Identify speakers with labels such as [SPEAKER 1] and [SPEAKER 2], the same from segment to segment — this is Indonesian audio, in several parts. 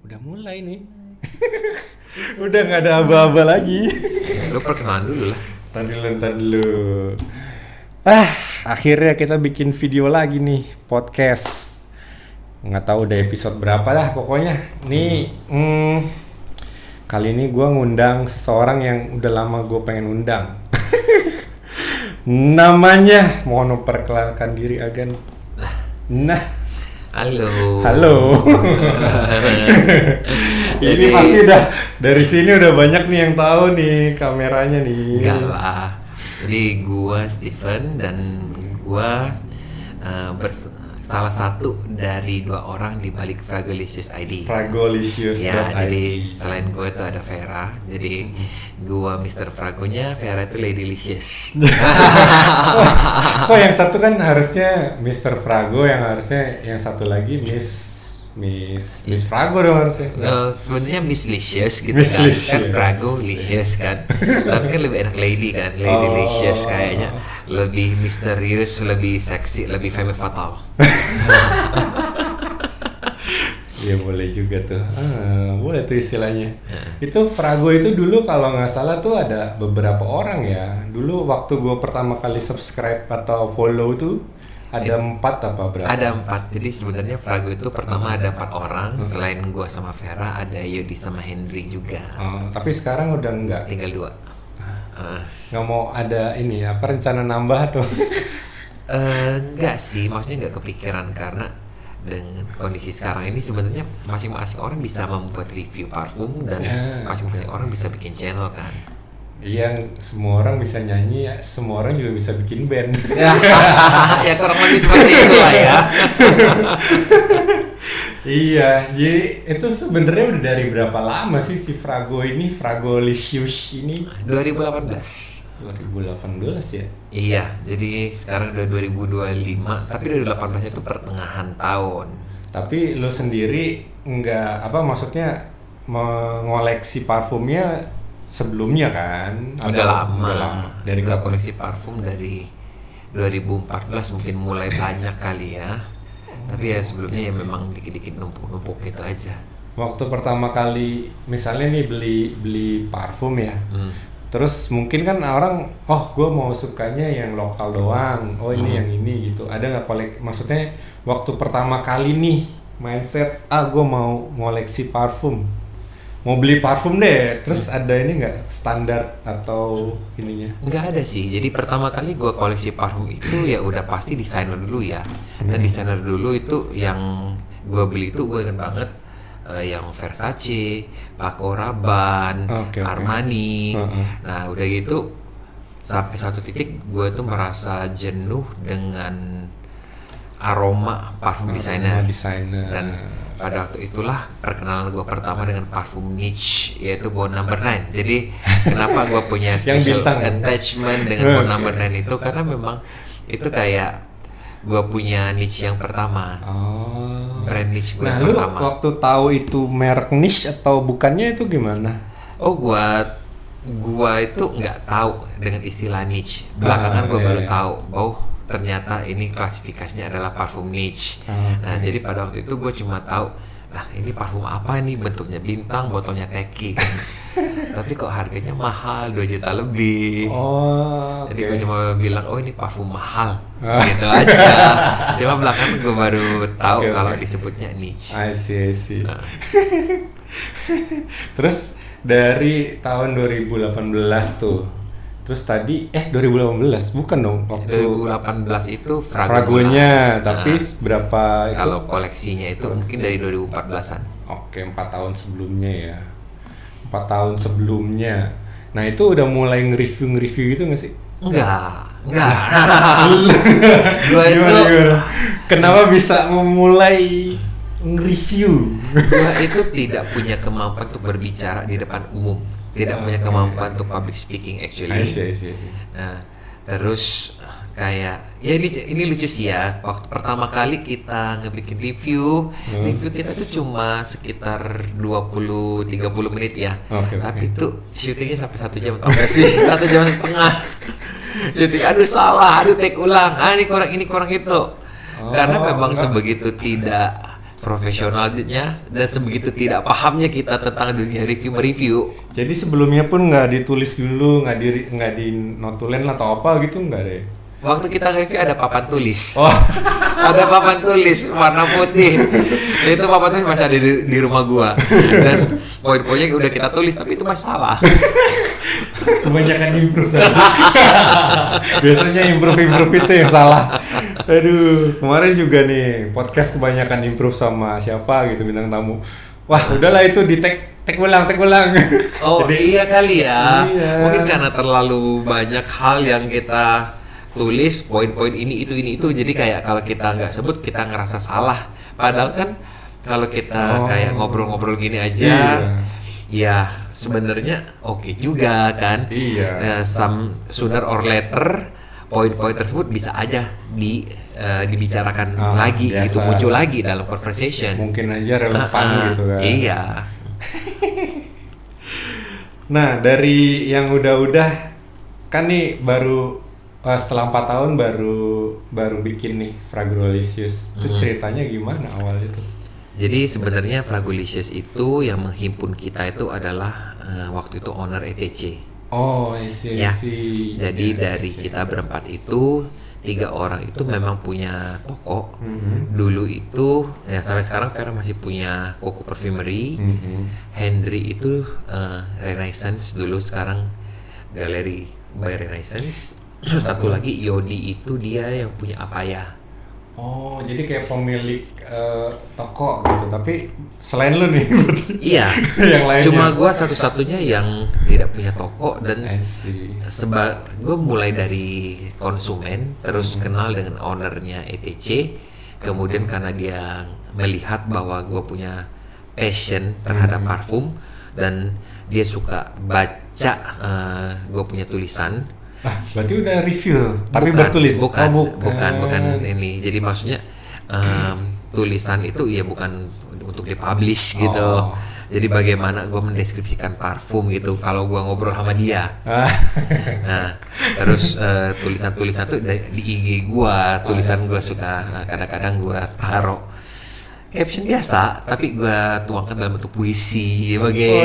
[SPEAKER 1] Udah mulai nih. Udah nggak ada aba-aba lagi.
[SPEAKER 2] Lu perkenalan dulu lah.
[SPEAKER 1] Ntar dulu. Akhirnya kita bikin video lagi nih, podcast. Nggak tahu udah episode berapa dah pokoknya. Nih, kali ini gue ngundang seseorang yang udah lama gue pengen undang. Namanya, mohon memperkenalkan diri Agan. Nah, halo. Ini pasti udah dari sini udah banyak nih yang tahu nih kameranya nih.
[SPEAKER 2] Enggak lah. Jadi gua Steven dan gua salah satu dari 2 orang di balik Fragolicious ID.
[SPEAKER 1] Fragolicious.
[SPEAKER 2] Ya, jadi selain gue itu ada Vera. Jadi gua Mr. Fragonya, Vera itu Ladylicious.
[SPEAKER 1] Kok yang satu kan harusnya Mr. Frago, yang harusnya yang satu lagi Miss Frago dong harusnya.
[SPEAKER 2] Sebenarnya Miss Licious gitu
[SPEAKER 1] Miss
[SPEAKER 2] kan.
[SPEAKER 1] Licious.
[SPEAKER 2] Kan Frago Licious kan. Tapi kan lebih enak Lady kan. Lady Licious kayaknya lebih misterius, lebih seksi, lebih femme fatale.
[SPEAKER 1] Ya boleh juga tuh. Boleh tuh istilahnya. Itu Frago itu dulu kalau nggak salah tuh ada beberapa orang ya. Dulu waktu gue pertama kali subscribe atau follow tuh ada 4 apa berapa?
[SPEAKER 2] Ada 4. Jadi sebenarnya Frago itu pertama ada 4 orang. Selain gua sama Vera, ada Yodi sama Hendry juga.
[SPEAKER 1] Tapi sekarang udah enggak.
[SPEAKER 2] Tinggal 2.
[SPEAKER 1] Nggak mau ada ini apa rencana nambah tuh?
[SPEAKER 2] Enggak sih, maksudnya enggak kepikiran karena dengan kondisi sekarang ini sebenarnya masing-masing orang bisa membuat review parfum dan masing-masing orang bisa bikin channel kan.
[SPEAKER 1] Yang semua orang bisa nyanyi ya, semua orang juga bisa bikin band.
[SPEAKER 2] Ya kurang lebih seperti itu lah ya.
[SPEAKER 1] Iya, jadi itu sebenarnya udah dari berapa lama sih si Frago ini, Fragolicious ini?
[SPEAKER 2] 2018
[SPEAKER 1] ya?
[SPEAKER 2] Iya, jadi sekarang udah 2025, tapi 2018 itu pertengahan tahun.
[SPEAKER 1] Tapi lo sendiri nggak maksudnya mengoleksi parfumnya sebelumnya kan?
[SPEAKER 2] Udah lama.
[SPEAKER 1] Dari
[SPEAKER 2] gak koleksi parfum dari 2014 mungkin mulai banyak kali ya. Tapi ya sebelumnya ya memang dikit-dikit numpuk-numpuk gitu aja.
[SPEAKER 1] Waktu pertama kali misalnya nih beli parfum ya. Terus mungkin kan orang, gue mau sukanya yang lokal doang. Ini yang ini gitu. Ada nggak maksudnya waktu pertama kali nih mindset, gue mau ngoleksi parfum. Mau beli parfum deh, terus ada ini nggak standar atau ininya?
[SPEAKER 2] Nggak ada sih. Jadi pertama kali gue koleksi parfum itu ya udah pasti desainer dulu ya. Dan desainer dulu itu yang gue beli itu gue ingat banget yang Versace, Paco Rabanne, Armani. Nah udah gitu sampai satu titik gue tuh merasa jenuh dengan aroma parfum desainer. Dan pada waktu itulah perkenalan gue pertama dengan parfum niche, yaitu Bon No. 9. Jadi kenapa gue punya special attachment dengan Bon No. 9 itu karena memang itu kayak gue punya niche yang pertama. Brand niche gue yang pertama.
[SPEAKER 1] Nah, lu waktu tahu itu merek niche atau bukannya itu gimana?
[SPEAKER 2] Gua itu nggak tahu dengan istilah niche. Belakangan gue baru tahu bahwa ternyata ini klasifikasinya adalah parfum niche. Jadi pada waktu itu gue cuma tahu, ini parfum apa nih, bentuknya bintang, botolnya teki kan. Tapi kok harganya mahal, 2 juta lebih. Jadi gue cuma bilang, ini parfum mahal. Gitu aja. Cuma belakangan gue baru tahu kalau disebutnya niche.
[SPEAKER 1] I see. Terus dari tahun 2018 tuh. Terus tadi 2018 bukan dong, waktu
[SPEAKER 2] 2018 itu
[SPEAKER 1] Fragonya, tapi berapa itu?
[SPEAKER 2] Kalau koleksinya itu mungkin dari 2014-an.
[SPEAKER 1] 4 tahun sebelumnya ya. 4 tahun sebelumnya. Nah, itu udah mulai nge-review gitu enggak sih?
[SPEAKER 2] Enggak.
[SPEAKER 1] Gimana? Kenapa bisa memulai nge-review?
[SPEAKER 2] Gua itu tidak punya kemampuan untuk berbicara di depan umum. Tidak punya kemampuan untuk public speaking actually.
[SPEAKER 1] I see.
[SPEAKER 2] Nah, terus kayak ya ini lucu sih ya. Waktu pertama kali kita ngebikin review kita tuh cuma sekitar 20-30 menit ya. Tapi itu syutingnya sampai 1 jam atau enggak sih? 1 jam setengah. Syuting salah, take ulang. Ini kurang itu. Karena memang sebegitu tidak profesionalnya dan sebegitu tidak pahamnya kita tentang dunia mereview.
[SPEAKER 1] Jadi sebelumnya pun nggak ditulis dulu, nggak dinotulen atau apa gitu, nggak deh.
[SPEAKER 2] Waktu kita nge-review ada papan tulis.
[SPEAKER 1] Oh,
[SPEAKER 2] Ada papan tulis warna putih. Itu papan tulis masih ada di rumah gua. Dan poin-poinnya udah kita tulis tapi itu masih salah.
[SPEAKER 1] kebanyakan improve tadi. Biasanya improve itu yang salah. Aduh, kemarin juga nih podcast kebanyakan improve sama siapa gitu bintang tamu. Wah, udahlah itu di tag ulang.
[SPEAKER 2] Oh, jadi, iya kali ya.
[SPEAKER 1] Iya.
[SPEAKER 2] Mungkin karena terlalu banyak hal yang kita tulis, poin-poin ini itu. Jadi kayak kalau kita nggak sebut kita ngerasa salah. Padahal kan kalau kita kayak ngobrol-ngobrol gini aja, ya sebenarnya oke juga kan.
[SPEAKER 1] Iya.
[SPEAKER 2] Sooner or later poin-poin tersebut bisa aja dibicarakan lagi
[SPEAKER 1] biasa.
[SPEAKER 2] gitu, muncul lagi dalam conversation.
[SPEAKER 1] Mungkin aja relevan gitu kan.
[SPEAKER 2] Iya.
[SPEAKER 1] Nah, dari yang udah kan nih baru setelah 4 tahun baru bikin nih Fragolicious. Itu ceritanya gimana awalnya tuh?
[SPEAKER 2] Jadi sebenarnya Fragolicious itu yang menghimpun kita itu adalah waktu itu owner ETC.
[SPEAKER 1] Oh, isi.
[SPEAKER 2] Ya. Jadi dari kita berempat itu 3 orang itu memang punya toko. Dulu itu ya sampai sekarang Vera masih punya Coco Perfumery. Henry itu Renaissance dulu, sekarang Galeri by Renaissance. Satu lagi Yodi itu dia yang punya Apaya.
[SPEAKER 1] Oh, jadi kayak pemilik toko gitu. Tapi selain lu nih,
[SPEAKER 2] Iya.
[SPEAKER 1] yang lainnya.
[SPEAKER 2] Cuma gua satu-satunya yang tidak punya toko dan
[SPEAKER 1] see.
[SPEAKER 2] gue mulai dari konsumen, terus kenal dengan ownernya ETC, kemudian karena dia melihat bahwa gue punya passion terhadap parfum dan dia suka baca gue punya tulisan.
[SPEAKER 1] Berarti udah review, tapi bertulis.
[SPEAKER 2] Bukan ini. Jadi maksudnya tulisan itu ya bukan untuk dipublish gitu. Jadi bagaimana gue mendeskripsikan parfum gitu kalau gue ngobrol sama dia. Nah, terus tulisan-tulisan tuh di IG gue, tulisan gue suka kadang-kadang gue taruh caption biasa, tapi gue tuangkan dalam bentuk puisi begitu.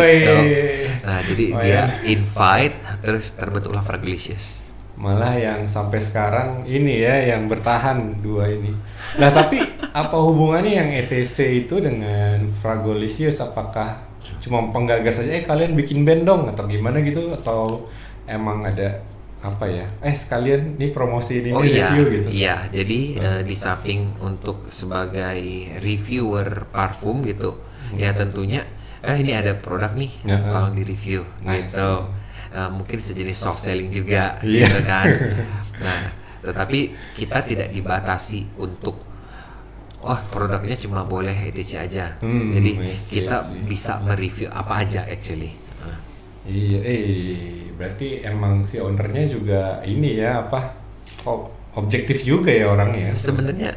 [SPEAKER 2] Nah, jadi dia invite, terus terbentuklah Fragolicious.
[SPEAKER 1] Malah yang sampai sekarang ini ya yang bertahan 2 ini. Nah, tapi apa hubungannya yang ETC itu dengan Fragolicious? Apakah cuma penggagas saja kalian bikin band dong atau gimana gitu, atau emang ada apa ya? Sekalian nih promosi ini review gitu.
[SPEAKER 2] Iya, jadi di samping untuk sebagai reviewer parfum gitu, ya tentunya ini ada produk nih, tolong di review gitu. Mungkin sejenis soft selling juga gitu kan. Nah, tetapi kita tidak dibatasi untuk produknya cuma boleh ETC aja. Jadi kita bisa mereview apa aja actually.
[SPEAKER 1] Iya, berarti emang si ownernya juga ini ya objektif juga ya orangnya.
[SPEAKER 2] Sebenarnya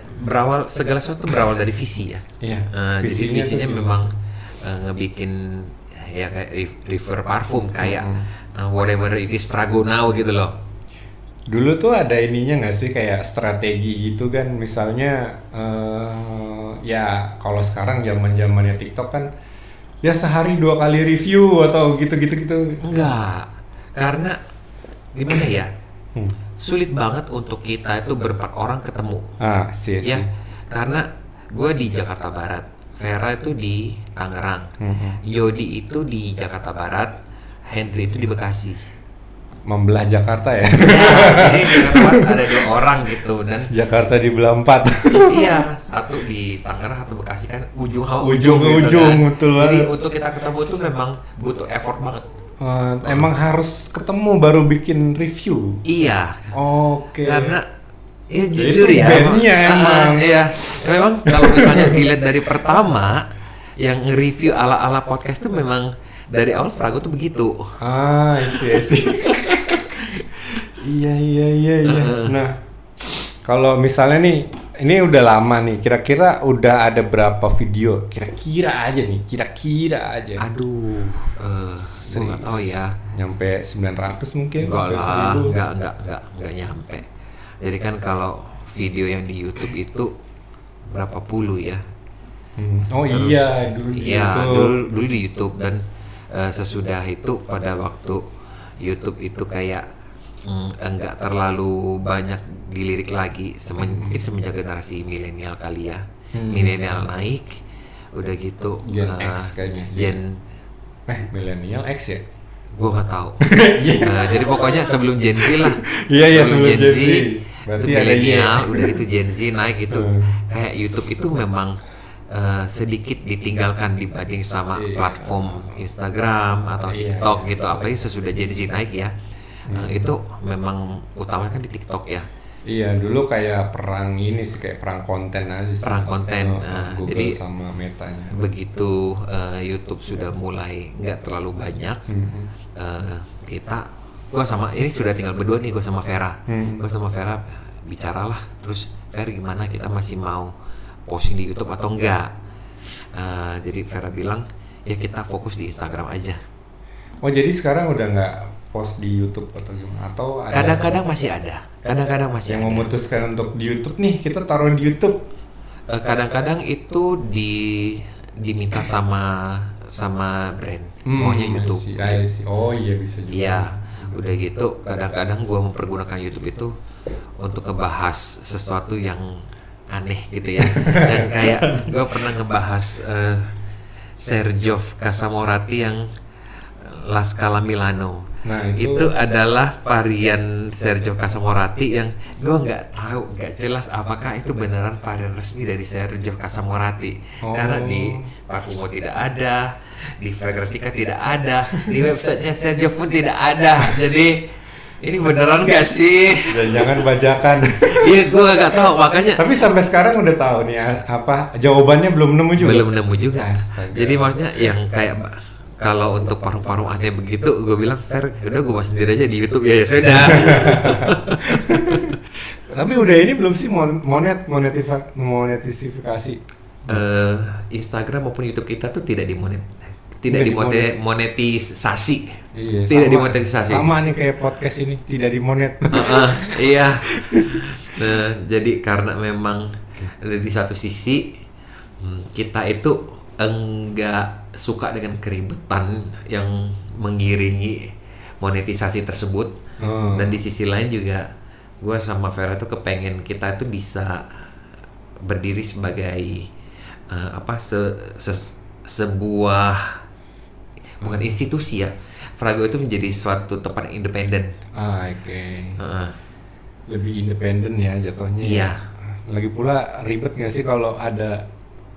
[SPEAKER 2] segala sesuatu berawal dari visi ya.
[SPEAKER 1] Iya.
[SPEAKER 2] Jadi visinya memang ngebikin ya kayak refer parfum kayak whatever it is Frago now gitu loh.
[SPEAKER 1] Dulu tuh ada ininya nggak sih kayak strategi gitu kan, misalnya ya kalau sekarang zamannya TikTok kan ya sehari 2 kali review atau gitu.
[SPEAKER 2] Enggak, karena gimana ya, sulit banget untuk kita itu berempat orang ketemu.
[SPEAKER 1] Sih.
[SPEAKER 2] Ya, karena gue di Jakarta Barat, Vera itu di Tangerang, Yodi itu di Jakarta Barat, Henry itu di Bekasi.
[SPEAKER 1] Membelah Jakarta ya.
[SPEAKER 2] Jadi di Jakarta Barat ada 2 orang gitu, dan
[SPEAKER 1] Jakarta dibelah 4.
[SPEAKER 2] Iya, satu di Tangerang, satu Bekasi kan ujung
[SPEAKER 1] gitu kan. Betul.
[SPEAKER 2] Jadi untuk kita ketemu itu memang butuh effort banget.
[SPEAKER 1] Emang harus ketemu baru bikin review.
[SPEAKER 2] Iya.
[SPEAKER 1] Oke.
[SPEAKER 2] Karena ya jujur ya.
[SPEAKER 1] Emang.
[SPEAKER 2] Iya. Memang kalau misalnya dilihat dari pertama yang nge-review ala-ala podcast tuh memang dari awal Frago tuh begitu.
[SPEAKER 1] Sih. Iya. Nah, kalau misalnya nih, ini udah lama nih, kira-kira udah ada berapa video? Kira-kira aja.
[SPEAKER 2] Aduh, gue nggak tahu ya.
[SPEAKER 1] Nyampe 900 mungkin?
[SPEAKER 2] Enggak lah, enggak nyampe. Jadi kan kalau video yang di YouTube itu berapa puluh ya?
[SPEAKER 1] Oh
[SPEAKER 2] Terus,
[SPEAKER 1] iya, dulu di
[SPEAKER 2] iya,
[SPEAKER 1] YouTube.
[SPEAKER 2] dulu di YouTube. Dan sesudah itu pada waktu YouTube itu kayak enggak terlalu banyak dilirik lagi mungkin semenjak generasi milenial kali ya. Milenial naik, udah gitu
[SPEAKER 1] Gen X kayaknya sih. Milenial X ya?
[SPEAKER 2] gue nggak tahu. Jadi pokoknya sebelum Gen Z lah.
[SPEAKER 1] Iya, sebelum Gen Z.
[SPEAKER 2] Itu milenial, udah gitu Gen Z naik itu. Kayak YouTube itu memang sedikit ditinggalkan dibanding sama platform Instagram atau TikTok gitu. Apalagi sesudah Gen Z naik ya. Itu memang utamanya kan di TikTok ya.
[SPEAKER 1] Iya, dulu kayak perang ini sih, kayak perang konten aja sih.
[SPEAKER 2] Perang konten.
[SPEAKER 1] Google
[SPEAKER 2] Jadi
[SPEAKER 1] sama Metanya.
[SPEAKER 2] begitu YouTube sudah mulai nggak terlalu banyak, gue sama ini sudah tinggal berdua nih, gue sama Vera. Gue sama Vera bicaralah, terus Vera gimana, kita masih mau posting di YouTube atau enggak? Jadi Vera bilang ya kita fokus di Instagram aja.
[SPEAKER 1] Oh, jadi sekarang udah nggak post di YouTube atau gimana? Atau ada
[SPEAKER 2] Kadang-kadang masih ada. Kadang-kadang masih
[SPEAKER 1] yang
[SPEAKER 2] ada.
[SPEAKER 1] memutuskan untuk di YouTube nih, kita taruh di YouTube.
[SPEAKER 2] Kadang-kadang itu diminta sama brand, maunya YouTube.
[SPEAKER 1] I see. Oh iya, bisa juga.
[SPEAKER 2] Iya, udah gitu kadang-kadang gue mempergunakan YouTube itu untuk ngebahas sesuatu yang aneh gitu ya. Dan kayak gue pernah ngebahas Sergio Casamorati yang La Scala Milano.
[SPEAKER 1] Nah,
[SPEAKER 2] itu adalah varian Sergio Casamorati yang gue nggak tahu, nggak jelas apakah itu beneran varian resmi dari Sergio Casamorati. Karena di Parfumo tidak ada, di Fragrantica tidak ada, di websitenya Sergio pun tidak ada. Jadi ini beneran nggak sih?
[SPEAKER 1] Jangan bajakan.
[SPEAKER 2] Iya, gue nggak tahu makanya.
[SPEAKER 1] Tapi sampai sekarang udah tahu nih apa jawabannya belum nemu juga.
[SPEAKER 2] Belum nemu juga.
[SPEAKER 1] Astaga.
[SPEAKER 2] Jadi maksudnya yang kayak kalau untuk paru-paru aneh begitu, gue bilang Fer, udah gue bahas sendiri aja di YouTube ya sudah.
[SPEAKER 1] Tapi udah ini belum sih monetisasi?
[SPEAKER 2] Instagram maupun YouTube kita tuh tidak dimonetisasi.
[SPEAKER 1] Iya,
[SPEAKER 2] tidak dimonetisasi.
[SPEAKER 1] Sama nih kayak podcast ini tidak dimonet.
[SPEAKER 2] Iya. Nah, jadi karena memang di satu sisi kita itu enggak suka dengan keribetan yang mengiringi monetisasi tersebut. Dan di sisi lain juga gue sama Vera tuh kepengen kita tuh bisa berdiri sebagai sebuah bukan institusi ya. Frago itu menjadi suatu tempat independen.
[SPEAKER 1] Oke. Lebih independen ya jatuhnya.
[SPEAKER 2] Iya.
[SPEAKER 1] Lagi pula ribet nggak sih kalau ada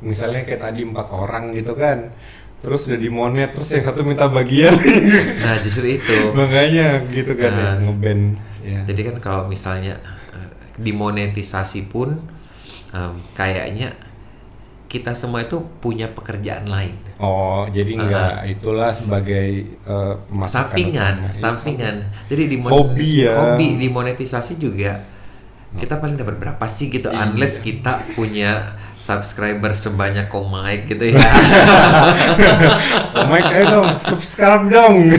[SPEAKER 1] misalnya kayak tadi 4 orang gitu kan, terus udah dimonet, terus yang satu minta bagian.
[SPEAKER 2] Nah justru itu.
[SPEAKER 1] Makanya gitu kan ya, nge-ban. Ya.
[SPEAKER 2] Jadi kan kalau misalnya dimonetisasi pun kayaknya kita semua itu punya pekerjaan lain.
[SPEAKER 1] Oh, jadi enggak itulah sebagai
[SPEAKER 2] sampingan. Jadi
[SPEAKER 1] hobi ya.
[SPEAKER 2] Hobi dimonetisasi juga kita paling dapat berapa sih gitu, unless kita punya subscriber sebanyak Komike gitu ya.
[SPEAKER 1] Komike ayo dong, subscribe dong.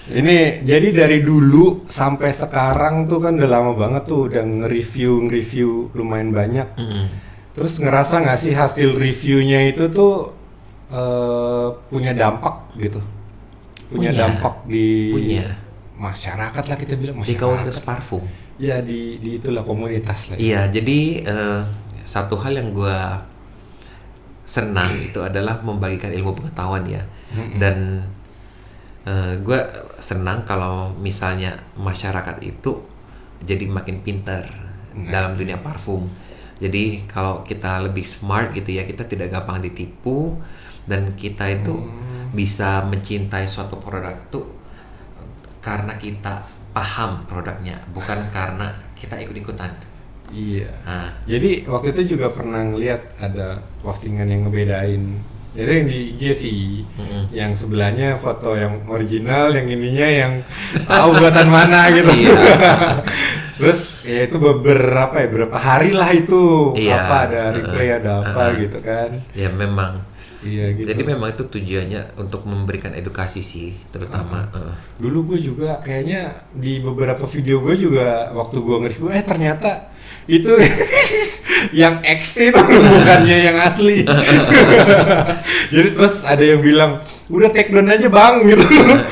[SPEAKER 1] Ini jadi dari dulu sampai sekarang tuh kan udah lama banget tuh udah nge-review lumayan banyak. Terus ngerasa nggak sih hasil reviewnya itu tuh punya dampak gitu? Punya dampak di masyarakat lah, kita bilang masyarakat.
[SPEAKER 2] Di komunitas parfum.
[SPEAKER 1] Ya di itulah komunitas lah.
[SPEAKER 2] Iya, jadi satu hal yang gue senang itu adalah membagikan ilmu pengetahuan ya. Dan gue senang kalau misalnya masyarakat itu jadi makin pintar dalam dunia parfum. Jadi kalau kita lebih smart gitu ya, kita tidak gampang ditipu dan kita itu bisa mencintai suatu produk itu karena kita paham produknya, bukan karena kita ikut-ikutan.
[SPEAKER 1] Iya. Jadi waktu itu juga pernah ngeliat ada postingan yang ngebedain. Jadi yang di IG sih, yang sebelahnya foto yang original, yang ininya yang tahu buatan mana gitu. Terus ya itu berapa hari lah itu, ada replay ada apa gitu kan.
[SPEAKER 2] Ya memang.
[SPEAKER 1] Iya gitu.
[SPEAKER 2] Jadi memang itu tujuannya untuk memberikan edukasi sih, terutama.
[SPEAKER 1] Dulu gue juga kayaknya di beberapa video gue juga waktu gue nge-review, ternyata itu yang X itu bukannya yang asli. Jadi terus ada yang bilang, udah take down aja bang gitu.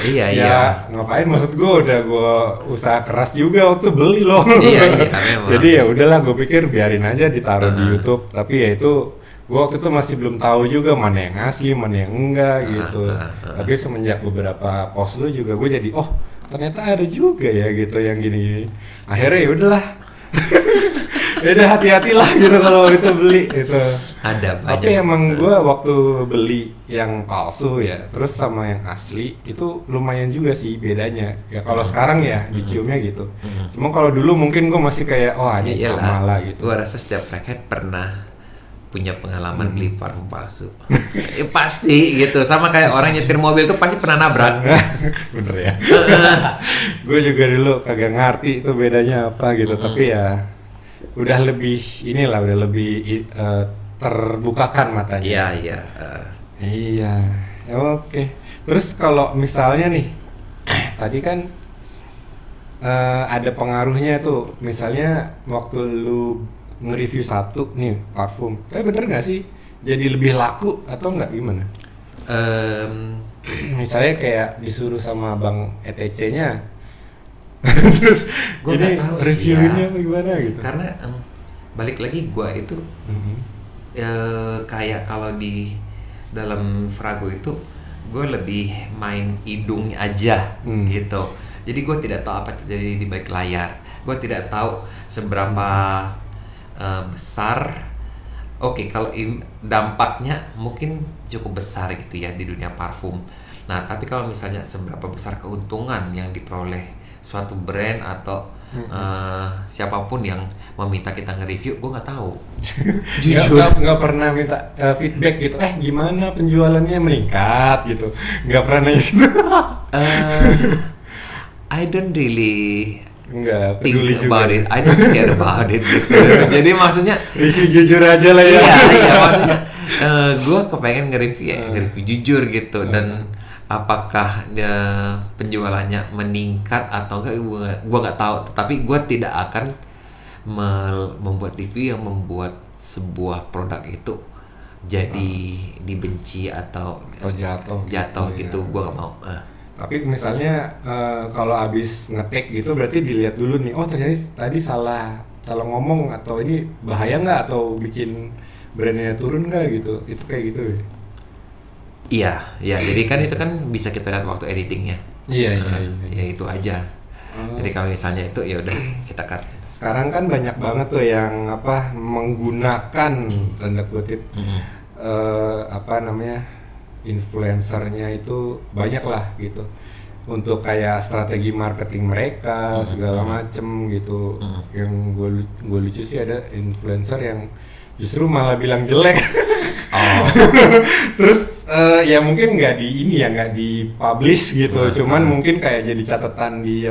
[SPEAKER 2] Iya,
[SPEAKER 1] ya,
[SPEAKER 2] iya.
[SPEAKER 1] ngapain, maksud gue udah gue usaha keras juga waktu beli loh.
[SPEAKER 2] Iya, memang.
[SPEAKER 1] Jadi ya udahlah, gue pikir biarin aja ditaruh di YouTube. Tapi ya itu gue waktu itu masih belum tahu juga mana yang asli, mana yang enggak gitu. Tapi semenjak beberapa post lu juga gue jadi, oh ternyata ada juga ya gitu yang gini-gini. Akhirnya ya udahlah. Ya udah, hati-hatilah gitu kalau itu beli itu.
[SPEAKER 2] Ada banyak.
[SPEAKER 1] Tapi emang gue waktu beli yang palsu ya, terus sama yang asli itu lumayan juga sih bedanya. Ya kalau sekarang ya diciumnya gitu. Cuma kalau dulu mungkin gue masih kayak, oh ini sama lah gitu.
[SPEAKER 2] Gue rasa setiap rakyat pernah punya pengalaman beli parfum palsu. Ya, pasti gitu. Sama kayak orang nyetir mobil tuh pasti pernah nabrak.
[SPEAKER 1] Bener ya. Gue juga dulu kagak ngerti itu bedanya apa gitu. Tapi ya udah lebih inilah, udah lebih terbukakan matanya.
[SPEAKER 2] Iya, iya.
[SPEAKER 1] Iya. Oke. Terus kalau misalnya nih, tadi kan ada pengaruhnya tuh. Misalnya waktu lu nge-review satu nih parfum, tapi bener nggak sih jadi lebih laku atau nggak, gimana? Misalnya kayak disuruh sama Bang ETC-nya terus
[SPEAKER 2] Gua
[SPEAKER 1] ini
[SPEAKER 2] nggak tahu sih
[SPEAKER 1] reviewnya
[SPEAKER 2] ya.
[SPEAKER 1] gimana gitu.
[SPEAKER 2] Karena balik lagi gua itu kayak kalau di dalam Frago itu gue lebih main hidung aja gitu. Jadi gue tidak tahu apa terjadi di balik layar. Gue tidak tahu seberapa besar. Oke, kalau dampaknya mungkin cukup besar gitu ya di dunia parfum. Nah, tapi kalau misalnya seberapa besar keuntungan yang diperoleh suatu brand atau siapapun yang meminta kita nge-review, gue nggak tahu.
[SPEAKER 1] Jujur nggak pernah minta feedback gitu, gimana penjualannya meningkat gitu, nggak pernah nanya gitu.
[SPEAKER 2] I don't really
[SPEAKER 1] nggak
[SPEAKER 2] think
[SPEAKER 1] peduli
[SPEAKER 2] about
[SPEAKER 1] juga.
[SPEAKER 2] it, I don't care about it gitu. Jadi maksudnya
[SPEAKER 1] Review jujur aja lah ya.
[SPEAKER 2] iya maksudnya gue kepengen nge-review ya, nge-review jujur gitu. Dan apakah penjualannya meningkat atau enggak, gue nggak tahu. Tetapi gue tidak akan membuat review yang membuat sebuah produk itu jadi dibenci atau jatuh gitu. Gue nggak mau.
[SPEAKER 1] Tapi misalnya kalau abis ngetek gitu berarti dilihat dulu nih, oh ternyata tadi salah ngomong, atau ini bahaya nggak, atau bikin brandnya turun nggak gitu, itu kayak gitu ya?
[SPEAKER 2] Iya, jadi kan itu kan bisa kita lihat waktu editingnya.
[SPEAKER 1] Iya.
[SPEAKER 2] Ya itu aja. Jadi kalau misalnya itu ya udah kita cut.
[SPEAKER 1] Sekarang kan banyak banget tuh yang menggunakan tanda kutip influencernya itu banyak lah gitu untuk kayak strategi marketing mereka segala macem gitu. Yang gue lucu sih ada influencer yang justru malah bilang jelek. Terus ya mungkin nggak di publish gitu, cuman mungkin kayak jadi catatan di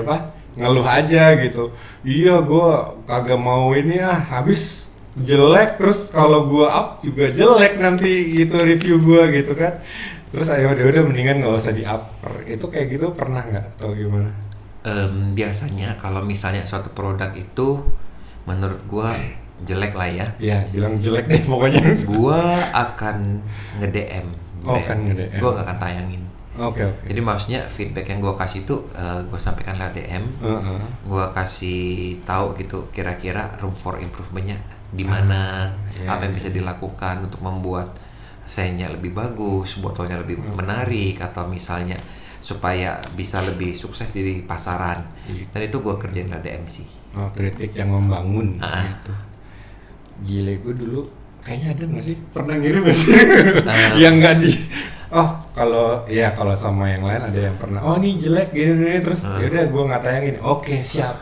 [SPEAKER 1] ngeluh aja gitu. Iya, gue kagak mau ini habis jelek, terus kalau gue up juga jelek nanti gitu review gue gitu kan. Terus udah mendingan nggak usah di up. Itu kayak gitu pernah nggak atau gimana?
[SPEAKER 2] Biasanya kalau misalnya suatu produk itu menurut gue jelek lah ya.
[SPEAKER 1] Iya, bilang jelek deh pokoknya.
[SPEAKER 2] Gue akan nge-DM.
[SPEAKER 1] Kan nge-DM.
[SPEAKER 2] Gue gak akan tayangin.
[SPEAKER 1] Oke.
[SPEAKER 2] Jadi maksudnya feedback yang gue kasih itu gue sampaikan lewat DM. Gue kasih tahu gitu kira-kira room for improvementnya di mana, apa yang bisa dilakukan untuk membuat scent-nya lebih bagus, botolnya lebih menarik, atau misalnya supaya bisa lebih sukses di pasaran. Dan itu gue kerjain lewat DM sih.
[SPEAKER 1] Kritik yang membangun gitu. Gile, gue dulu kayaknya ada nggak sih, pernah ngirim nggak sih yang nggak di kalau sama yang lain ada yang pernah, ini jelek gini terus yaudah gue nggak tayangin. Oke, siap.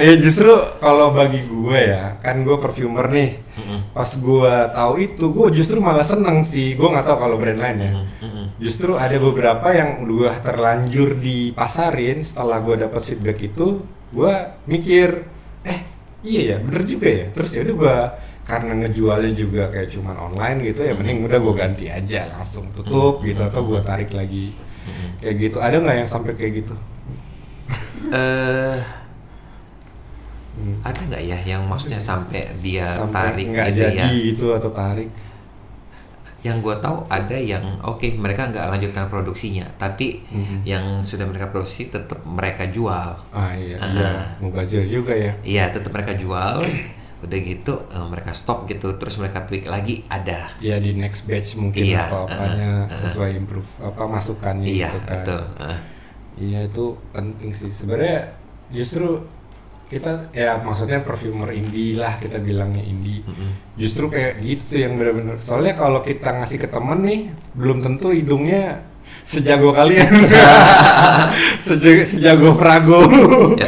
[SPEAKER 1] Ya justru kalau bagi gue ya, kan gue perfumer nih, pas gue tahu itu gue justru malah seneng sih. Gue nggak tahu kalau brand lain ya. Justru ada beberapa yang udah terlanjur dipasarin, setelah gue dapat feedback itu gue mikir iya ya bener juga ya, terus yaudah gue karena ngejualnya juga kayak cuman online gitu ya, mending udah gue ganti aja langsung tutup gitu atau gue tarik lagi kayak gitu. Ada nggak yang sampai kayak gitu?
[SPEAKER 2] Ada nggak ya yang maksudnya sampai dia
[SPEAKER 1] Sampai
[SPEAKER 2] tarik
[SPEAKER 1] nggak
[SPEAKER 2] gitu
[SPEAKER 1] jadi
[SPEAKER 2] ya?
[SPEAKER 1] gitu atau tarik?
[SPEAKER 2] Yang gue tahu ada yang mereka nggak lanjutkan produksinya, tapi yang sudah mereka produksi tetap mereka jual.
[SPEAKER 1] Iya, mubazir juga ya.
[SPEAKER 2] Iya, tetap mereka jual. Udah gitu mereka stop gitu, terus mereka tweak lagi ada.
[SPEAKER 1] Ya di next batch mungkin
[SPEAKER 2] Iya,
[SPEAKER 1] apa-apanya sesuai improve masukannya
[SPEAKER 2] Iya,
[SPEAKER 1] gitu kan.
[SPEAKER 2] betul.
[SPEAKER 1] Iya itu penting sih sebenarnya. Justru kita ya maksudnya perfumer indie lah, kita bilangnya indie. Justru kayak gitu tuh yang benar-benar. Soalnya kalau kita ngasih ke temen nih, belum tentu hidungnya sejago kalian. sejago Prago.
[SPEAKER 2] Ya,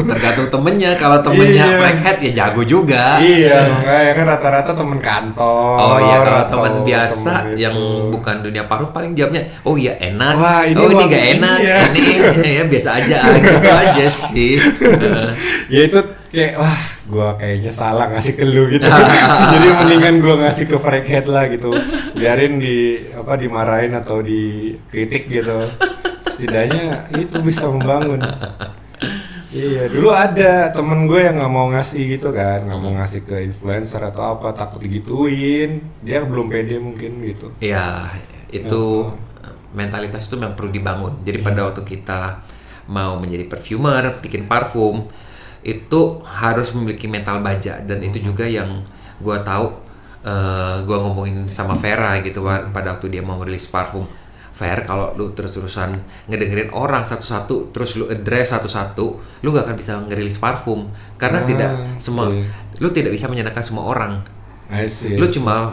[SPEAKER 2] tergantung temennya. Kalau temennya blackhead ya jago juga.
[SPEAKER 1] Iya, makanya kan rata-rata temen kantor.
[SPEAKER 2] Oh iya, kalau
[SPEAKER 1] atau
[SPEAKER 2] teman biasa
[SPEAKER 1] temen
[SPEAKER 2] yang
[SPEAKER 1] itu.
[SPEAKER 2] bukan dunia parfum paling jawabnya, oh iya enak.
[SPEAKER 1] Wah, ini
[SPEAKER 2] oh ini
[SPEAKER 1] wangi
[SPEAKER 2] gak enak.
[SPEAKER 1] ini ya.
[SPEAKER 2] Ini ya biasa aja gitu aja sih.
[SPEAKER 1] Ya itu kayak wah gua kayaknya salah ngasih ke lu gitu. Jadi mendingan gua ngasih ke Frackhead lah gitu. Biarin dimarahin atau dikritik gitu. Setidaknya itu bisa membangun. Iya, dulu ada temen gue yang nggak mau ngasih gitu kan, nggak mau ngasih ke influencer atau apa, takut digituin. Dia belum pede mungkin gitu.
[SPEAKER 2] Ya itu mentalitas itu memang perlu dibangun. Jadi pada waktu kita mau menjadi perfumer, bikin parfum, itu harus memiliki mental baja. Dan itu juga yang gue tahu, gue ngomongin sama Vera gitu pada waktu dia mau rilis parfum. Fair, kalau lu terus-terusan ngedengerin orang satu-satu, terus lu address satu-satu, lu gak akan bisa ngerilis parfum karena tidak semua, lu tidak bisa menyenangkan semua orang. Lu cuma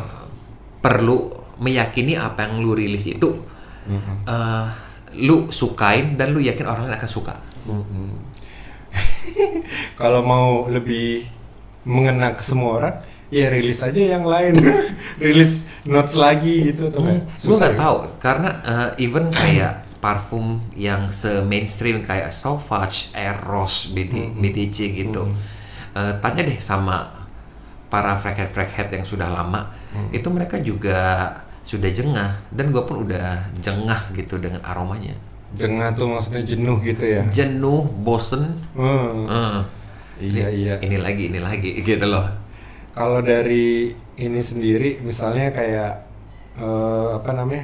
[SPEAKER 2] perlu meyakini apa yang lu rilis itu lu sukain dan lu yakin orang lain akan suka.
[SPEAKER 1] Kalau mau lebih mengena ke semua orang, ya rilis aja yang lain. Rilis notes lagi gitu atau
[SPEAKER 2] Gue nggak tahu karena even kayak parfum yang se-mainstream kayak Sauvage, Eros, BDC gitu, tanya deh sama para frackhead yang sudah lama, itu mereka juga sudah jengah, dan gue pun udah jengah gitu dengan aromanya.
[SPEAKER 1] Jengah tuh maksudnya jenuh gitu ya?
[SPEAKER 2] Jenuh, bosen.
[SPEAKER 1] Iya.
[SPEAKER 2] Ini lagi gitu loh.
[SPEAKER 1] Kalau dari ini sendiri, misalnya kayak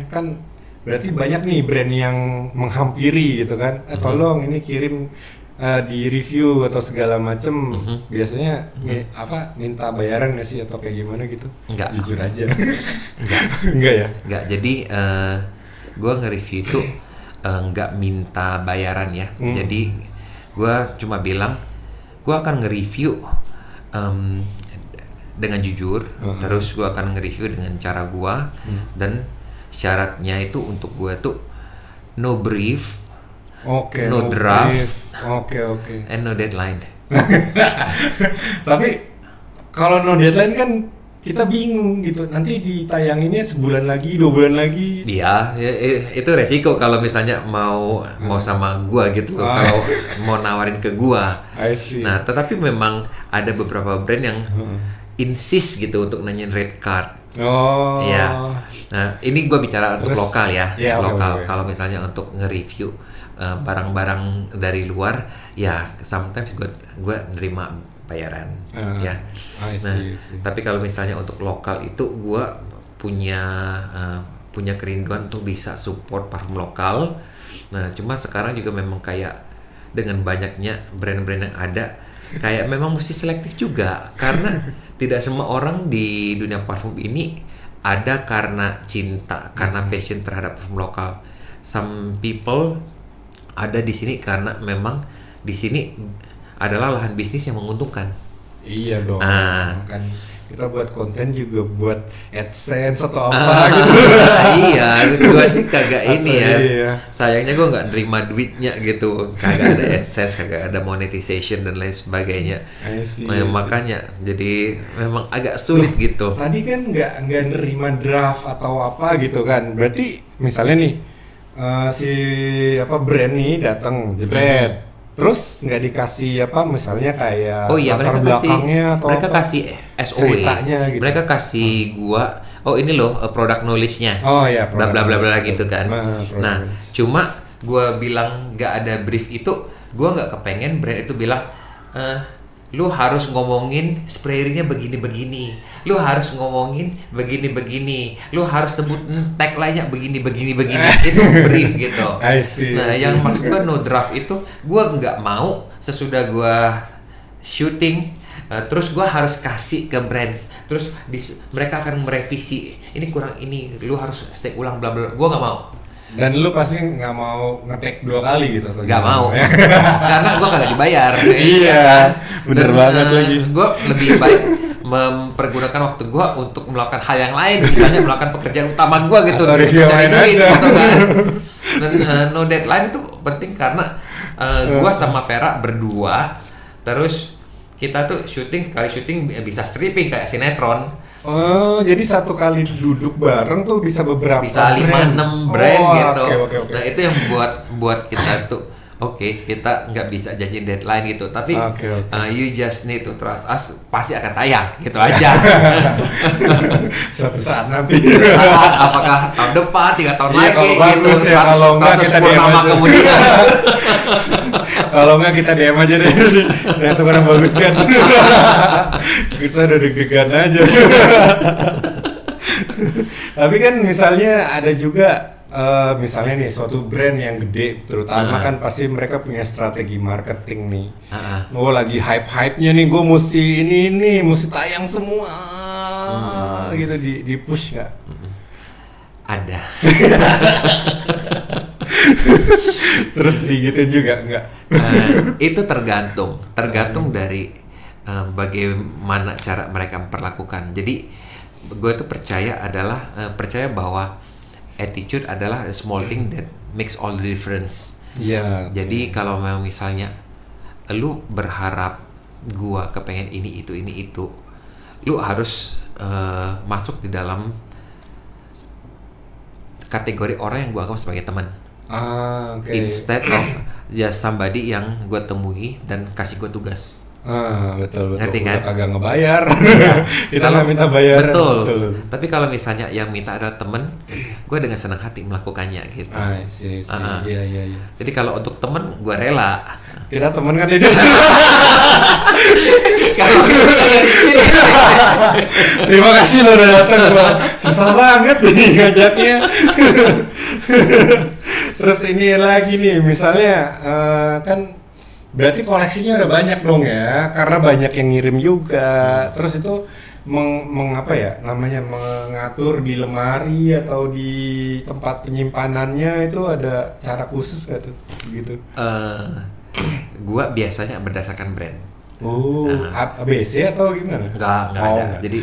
[SPEAKER 1] kan berarti banyak nih brand yang menghampiri gitu kan, tolong ini kirim di review atau segala macem. Biasanya minta bayaran nggak sih atau kayak gimana gitu?
[SPEAKER 2] Enggak.
[SPEAKER 1] Jujur aja.
[SPEAKER 2] Enggak
[SPEAKER 1] ya?
[SPEAKER 2] Enggak. Jadi gue nge-review itu nggak minta bayaran ya. Jadi gue cuma bilang gue akan nge-review dengan jujur, terus gue akan nge-review dengan cara gue, dan syaratnya itu untuk gue tuh no brief, no draft, and no deadline.
[SPEAKER 1] Tapi kalau no deadline kan kita bingung gitu, nanti ditayanginnya sebulan lagi, 2 bulan lagi.
[SPEAKER 2] Iya, itu resiko kalau misalnya mau sama gua gitu loh, kalau mau nawarin ke gua. Nah, tetapi memang ada beberapa brand yang insist gitu untuk nanyain red card. Ya. Nah, ini gua bicara untuk lokal ya, lokal. Okay. Kalau misalnya untuk nge-review barang-barang dari luar, ya sometimes gua nerima bayaran ya. Nah, tapi kalau misalnya untuk lokal itu gue punya kerinduan untuk bisa support parfum lokal. Nah, cuma sekarang juga memang kayak dengan banyaknya brand-brand yang ada, kayak memang mesti selektif juga karena tidak semua orang di dunia parfum ini ada karena cinta, karena passion terhadap parfum lokal. Some people ada di sini karena memang di sini adalah lahan bisnis yang menguntungkan.
[SPEAKER 1] Iya dong. Kan kita buat konten juga buat AdSense atau apa gitu.
[SPEAKER 2] Iya, gue sih kagak ini ya.
[SPEAKER 1] Iya.
[SPEAKER 2] Sayangnya gue nggak nerima duitnya gitu. Kagak ada AdSense, kagak ada monetization dan lain sebagainya. Makanya jadi memang agak sulit gitu.
[SPEAKER 1] Tadi kan nggak nerima draft atau apa gitu kan. Berarti misalnya nih si brand nih datang jebret. Terus nggak dikasih apa misalnya kayak
[SPEAKER 2] Oh iya,
[SPEAKER 1] latar belakangnya atau
[SPEAKER 2] mereka
[SPEAKER 1] apa?
[SPEAKER 2] kasih SOW.
[SPEAKER 1] Ceritanya gitu.
[SPEAKER 2] Mereka kasih gua, oh ini loh product knowledge-nya.
[SPEAKER 1] Oh iya,
[SPEAKER 2] Bla bla bla bla gitu kan.
[SPEAKER 1] product
[SPEAKER 2] Nah,
[SPEAKER 1] knowledge.
[SPEAKER 2] cuma gua bilang nggak ada brief itu, gua nggak kepengen brand itu bilang lu harus ngomongin sprayernya begini-begini, lu harus ngomongin begini-begini, lu harus sebut tagline-nya begini-begini itu brief gitu.
[SPEAKER 1] I see.
[SPEAKER 2] Nah, yang maksud gua no draft itu gua nggak mau sesudah gua syuting terus gua harus kasih ke brands, terus mereka akan merevisi ini kurang ini, lu harus stay ulang bla bla. Gua nggak mau.
[SPEAKER 1] Dan lu pasti nggak mau nge-tag 2 kali gitu atau
[SPEAKER 2] Nggak
[SPEAKER 1] gimana?
[SPEAKER 2] mau karena gua kagak dibayar.
[SPEAKER 1] Iya, bener banget lagi.
[SPEAKER 2] Gue lebih baik mempergunakan waktu gue untuk melakukan hal yang lain, misalnya melakukan pekerjaan utama gue gitu,
[SPEAKER 1] Atau
[SPEAKER 2] untuk
[SPEAKER 1] review
[SPEAKER 2] cari
[SPEAKER 1] lain
[SPEAKER 2] duit
[SPEAKER 1] aja.
[SPEAKER 2] gitu kan. Dan no deadline itu penting karena gue sama Vera berdua, terus kita tuh sekali syuting bisa stripping kayak sinetron.
[SPEAKER 1] Oh, jadi satu kali duduk bareng tuh bisa beberapa
[SPEAKER 2] Bisa 5-6 brand
[SPEAKER 1] Oh,
[SPEAKER 2] gitu.
[SPEAKER 1] oke.
[SPEAKER 2] Nah itu yang buat kita tuh kita nggak bisa janji deadline gitu, tapi
[SPEAKER 1] Oke.
[SPEAKER 2] you just need to trust us, pasti akan tayang gitu aja.
[SPEAKER 1] Suatu saat nanti.
[SPEAKER 2] Apakah tahun depan, 3 tahun
[SPEAKER 1] Iya,
[SPEAKER 2] lagi
[SPEAKER 1] kalau bagus
[SPEAKER 2] gitu,
[SPEAKER 1] ya, kalau enggak kita
[SPEAKER 2] 100
[SPEAKER 1] diam
[SPEAKER 2] purnama
[SPEAKER 1] aja.
[SPEAKER 2] kemudian.
[SPEAKER 1] Kalau nggak kita DM aja deh. Ternyata kurang bagus kan. Kita udah deg-degan aja. Tapi kan misalnya ada juga misalnya nih suatu brand yang gede, terutama kan pasti mereka punya strategi marketing nih. Oh lagi hype-hypenya nih, gue mesti ini mesti tayang semua gitu di push nggak?
[SPEAKER 2] Ada.
[SPEAKER 1] Terus digituin juga nggak?
[SPEAKER 2] Itu tergantung dari bagaimana cara mereka memperlakukan. Jadi gue tuh percaya bahwa attitude adalah a small thing that makes all the difference.
[SPEAKER 1] Iya.
[SPEAKER 2] Jadi kalau memang misalnya lu berharap gua kepengen ini itu, lu harus masuk di dalam kategori orang yang gua anggap sebagai teman.
[SPEAKER 1] Oke.
[SPEAKER 2] Instead of just somebody yang gua temui dan kasih gua tugas.
[SPEAKER 1] Betul.
[SPEAKER 2] Ngerti kan?
[SPEAKER 1] Udah kagak ngebayar. Kita nggak minta bayar.
[SPEAKER 2] Betul. Tapi kalau misalnya yang minta adalah temen, gue dengan senang hati melakukannya gitu.
[SPEAKER 1] Sih. Iya.
[SPEAKER 2] Jadi kalau untuk temen, gue rela.
[SPEAKER 1] Kita temen kan dia.
[SPEAKER 2] Kalau
[SPEAKER 1] Terima kasih lo udah datang, gua susah banget nih ngajaknya. Terus ini lagi nih, misalnya kan berarti koleksinya udah banyak dong ya, karena banyak yang ngirim juga. Terus itu mengapa ya namanya, mengatur di lemari atau di tempat penyimpanannya itu ada cara khusus gak tuh gitu?
[SPEAKER 2] Gua biasanya berdasarkan brand.
[SPEAKER 1] ABC atau gimana?
[SPEAKER 2] Enggak ada.
[SPEAKER 1] Enggak.
[SPEAKER 2] Jadi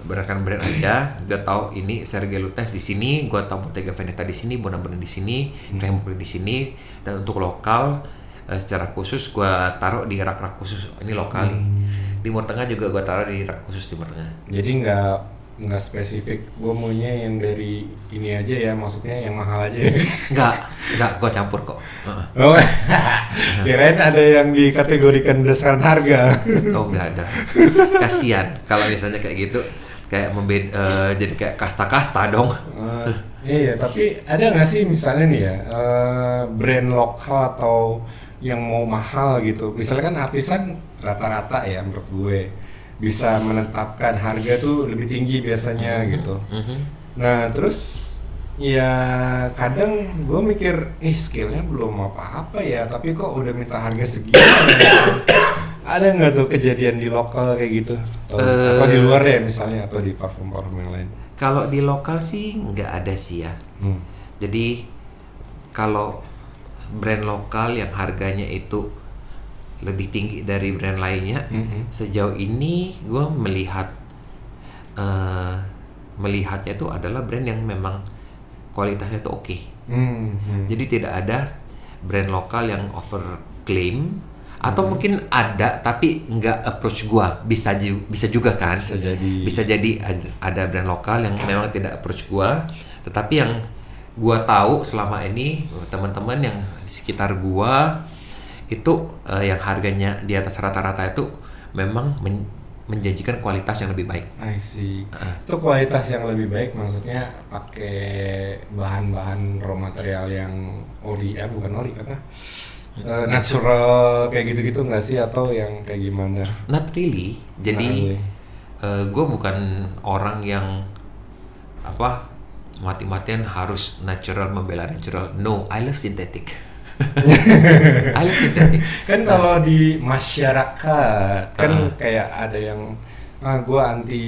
[SPEAKER 2] berdasarkan brand aja. Gua tahu ini Sergei Lutens di sini, gua tahu Bottega Veneta di sini, Bonaboni di sini, Frank Mucci di sini. Dan untuk lokal secara khusus gua taruh di rak-rak khusus ini lokal nih. Timur Tengah juga gua taruh di rak khusus Timur Tengah.
[SPEAKER 1] Jadi nggak spesifik, gue maunya yang dari ini aja ya, maksudnya yang mahal aja ya.
[SPEAKER 2] Enggak, gua campur kok.
[SPEAKER 1] Oh, kirain ada yang dikategorikan berdasarkan harga.
[SPEAKER 2] Oh, enggak ada. Kasihan kalau misalnya kayak gitu, kayak jadi kayak kasta-kasta dong.
[SPEAKER 1] Iya, tapi ada nggak sih misalnya nih ya, brand lokal atau yang mau mahal gitu, misalnya kan artisan rata-rata ya menurut gue bisa menetapkan harga tuh lebih tinggi biasanya gitu. Nah terus ya kadang gue mikir, skillnya belum apa-apa ya, tapi kok udah minta harga segitu. Ada nggak tuh kejadian di lokal kayak gitu? Atau di luar ya misalnya, atau di parfum-parfum yang lain?
[SPEAKER 2] Kalau di lokal sih nggak ada sih ya. Jadi kalau brand lokal yang harganya itu lebih tinggi dari brand lainnya, sejauh ini gue melihatnya itu adalah brand yang memang kualitasnya itu oke. Jadi tidak ada brand lokal yang overclaim, atau mungkin ada tapi nggak approach gua. Bisa juga kan, bisa jadi ada brand lokal yang memang tidak approach gua, tetapi yang gua tahu selama ini teman-teman yang di sekitar gua itu yang harganya di atas rata-rata itu memang menjanjikan kualitas yang lebih baik.
[SPEAKER 1] I see. Itu kualitas yang lebih baik maksudnya pakai bahan-bahan raw material yang bukan ori apa? Natural kayak gitu-gitu nggak sih atau yang kayak gimana?
[SPEAKER 2] Not really. Jadi gue bukan orang yang mati-matian harus natural, membela natural. No, I love synthetic. I love synthetic.
[SPEAKER 1] Kan kalau di masyarakat kan kayak ada yang gue anti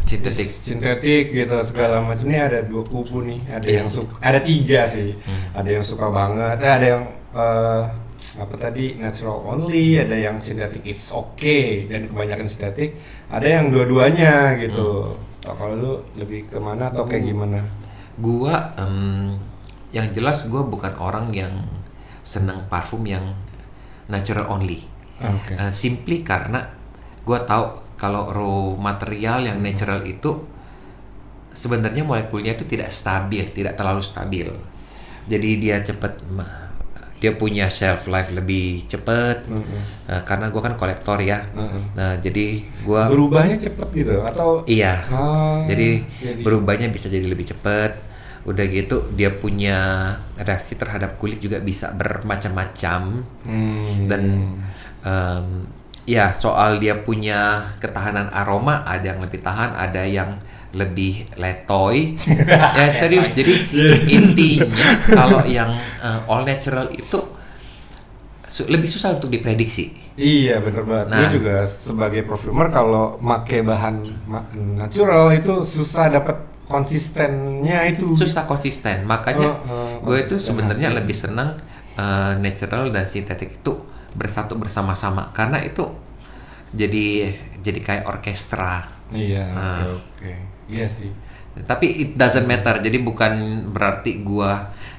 [SPEAKER 1] sintetik gitu segala macam. Ini ada dua kubu nih. Ada yang ada tiga sih. Ada yang suka banget. Ada yang natural only. Ada yang sintetik it's okay dan kebanyakan sintetik. Ada yang dua-duanya gitu. Kalau lu lebih kemana atau kayak gimana?
[SPEAKER 2] Gua yang jelas gue bukan orang yang senang parfum yang natural only. Simply karena gue tahu kalau raw material yang natural itu sebenarnya molekulnya itu tidak stabil, tidak terlalu stabil. Jadi dia punya shelf life lebih cepat. Karena gue kan kolektor ya. Nah, jadi gue
[SPEAKER 1] berubahnya cepat gitu atau?
[SPEAKER 2] Iya. Jadi berubahnya bisa jadi lebih cepat. Udah gitu dia punya reaksi terhadap kulit juga bisa bermacam-macam. Dan ya soal dia punya ketahanan aroma, ada yang lebih tahan, ada yang lebih letoy. Ya serius. Jadi intinya kalau yang all natural itu lebih susah untuk diprediksi.
[SPEAKER 1] Iya bener banget. Gue juga sebagai perfumer kalau make bahan natural itu susah dapat konsistennya itu.
[SPEAKER 2] Susah konsisten. Makanya gue itu sebenarnya lebih senang natural dan sintetik itu bersatu bersama-sama karena itu jadi kayak orkestra.
[SPEAKER 1] Iya. Oke. Iya sih.
[SPEAKER 2] Tapi it doesn't matter. Jadi bukan berarti gue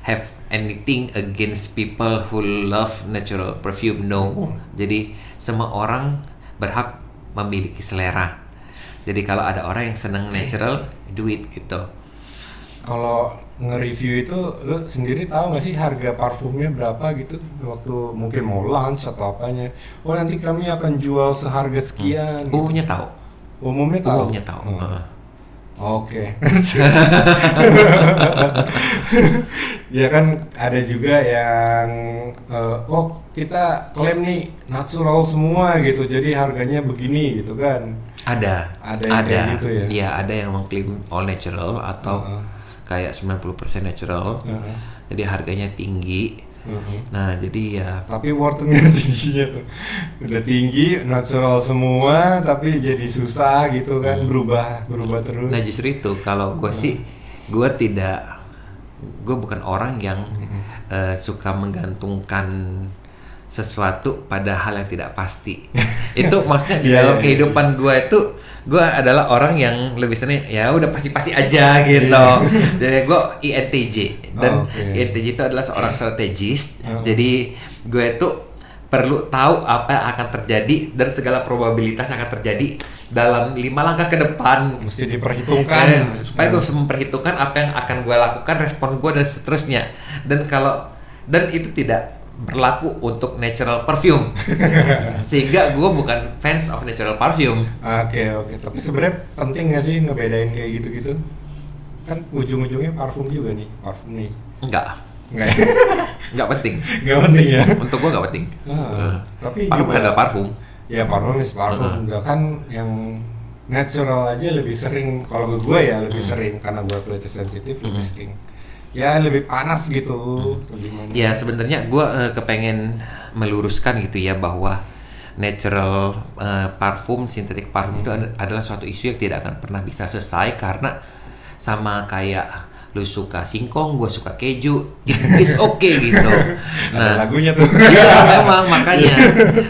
[SPEAKER 2] have anything against people who love natural perfume. No. Jadi semua orang berhak memiliki selera. Jadi kalau ada orang yang seneng natural, do it gitu.
[SPEAKER 1] Kalau nge-review itu, lu sendiri tahu nggak sih harga parfumnya berapa gitu? Waktu mungkin mau launch atau apanya? Oh nanti kami akan jual seharga sekian.
[SPEAKER 2] Umumnya tahu.
[SPEAKER 1] Umumnya tahu. Oke. Ya kan ada juga yang kita klaim nih natural semua gitu, jadi harganya begini gitu kan?
[SPEAKER 2] Ada
[SPEAKER 1] yang gitu ya?
[SPEAKER 2] Iya, ada yang mengklaim all natural atau kayak 90% natural. Jadi harganya tinggi. Nah, jadi ya.
[SPEAKER 1] Tapi worthnya tingginya tuh. Udah tinggi, natural semua, tapi jadi susah gitu kan, berubah terus.
[SPEAKER 2] Nah, justru itu kalau gue sih, gue bukan orang yang suka menggantungkan sesuatu pada hal yang tidak pasti. Itu maksudnya di dalam kehidupan gue itu, gue adalah orang yang lebih senang ya udah pasti aja gitu. Jadi gue INTJ dan INTJ itu adalah seorang strategis. Jadi gue itu perlu tahu apa yang akan terjadi dan segala probabilitas yang akan terjadi dalam 5 langkah ke depan.
[SPEAKER 1] Mesti diperhitungkan
[SPEAKER 2] supaya gue bisa memperhitungkan apa yang akan gue lakukan, respon gue dan seterusnya. Dan itu tidak berlaku untuk natural perfume. Sehingga gue bukan fans of natural perfume.
[SPEAKER 1] Oke. Tapi sebenarnya penting nggak sih ngebedain kayak gitu-gitu? Kan ujung-ujungnya parfum juga nih, parfum nih.
[SPEAKER 2] Nggak penting.
[SPEAKER 1] Nggak penting ya?
[SPEAKER 2] Untuk gue nggak penting.
[SPEAKER 1] Tapi
[SPEAKER 2] parfum adalah parfum.
[SPEAKER 1] Ya parfum. Enggak kan yang natural aja lebih sering. Kalau gue ya lebih sering karena gue kualitas sensitif lebih sering. Ya lebih panas gitu.
[SPEAKER 2] Ya sebenarnya gue kepengen meluruskan gitu ya bahwa natural parfum, synthetic parfum itu adalah suatu isu yang tidak akan pernah bisa selesai karena sama kayak lu suka singkong, gue suka keju, it's okay gitu.
[SPEAKER 1] Nah, ada lagunya tuh.
[SPEAKER 2] Iya memang makanya.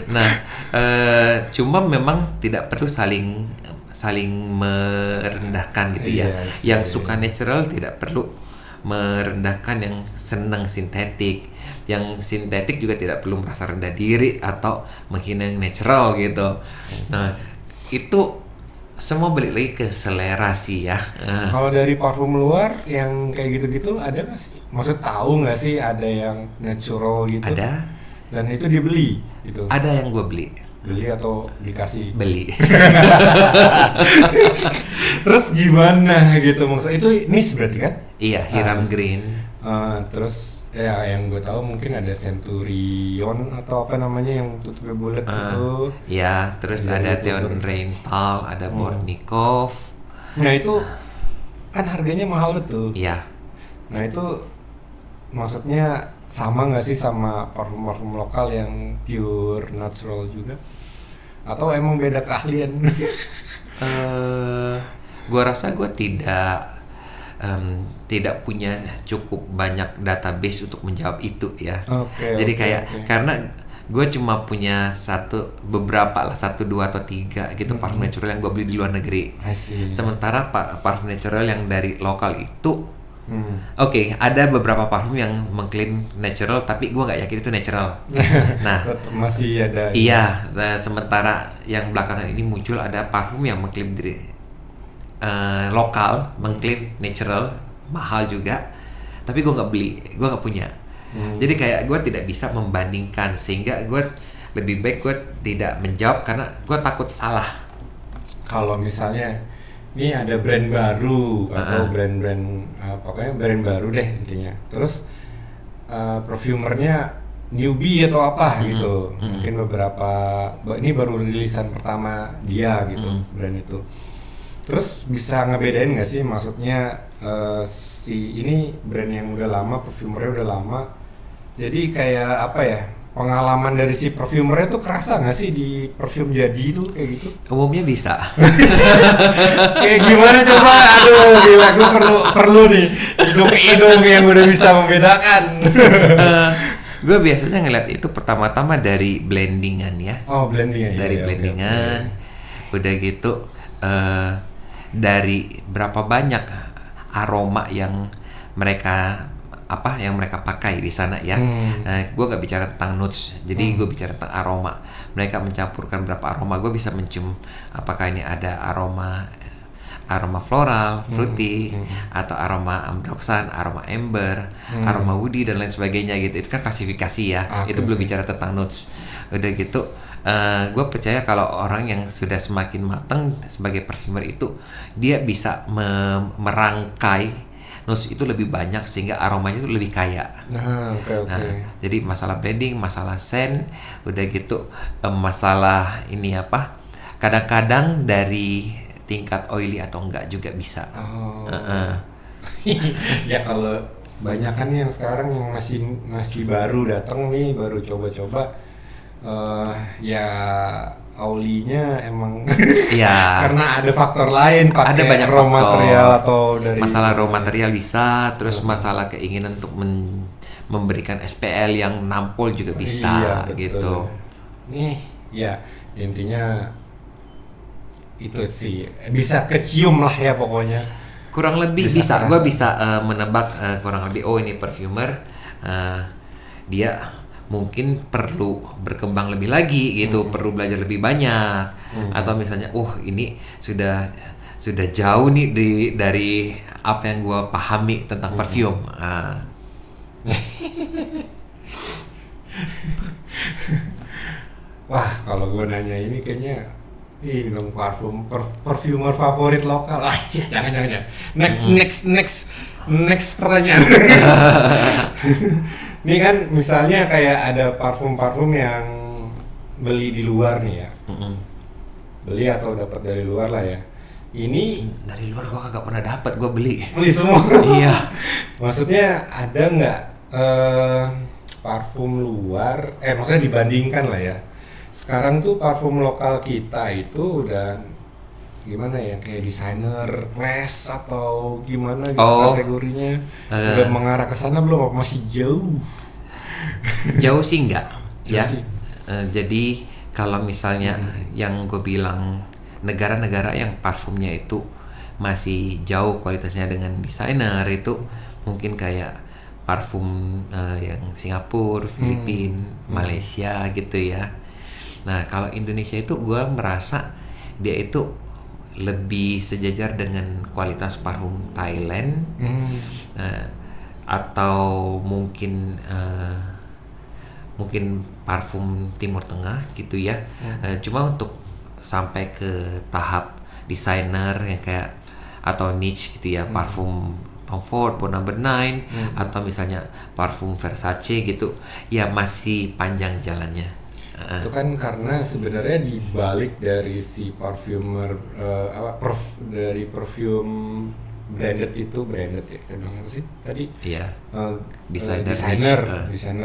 [SPEAKER 2] Nah, cuma memang tidak perlu saling merendahkan gitu ya. Yang suka natural tidak perlu merendahkan yang senang sintetik. Yang sintetik juga tidak perlu merasa rendah diri atau menghina yang natural gitu. Nah, itu semua balik lagi ke selera sih ya.
[SPEAKER 1] Kalau dari parfum luar yang kayak gitu-gitu ada nggak sih? Maksud tahu nggak sih ada yang natural gitu?
[SPEAKER 2] Ada.
[SPEAKER 1] Dan itu dibeli itu.
[SPEAKER 2] Ada yang gue beli.
[SPEAKER 1] Beli atau dikasih?
[SPEAKER 2] Beli.
[SPEAKER 1] Terus gimana gitu maksudnya? Itu niche berarti kan?
[SPEAKER 2] Iya, Hiram Green.
[SPEAKER 1] Terus ya yang gue tahu mungkin ada Centurion atau apa namanya yang tutupnya bulat itu.
[SPEAKER 2] Ya, terus ada Theon Rental, ada Bornikov.
[SPEAKER 1] Nah itu kan harganya mahal betul.
[SPEAKER 2] Iya.
[SPEAKER 1] Nah itu maksudnya sama nggak sih sama parfum-parfum lokal yang pure natural juga? Atau emang beda keahlian?
[SPEAKER 2] Gua rasa gue tidak punya cukup banyak database untuk menjawab itu ya. Jadi kayak karena gue cuma punya beberapa lah, 1, 2 atau 3 gitu parfum natural yang gue beli di luar negeri. Sementara parfum natural yang dari lokal itu Oke, ada beberapa parfum yang mengklaim natural, tapi gue nggak yakin itu natural. Nah,
[SPEAKER 1] masih ada.
[SPEAKER 2] Iya, sementara yang belakangan ini muncul ada parfum yang mengklaim diri lokal, mengklaim natural, mahal juga, tapi gue nggak beli, gue nggak punya. Jadi kayak gue tidak bisa membandingkan, sehingga gue lebih baik gue tidak menjawab karena gue takut salah.
[SPEAKER 1] Kalau misalnya ini ada brand baru atau brand-brand pokoknya brand baru deh intinya. Terus perfumernya newbie atau apa gitu. Mungkin ini baru rilisan pertama dia gitu brand itu. Terus bisa ngebedain nggak sih maksudnya si ini brand yang udah lama, perfumernya udah lama. Jadi kayak apa ya? Pengalaman dari si perfumernya tuh kerasa nggak sih di perfume jadi itu kayak gitu?
[SPEAKER 2] Umumnya bisa.
[SPEAKER 1] Kayak gimana coba? Aduh, gila, gue perlu nih hidung yang udah bisa membedakan.
[SPEAKER 2] Gue biasanya ngeliat itu pertama-tama dari blendingan ya.
[SPEAKER 1] Oh, blendingan.
[SPEAKER 2] Dari blendingan, udah gitu dari berapa banyak aroma yang mereka pakai di sana ya. Gue gak bicara tentang notes, jadi gue bicara tentang aroma. Mereka mencampurkan berapa aroma, gue bisa mencium apakah ini ada aroma floral, fruity, atau aroma ambroxan, aroma amber, aroma woody dan lain sebagainya gitu. Itu kan klasifikasi ya. Itu belum bicara tentang notes. Udah gitu gue percaya kalau orang yang sudah semakin matang sebagai perfumer itu, dia bisa merangkai notes itu lebih banyak sehingga aromanya itu lebih kaya. Nah, jadi masalah blending, masalah scent, udah gitu masalah ini apa? Kadang-kadang dari tingkat oily atau enggak juga bisa.
[SPEAKER 1] Ya kalau banyak kan yang sekarang yang masih baru datang nih, baru coba-coba ya Aulinya emang
[SPEAKER 2] ya
[SPEAKER 1] karena ada faktor lain,
[SPEAKER 2] ada banyak
[SPEAKER 1] raw material atau dari
[SPEAKER 2] masalah raw material bisa, terus masalah keinginan untuk memberikan SPL yang nampol juga bisa. Iya, gitu.
[SPEAKER 1] Nih, ya intinya itu sih bisa kecium lah ya pokoknya.
[SPEAKER 2] Kurang lebih bisa. Gue bisa menebak kurang lebih ini perfumer dia mungkin perlu berkembang lebih lagi gitu, perlu belajar lebih banyak, atau misalnya ini sudah jauh nih dari apa yang gue pahami tentang parfum.
[SPEAKER 1] Wah, kalau gue nanya ini kayaknya ini dong perfumer favorit lokal. Jangan. Next pertanyaan. Ini kan misalnya kayak ada parfum-parfum yang beli di luar nih ya. Beli atau dapat dari luar lah ya. Ini
[SPEAKER 2] dari luar gua kagak pernah dapat, gua beli
[SPEAKER 1] semua.
[SPEAKER 2] Iya.
[SPEAKER 1] Maksudnya ada nggak parfum luar? Maksudnya dibandingkan lah ya. Sekarang tuh parfum lokal kita itu udah gimana ya, kayak desainer class atau gimana gitu kategorinya udah mengarah ke sana belum, apa masih jauh?
[SPEAKER 2] Jauh sih enggak ya. Jadi kalau misalnya yang gue bilang negara-negara yang parfumnya itu masih jauh kualitasnya dengan desainer, itu mungkin kayak parfum yang Singapura, Filipina, Malaysia gitu ya. Nah kalau Indonesia itu gue merasa dia itu lebih sejajar dengan kualitas parfum Thailand, atau mungkin parfum Timur Tengah gitu ya. Cuma untuk sampai ke tahap desainer yang kayak atau niche gitu ya, parfum Tom Ford, Bon Number 9 atau misalnya parfum Versace gitu, ya masih panjang jalannya.
[SPEAKER 1] Itu kan karena sebenarnya di balik dari si parfumer dari perfume branded ya kita bilang apa sih tadi?
[SPEAKER 2] Iya.
[SPEAKER 1] Desainer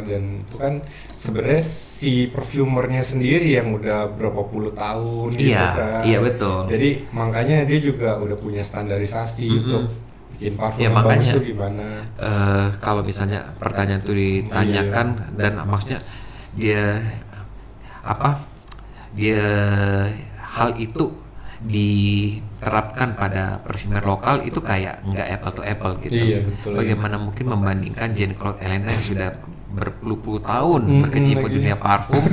[SPEAKER 1] dan itu kan sebenarnya si perfumernya sendiri yang udah berapa puluh tahun gitu kan.
[SPEAKER 2] Iya betul.
[SPEAKER 1] Jadi makanya dia juga udah punya standarisasi untuk bikin parfum
[SPEAKER 2] ya,
[SPEAKER 1] yang bagus
[SPEAKER 2] makanya
[SPEAKER 1] tuh gimana.
[SPEAKER 2] Kalau misalnya pertanyaan itu ditanyakan dan maksudnya dia hal itu diterapkan pada parfumer lokal itu kayak nggak apple to apple gitu.
[SPEAKER 1] Iya, betul.
[SPEAKER 2] Bagaimana mungkin membandingkan Jean Claude Helena yang sudah berpuluh-puluh tahun berkecimpung dunia parfum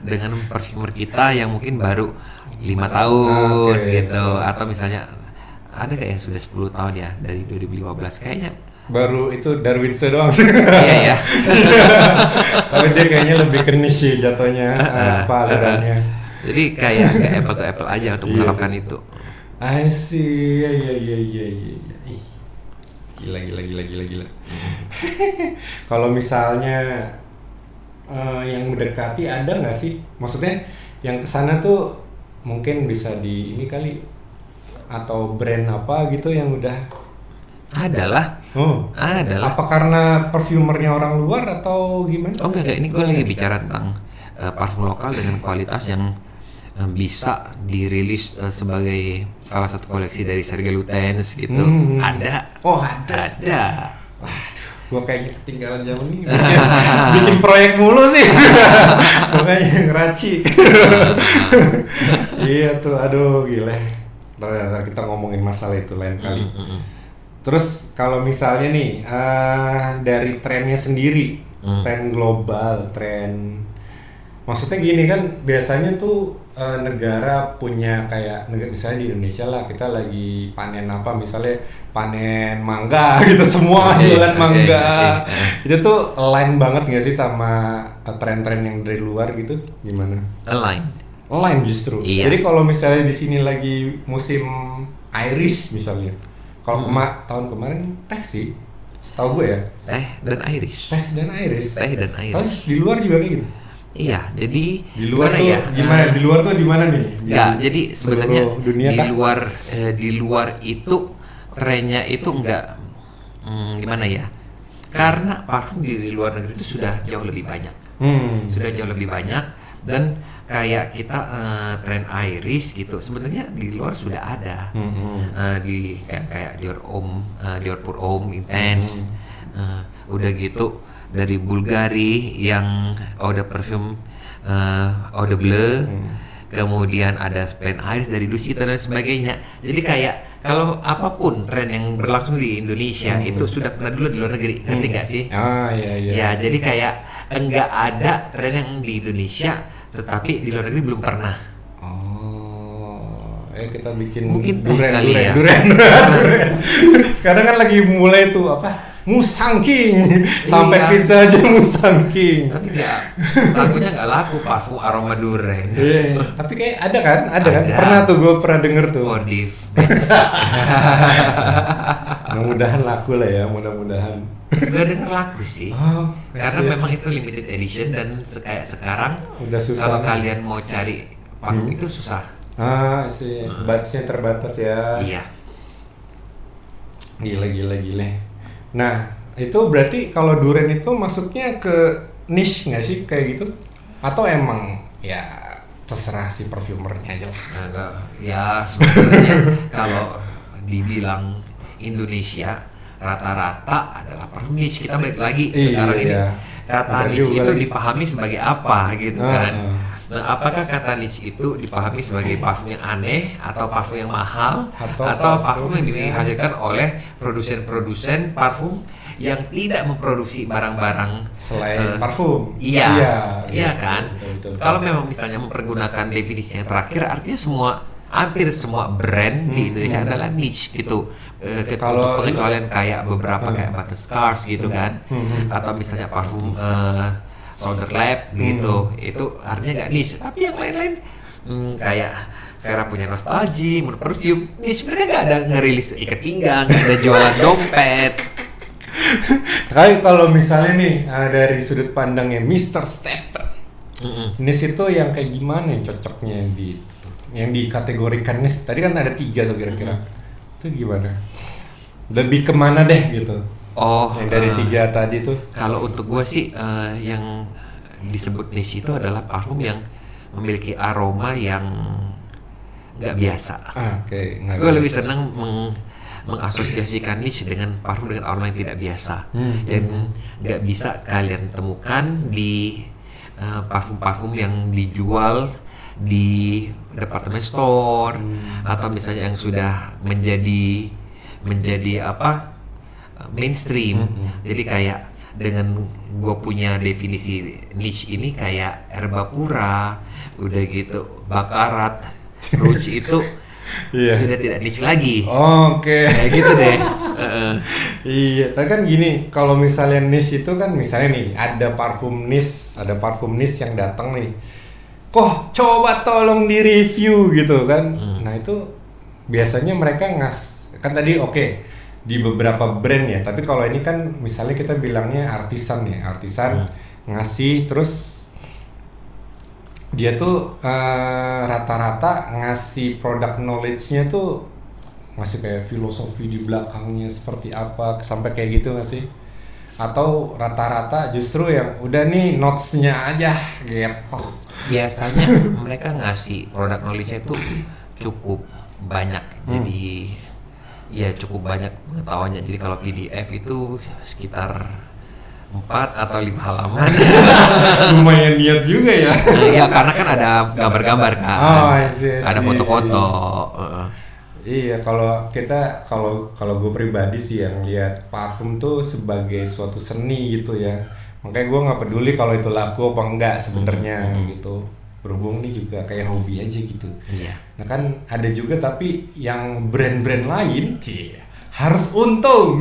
[SPEAKER 2] dengan parfumer kita yang mungkin baru 5 tahun gitu, atau misalnya ada kayak yang sudah 10 tahun ya dari 2015 kayaknya.
[SPEAKER 1] Baru itu Darwinse doang sih.
[SPEAKER 2] Iya ya.
[SPEAKER 1] Tapi dia kayaknya lebih ke niche sih jatuhnya alirannya.
[SPEAKER 2] Jadi kayak nggak apple to apple aja untuk menerapkan itu.
[SPEAKER 1] I see. Iya. Ih, Gila. Kalau misalnya yang mendekati ada nggak sih? Maksudnya yang kesana tuh mungkin bisa di ini kali, atau brand apa gitu yang udah
[SPEAKER 2] Adalah. Adalah.
[SPEAKER 1] Apa karena perfumernya orang luar atau gimana?
[SPEAKER 2] Oh enggak, ini gue lagi bicara tentang parfum lokal dengan kualitas yang bisa dirilis sebagai salah satu koleksi dari Sergei Lutens gitu. Ada.
[SPEAKER 1] Oh ada. Gua kayaknya ketinggalan zaman ini. Bikin proyek mulu sih. Makanya ngeraci. Iya tuh, aduh gila. Ntar kita ngomongin masalah itu lain kali. Terus kalau misalnya nih dari trennya sendiri, tren global, maksudnya gini kan biasanya tuh negara punya kayak misalnya di Indonesia lah kita lagi panen apa, misalnya panen mangga gitu, semua jualan mangga. Itu tuh align banget nggak sih sama tren-tren yang dari luar gitu, gimana?
[SPEAKER 2] Align
[SPEAKER 1] justru.
[SPEAKER 2] Iya.
[SPEAKER 1] Jadi kalau misalnya di sini lagi musim iris misalnya, kalau tahun kemarin teh sih, setahu gue ya.
[SPEAKER 2] Teh dan iris.
[SPEAKER 1] Terus di luar juga kayak gitu.
[SPEAKER 2] Iya, jadi
[SPEAKER 1] di luar tuh gimana? Di luar tuh di mana nih?
[SPEAKER 2] Enggak, jadi sebenarnya di luar itu trennya itu enggak gimana ya? Karena parfum di luar negeri itu sudah jauh lebih banyak. Dan kayak kita tren iris gitu sebenarnya di luar sudah ada. Di kayak Dior Pour Homme Intense, udah gitu dari Bulgari yang Eau de Parfum Eau de Bleu, kemudian ada Plain Iris dari Dusita dan sebagainya. Jadi kayak kalau apapun tren yang berlangsung di Indonesia itu sudah pernah dulu di luar negeri, ngerti nggak sih?
[SPEAKER 1] Iya.
[SPEAKER 2] Ya jadi kayak enggak ada tren yang di Indonesia tetapi di luar negeri belum pernah.
[SPEAKER 1] Kita bikin
[SPEAKER 2] mungkin
[SPEAKER 1] duren. Sekarang kan lagi mulai tuh Musang King, sampai pizza aja Musang King.
[SPEAKER 2] Tapi lagunya nggak laku, parfum aroma duren.
[SPEAKER 1] Tapi kayak ada kan? Pernah tuh gue pernah denger tuh.
[SPEAKER 2] Fordiv.
[SPEAKER 1] Mudah-mudahan laku lah ya, mudah-mudahan.
[SPEAKER 2] Gue denger laku sih, karena memang itu limited edition dan kayak sekarang
[SPEAKER 1] udah susah.
[SPEAKER 2] Kalau kalian mau cari parfum itu susah.
[SPEAKER 1] Sih, batchnya terbatas ya.
[SPEAKER 2] Iya.
[SPEAKER 1] Gila. Nah, itu berarti kalau duren itu masuknya ke niche nggak sih kayak gitu? Atau emang ya terserah si perfumernya aja lah?
[SPEAKER 2] Enggak, ya sebenarnya kalau dibilang Indonesia rata-rata adalah parfum niche. Kita balik lagi sekarang ini kata niche itu dipahami sebagai apa gitu kan? Nah, apakah kata niche itu dipahami sebagai parfum yang aneh atau parfum yang mahal atau parfum yang dihasilkan oleh produsen parfum yang tidak memproduksi barang-barang
[SPEAKER 1] selain parfum?
[SPEAKER 2] Iya kan? Betul. Kalau memang misalnya mempergunakan definisi yang terakhir, artinya hampir semua brand di Indonesia adalah niche gitu. Untuk pengecualian kayak beberapa kayak Button Scars gitu kan, atau misalnya parfum Solder Lab gitu, itu artinya nggak niche. Tapi yang lain-lain kayak Vera punya Nostalgia, menurut perfume, niche mereka nggak ada ngerilis ikat pinggang, nggak ada jualan dompet.
[SPEAKER 1] Tapi kalau misalnya nih dari sudut pandangnya Mr. Stepper, niche itu yang kayak gimana yang cocoknya yang dikategorikan niche? Tadi kan ada 3 tuh kira-kira. Itu gimana? Lebih kemana deh gitu?
[SPEAKER 2] Oh,
[SPEAKER 1] yang dari 3 tadi tuh.
[SPEAKER 2] Kalau untuk gue sih yang disebut niche itu adalah parfum yang memiliki aroma yang nggak biasa.
[SPEAKER 1] Oke.
[SPEAKER 2] Gue lebih senang mengasosiasikan niche dengan parfum dengan aroma yang tidak biasa, yang nggak bisa kalian temukan di parfum-parfum yang dijual di department store atau misalnya yang sudah menjadi mainstream. Jadi kayak dengan gue punya definisi niche ini kayak Herbapura, udah gitu Baccarat, Rouge itu sudah tidak niche lagi.
[SPEAKER 1] Oke.
[SPEAKER 2] Kayak gitu deh.
[SPEAKER 1] Iya, tapi kan gini, kalau misalnya niche itu kan misalnya nih ada parfum niche yang datang nih. Kok coba tolong di review gitu kan. Nah, itu biasanya mereka kan tadi di beberapa brand ya, tapi kalau ini kan misalnya kita bilangnya artisan ngasih, terus dia tuh rata-rata ngasih product knowledge-nya tuh ngasih kayak filosofi di belakangnya seperti apa, sampai kayak gitu nggak sih? Atau rata-rata justru yang udah nih notes-nya aja gitu.
[SPEAKER 2] Biasanya mereka ngasih product knowledge-nya itu cukup banyak, jadi ya cukup banyak pengetahuannya. Jadi kalau PDF itu sekitar 4 atau 5 halaman.
[SPEAKER 1] Lumayan niat juga ya.
[SPEAKER 2] Iya, karena kan ada gambar-gambar kan. Ada foto-foto.
[SPEAKER 1] Iya, kalau gue pribadi sih yang lihat parfum tuh sebagai suatu seni gitu ya. Makanya gue nggak peduli kalau itu laku apa enggak sebenarnya gitu. Berhubung ini juga kayak hobi aja gitu.
[SPEAKER 2] Iya.
[SPEAKER 1] Nah kan ada juga tapi yang brand-brand lain harus untung.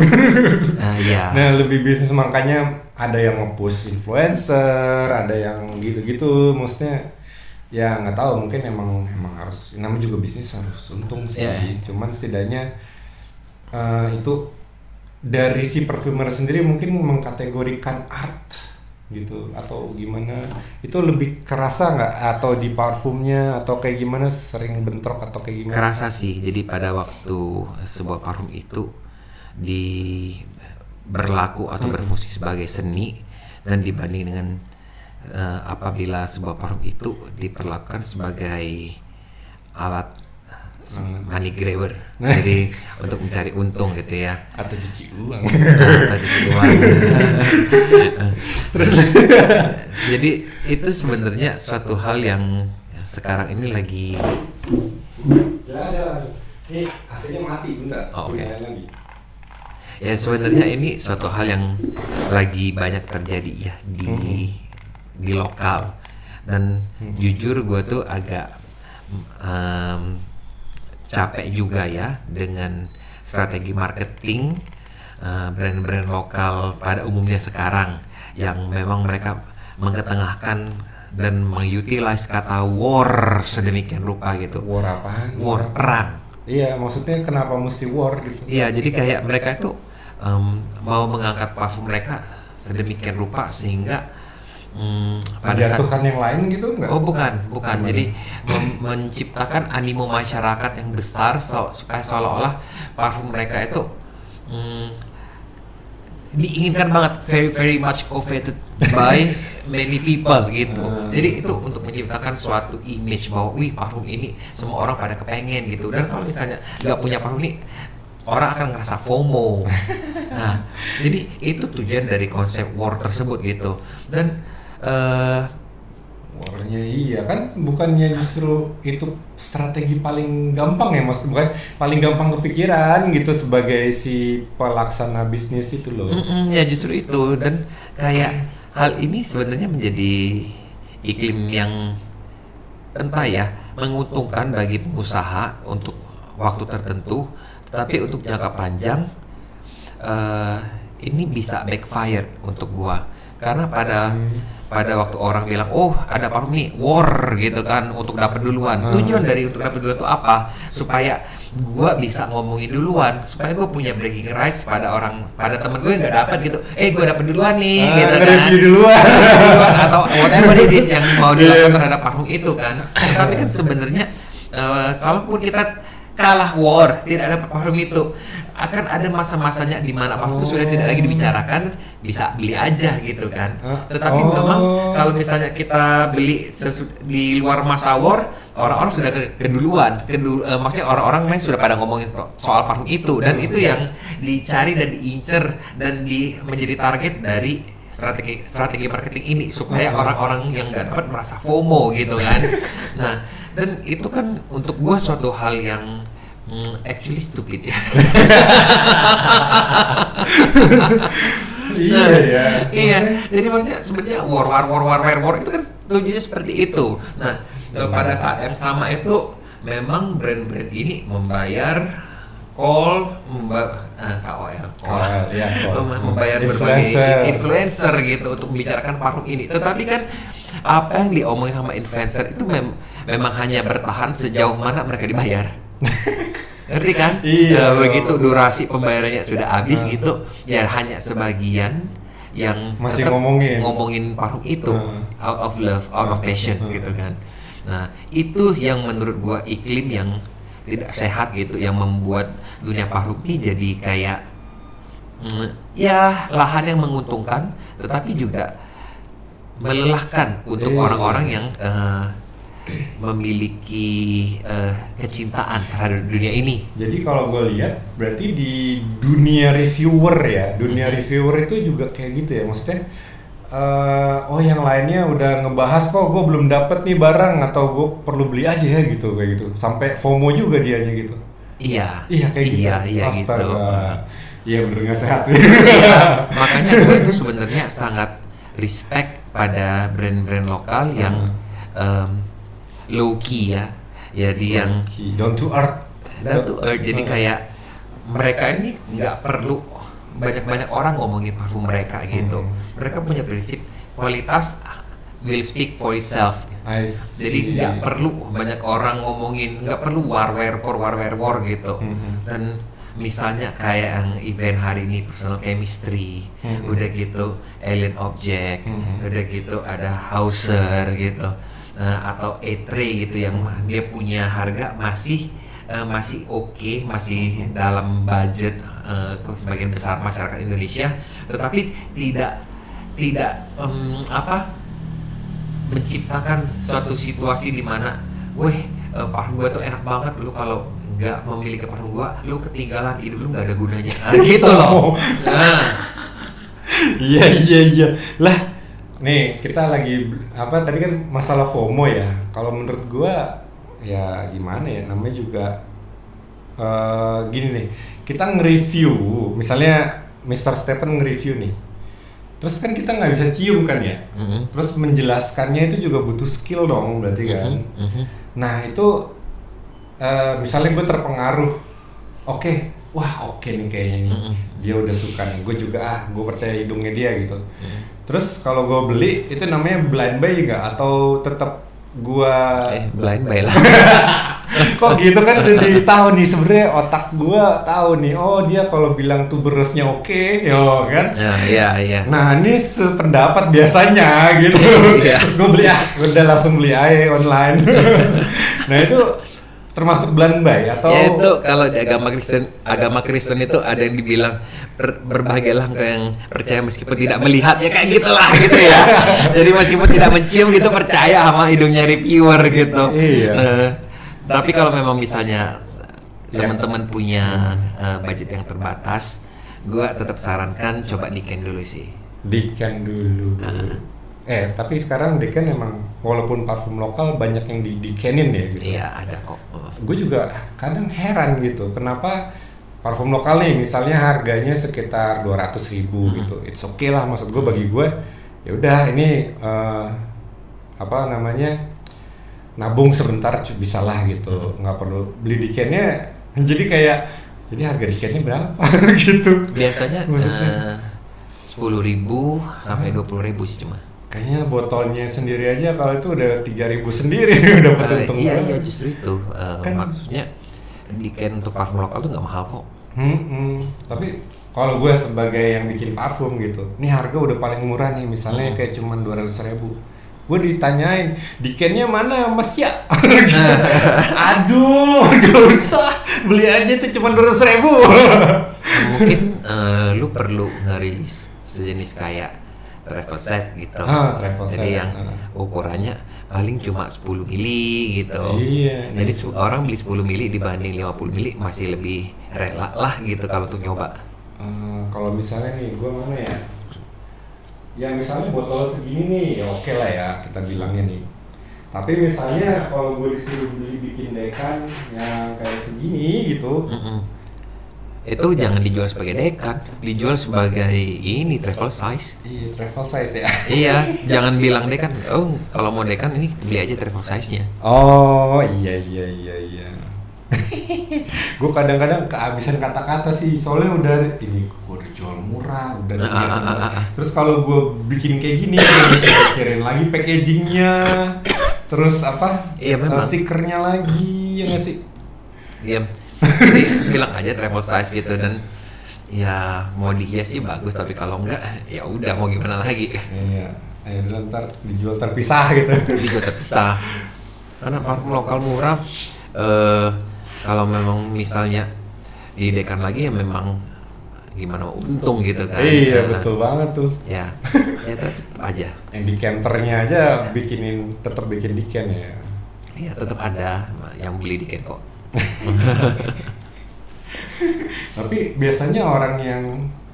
[SPEAKER 2] Iya.
[SPEAKER 1] Nah lebih bisnis, makanya ada yang nge-push influencer, ada yang gitu-gitu. Maksudnya ya nggak tahu, mungkin emang harus, namanya juga bisnis harus untung sih. Cuman setidaknya itu dari si perfumer sendiri mungkin mengkategorikan art gitu atau gimana, itu lebih kerasa nggak, atau di parfumnya atau kayak gimana, sering bentrok atau kayak gimana?
[SPEAKER 2] Kerasa sih. Jadi pada waktu sebuah parfum itu berlaku atau berfungsi sebagai seni, dan dibanding dengan apabila sebuah parfum itu diperlakukan sebagai alat money grabber, jadi untuk mencari untung gitu ya,
[SPEAKER 1] atau cuci uang.
[SPEAKER 2] Terus jadi itu sebenarnya suatu hal yang sekarang ini lagi
[SPEAKER 1] AC-nya mati, bentar.
[SPEAKER 2] Oke. Ya sebenarnya ini suatu hal yang lagi banyak terjadi ya di lokal, dan jujur gue tuh agak capek juga ya dengan strategi marketing brand-brand lokal pada umumnya sekarang, yang memang mereka mengetengahkan dan mengutilize kata war sedemikian rupa gitu.
[SPEAKER 1] War apaan?
[SPEAKER 2] War perang.
[SPEAKER 1] Iya, maksudnya kenapa mesti war gitu?
[SPEAKER 2] Iya, jadi kayak mereka itu mau mengangkat parfum mereka sedemikian rupa sehingga pada
[SPEAKER 1] menjatuhkan yang lain gitu enggak?
[SPEAKER 2] Oh bukan. Jadi menciptakan animo masyarakat yang besar supaya seolah-olah parfum mereka itu diinginkan banget, very very much coveted by many people gitu. Jadi itu untuk menciptakan suatu image bahwa parfum ini semua orang pada kepengen gitu. Dan kalau misalnya nggak punya parfum ini, orang akan ngerasa FOMO. Nah, jadi itu tujuan dari konsep war tersebut gitu. Dan
[SPEAKER 1] warnya iya kan, bukannya justru itu strategi paling gampang ya, maksud bukan paling gampang kepikiran gitu sebagai si pelaksana bisnis itu loh.
[SPEAKER 2] Ya justru itu, dan kayak hal ini sebenarnya menjadi iklim yang entah ya menguntungkan bagi pengusaha untuk waktu tertentu, tetapi untuk jangka panjang ini bisa backfire untuk gua, karena pada pada waktu orang bilang, oh ada parfum nih, war gitu kan, untuk dapat duluan. Tujuan dari untuk dapat duluan itu apa? Supaya gue bisa ngomongin duluan, supaya gue punya bragging rights pada temen gue yang nggak dapat gitu. Gue dapat duluan nih, gitu kan.
[SPEAKER 1] Review duluan.
[SPEAKER 2] Atau whatever it is yang mau dilakukan terhadap parfum itu kan. Tapi kan sebenarnya kalaupun kita kalah war, tidak ada parfum itu, akan ada masa-masanya di mana parfum itu sudah tidak lagi dibicarakan, bisa beli aja gitu kan. Tetapi memang kalau misalnya kita beli di luar masa war, orang-orang sudah keduluan, maksudnya orang-orang lain sudah pada ngomongin soal parfum itu, dan itu yang dicari dan diincer dan menjadi target dari strategi marketing ini, supaya orang-orang yang nggak dapat merasa FOMO gitu kan. Nah, dan itu kan untuk gue suatu hal yang actually stupid ya. Iya. Jadi maksudnya sebenarnya war itu kan tujuannya seperti itu. Nah, pada saat yang sama itu memang brand-brand ini membayar membayar berbagai influencer gitu untuk membicarakan parfum ini. Tetapi kan apa yang diomongin sama influencer itu memang hanya bertahan sejauh mana mereka dibayar. Ngerti kan?
[SPEAKER 1] Iya.
[SPEAKER 2] Begitu durasi pembayarannya sudah habis gitu, ya hanya sebagian yang
[SPEAKER 1] masih
[SPEAKER 2] ngomongin parfum itu out of love, out of passion gitu kan. Nah, itu yang menurut gua iklim yang tidak sehat gitu, yang membuat dunia parfum ini jadi kayak ya lahan yang menguntungkan tetapi juga melelahkan untuk orang-orang yang memiliki kecintaan terhadap dunia ini.
[SPEAKER 1] Jadi kalau gue lihat berarti di dunia reviewer ya, reviewer itu juga kayak gitu ya, maksudnya yang lainnya udah ngebahas kok, gue belum dapet nih barang, atau gue perlu beli aja ya gitu, kayak gitu, sampai FOMO juga dianya gitu.
[SPEAKER 2] Iya
[SPEAKER 1] kayak gitu.
[SPEAKER 2] Iya gitu.
[SPEAKER 1] Iya bener nggak sehat sih.
[SPEAKER 2] Iya, makanya gue itu sebenarnya sangat respect pada brand-brand lokal yang low key ya, jadi yang
[SPEAKER 1] down to earth.
[SPEAKER 2] Jadi kayak mereka ini nggak perlu banyak orang ngomongin parfum mereka gitu. Mereka punya prinsip kualitas will speak for itself. Jadi nggak perlu banyak orang ngomongin, nggak perlu war gitu. Dan misalnya kayak yang event hari ini personal chemistry, udah gitu alien object, udah gitu ada Hauser gitu. Atau E3 gitu yang dia punya harga masih oke, masih dalam budget sebagian besar masyarakat Indonesia, tetapi tidak menciptakan suatu situasi di mana parfum gua tuh enak banget, lu kalau nggak memiliki parfum gua lu ketinggalan, hidup lu nggak ada gunanya, gitu loh.
[SPEAKER 1] Iya lah. Nih, kita lagi tadi kan masalah FOMO ya. Kalau menurut gua ya gimana ya, namanya juga gini nih. Kita nge-review, misalnya Mr. Stephen nge-review nih. Terus kan kita nggak bisa cium kan ya. Terus menjelaskannya itu juga butuh skill dong berarti kan. Nah, itu misalnya gue terpengaruh. Oke nih kayaknya nih. Dia udah suka nih. Gue juga gue percaya hidungnya dia gitu. Terus kalau gue beli itu namanya blind buy nggak, atau tetap gue
[SPEAKER 2] blind buy lah.
[SPEAKER 1] Kok gitu kan udah tahu nih sebenarnya, otak gue tahu nih, dia kalau bilang tuberosnya oke, yo kan?
[SPEAKER 2] Iya.
[SPEAKER 1] Nah ini sependapat biasanya gitu. Terus gue beli udah langsung beli aja online. Nah itu termasuk blind buy atau?
[SPEAKER 2] Ya itu kalau di agama Kristen itu ada yang dibilang berbahagialah engkau yang percaya meskipun tidak melihat, ya kayak gitulah gitu ya. Jadi meskipun tidak mencium gitu, percaya sama hidungnya reviewer gitu.
[SPEAKER 1] Iya.
[SPEAKER 2] Tapi kalau memang misalnya teman-teman punya budget yang terbatas, gue tetap sarankan coba Diken dulu sih.
[SPEAKER 1] Diken dulu. Tapi sekarang Diken emang walaupun parfum lokal banyak yang dikenin ya gitu.
[SPEAKER 2] Iya, ada kok.
[SPEAKER 1] Gue juga kadang heran gitu, kenapa parfum lokal nih misalnya harganya sekitar 200.000 gitu. It's okay lah, maksud gue, bagi gue ya udah ini nabung sebentar bisa lah gitu. Nggak perlu beli Dikennya. Jadi harga Dikennya berapa gitu.
[SPEAKER 2] Biasanya 10.000 sampai 20.000 sih cuma.
[SPEAKER 1] Kayaknya botolnya sendiri aja kalau itu udah 3.000 sendiri udah untung.
[SPEAKER 2] Iya justru itu maksudnya Diken untuk parfum lokal tuh nggak mahal kok.
[SPEAKER 1] Tapi kalau gue sebagai yang bikin parfum gitu, nih harga udah paling murah nih, misalnya kayak cuman 200.000, gue ditanyain Dikennya mana Mas ya? Gitu. Aduh, gak usah, beli aja tuh cuman 200.000.
[SPEAKER 2] Mungkin lu perlu ngerilis sejenis kayak travel set gitu.
[SPEAKER 1] Travel
[SPEAKER 2] Jadi
[SPEAKER 1] set.
[SPEAKER 2] yang ukurannya paling cuma 10 mili gitu.
[SPEAKER 1] Iya.
[SPEAKER 2] Jadi orang beli 10 mili dibanding 50 mili masih lebih rela lah gitu kalau untuk nyoba.
[SPEAKER 1] Kalau misalnya nih, gue mana ya? Ya misalnya botol segini nih, ya oke lah ya kita bilangnya nih. Tapi misalnya kalau gue disuruh beli bikin dekan yang kayak segini gitu,
[SPEAKER 2] Itu jangan dijual sebagai dekan, dijual sebagai ini travel size.
[SPEAKER 1] iya travel size ya.
[SPEAKER 2] Iya, jangan bilang dekan. Oh, kalau mau dekan ini beli aja travel size-nya.
[SPEAKER 1] Oh iya. Gue kadang-kadang kehabisan kata-kata sih, soalnya udah ini gue udah jual murah, udah terus kalau gue bikin kayak gini, gue bisa pikirin lagi packagingnya, terus apa?
[SPEAKER 2] Iya, memang.
[SPEAKER 1] Stikernya lagi, ya nggak sih?
[SPEAKER 2] Iya. Jadi bilang aja travel size gitu dan ya mau dihias sih bagus tapi kalau enggak ya udah mau gimana lagi.
[SPEAKER 1] Iya, ayo ntar dijual terpisah gitu.
[SPEAKER 2] Dijual terpisah. Karena parfum lokal murah kalau memang misalnya didekan lagi ya memang gimana untung gitu kan.
[SPEAKER 1] Iya betul banget tuh.
[SPEAKER 2] Ya tetap aja.
[SPEAKER 1] Yang decanternya aja tetap bikin decan ya.
[SPEAKER 2] Iya tetap ada yang beli Diken kok.
[SPEAKER 1] Tapi biasanya orang yang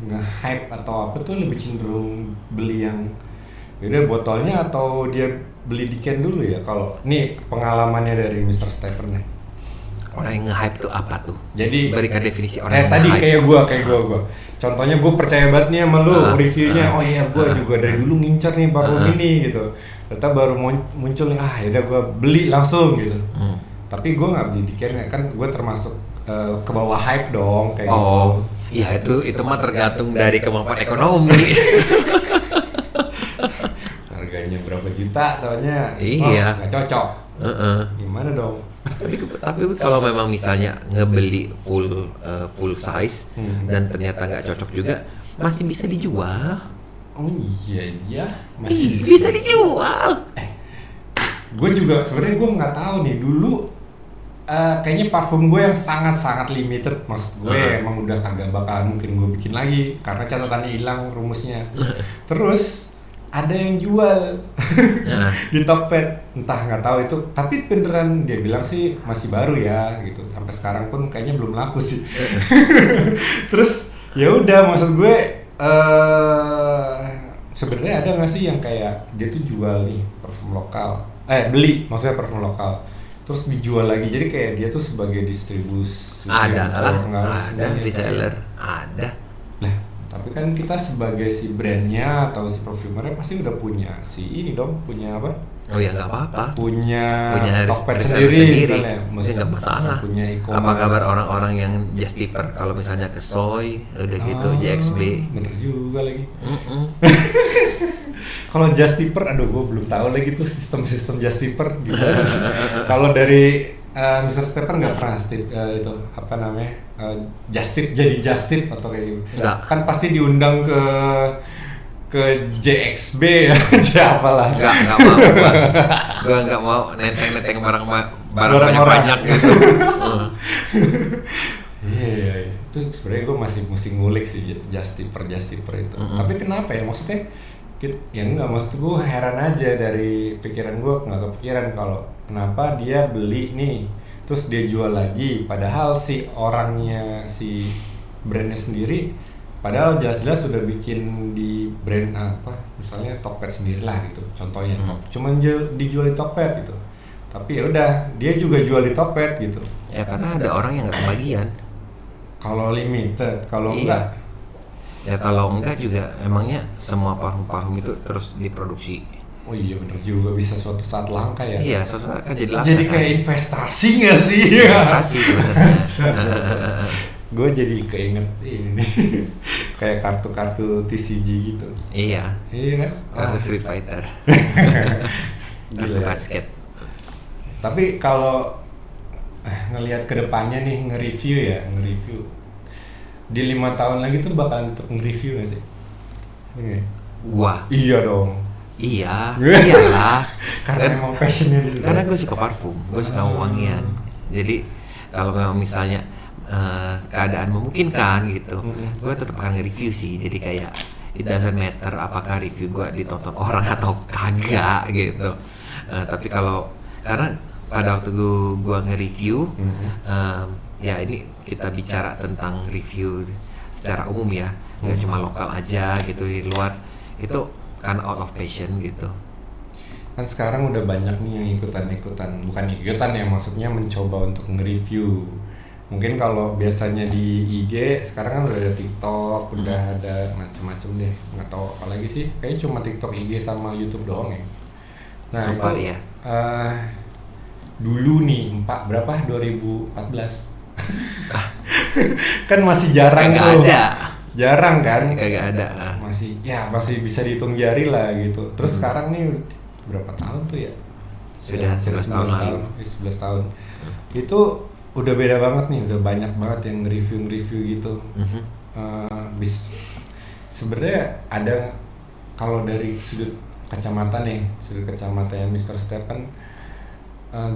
[SPEAKER 1] nge-hype atau apa tuh lebih cenderung beli yang beda botolnya atau dia beli Diken dulu ya. Kalau nih pengalamannya dari Mr. Stephen nih.
[SPEAKER 2] Orang yang nge-hype tuh apa tuh?
[SPEAKER 1] Jadi
[SPEAKER 2] berikan definisi orang yang
[SPEAKER 1] tadi
[SPEAKER 2] nge-hype.
[SPEAKER 1] kayak gua. Contohnya gue percaya banget nih sama lu reviewnya. Oh iya, gue juga dari dulu ngincer nih parfum ini gitu. Ternyata baru muncul nih, yaudah gue beli langsung gitu. Tapi gue nggak beli Diken kan, gue termasuk ke bawah hype dong kayak gitu.
[SPEAKER 2] Oh, iya itu mah tergantung dari kemampuan ekonomi.
[SPEAKER 1] Harganya berapa juta, taunya
[SPEAKER 2] Iya.
[SPEAKER 1] nggak cocok. Gimana dong?
[SPEAKER 2] Tapi kalau memang misalnya ngebeli full size dan ternyata nggak cocok juga masih bisa dijual.
[SPEAKER 1] Oh iya,
[SPEAKER 2] Bisa dijual.
[SPEAKER 1] Gue juga sebenarnya gue nggak tahu nih dulu. Kayaknya parfum gue yang sangat limited, maksud gue emang udah kagak bakal mungkin gue bikin lagi karena catatannya hilang rumusnya. Terus ada yang jual di Tokped, entah nggak tahu itu, tapi beneran dia bilang sih masih baru ya gitu, sampai sekarang pun kayaknya belum laku sih. Terus ya udah, maksud gue sebenarnya ada nggak sih yang kayak dia tuh jual nih parfum lokal, beli maksudnya parfum lokal terus dijual lagi, jadi kayak dia tuh sebagai distribusi.
[SPEAKER 2] Ada reseller ada
[SPEAKER 1] lah. Tapi kan kita sebagai si brandnya atau si perfumernya pasti udah punya si ini dong, punya apa?
[SPEAKER 2] Oh ya nggak apa-apa.
[SPEAKER 1] Punya Tokped
[SPEAKER 2] sendiri.
[SPEAKER 1] Misalnya.
[SPEAKER 2] Nggak masalah.
[SPEAKER 1] Punya e-commerce.
[SPEAKER 2] Apa kabar orang-orang yang just tipper kalau misalnya ke Soy udah gitu JXB.
[SPEAKER 1] Bener juga lagi. Kalau just tipper, aduh gue belum tahu lagi tuh sistem just tipper gimana sih. Kalau dari Mr. Stephen nggak pernah itu apa namanya just tip atau kayak gitu.
[SPEAKER 2] Nggak.
[SPEAKER 1] Kan pasti diundang ke JXB ya. Siapa lah.
[SPEAKER 2] Nggak mau gua nggak mau nenteng barang banyak gitu.
[SPEAKER 1] Iya, itu sebenarnya gue masih ngulik sih just tipper itu. Tapi kenapa ya, maksudnya ya enggak, maksud gue heran aja, dari pikiran gue nggak kepikiran kalau kenapa dia beli nih terus dia jual lagi, padahal si orangnya, si brandnya sendiri padahal jelas-jelas sudah bikin di brand apa, misalnya Tokped sendiri lah gitu contohnya. Cuman dijual di Tokped gitu, tapi ya udah dia juga jual di Tokped gitu
[SPEAKER 2] Ya karena ada orang yang nggak kebagian
[SPEAKER 1] kalau limited. Kalau enggak
[SPEAKER 2] ya, kalau enggak juga emangnya semua parfum itu terus diproduksi.
[SPEAKER 1] Oh iya bener juga, bisa suatu saat langka ya.
[SPEAKER 2] Iya, suatu saat kan jadi langka.
[SPEAKER 1] Jadi kayak investasi nggak sih?
[SPEAKER 2] Investasi sebenarnya.
[SPEAKER 1] Gue jadi keinget ini nih. kayak kartu-kartu TCG gitu.
[SPEAKER 2] Iya.
[SPEAKER 1] Iya kan?
[SPEAKER 2] Kartu Street Fighter. Kartu
[SPEAKER 1] Gila.
[SPEAKER 2] basket.
[SPEAKER 1] Tapi kalau ngelihat ke depannya nih, nge-review di 5 tahun lagi tuh bakalan tetap nge-review nggak sih?
[SPEAKER 2] Gua.
[SPEAKER 1] Iya dong.
[SPEAKER 2] Iya. Iyalah.
[SPEAKER 1] Karena emang passionnya di situ.
[SPEAKER 2] Karena gue suka parfum, gue suka wangian. Jadi kalau memang misalnya keadaan memungkinkan gitu, gue tetap akan nge-review sih. Jadi kayak it doesn't matter apakah review gue ditonton orang atau kagak gitu. Tapi karena pada waktu gue nge-review, ya ini kita bicara tentang review secara umum ya, nggak cuma lokal aja gitu, di luar itu kan out of passion gitu.
[SPEAKER 1] Kan sekarang udah banyak nih yang bukan ikutan ya, maksudnya mencoba untuk nge-review. Mungkin kalau biasanya di IG, sekarang kan udah ada TikTok, udah ada macam-macam deh. Nggak tahu apa lagi sih, kayaknya cuma TikTok, IG sama YouTube doang ya. Nah
[SPEAKER 2] So far,
[SPEAKER 1] itu
[SPEAKER 2] ya.
[SPEAKER 1] dulu nih 2014 kan masih jarang
[SPEAKER 2] Kagak
[SPEAKER 1] tuh.
[SPEAKER 2] ada.
[SPEAKER 1] Jarang kan?
[SPEAKER 2] Kagak ada.
[SPEAKER 1] Masih bisa dihitung jari lah gitu. Terus sekarang nih berapa tahun tuh ya?
[SPEAKER 2] Sudah 11 tahun lalu.
[SPEAKER 1] 11 tahun. Itu udah beda banget nih, udah banyak banget yang nge-review gitu. Sebenarnya ada, kalau dari sudut kacamata yang Mr. Stephen,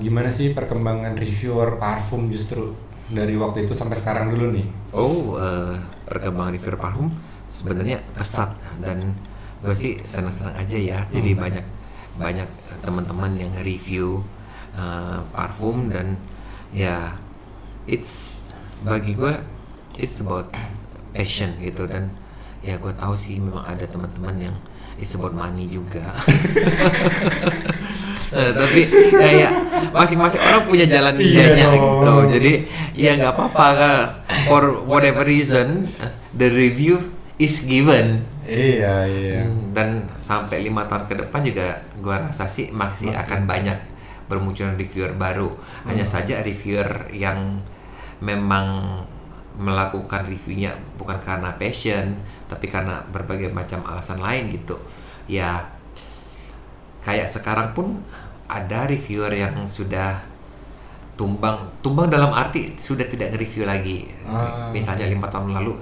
[SPEAKER 1] gimana sih perkembangan reviewer parfum justru dari waktu itu sampai sekarang dulu nih?
[SPEAKER 2] Perkembangan reviewer parfum sebenarnya pesat, dan gue sih senang-senang aja ya. Jadi banyak teman-teman yang review parfum, dan ya bagi gue it's about passion gitu. Dan ya gue tahu sih memang ada teman-teman yang it's about money juga. Tapi ya masing-masing orang punya jalan ninjanya gitu. Jadi ya nggak apa-apa kan, for whatever reason the review is given.
[SPEAKER 1] Iya.
[SPEAKER 2] Dan sampai 5 tahun ke depan juga gua rasa sih masih akan banyak bermunculan reviewer baru. Hanya saja reviewer yang memang melakukan reviewnya bukan karena passion, tapi karena berbagai macam alasan lain gitu. Ya kayak sekarang pun ada reviewer yang sudah tumbang dalam arti sudah tidak nge-review lagi. Misalnya 5 tahun lalu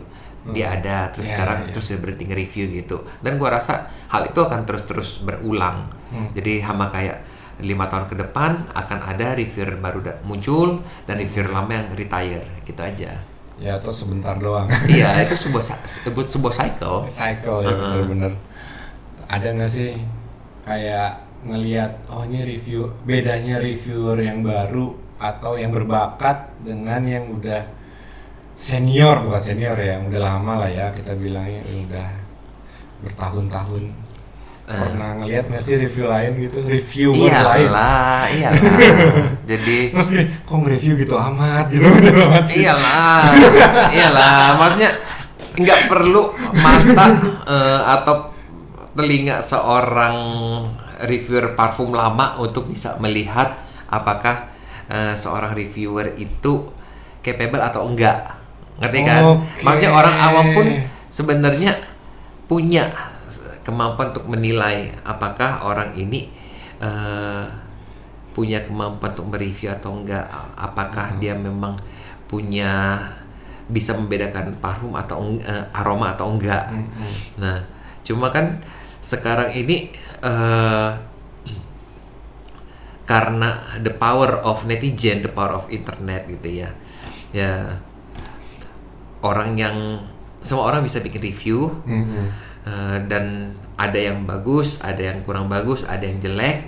[SPEAKER 2] dia ada, terus sekarang terus dia berhenti nge-review gitu. Dan gua rasa hal itu akan terus berulang. Jadi sama kayak 5 tahun ke depan akan ada reviewer baru muncul, dan reviewer lama yang retire gitu aja.
[SPEAKER 1] Ya, atau sebentar doang.
[SPEAKER 2] Iya, itu sebuah cycle.
[SPEAKER 1] Ya, bener-bener. Ada nggak sih kayak ngelihat, oh ini bedanya reviewer yang baru atau yang berbakat dengan yang udah bukan senior ya, yang udah lama lah ya, kita bilangnya udah bertahun-tahun. Pernah ngelihat nggak sih review lain gitu, reviewer lain?
[SPEAKER 2] Iyalah. Jadi
[SPEAKER 1] Mas kok nge-review gitu amat gitu.
[SPEAKER 2] Iyalah. Maksudnya nggak perlu mata atau telinga seorang reviewer parfum lama untuk bisa melihat apakah seorang reviewer itu capable atau enggak. Ngerti kan? Maksudnya orang awam pun sebenarnya punya kemampuan untuk menilai apakah orang ini punya kemampuan untuk mereview atau enggak, apakah dia memang punya bisa membedakan parfum atau aroma atau enggak. Nah, cuma kan sekarang ini karena the power of netizen, the power of internet gitu ya. Ya semua orang bisa bikin review. Dan ada yang bagus, ada yang kurang bagus, ada yang jelek.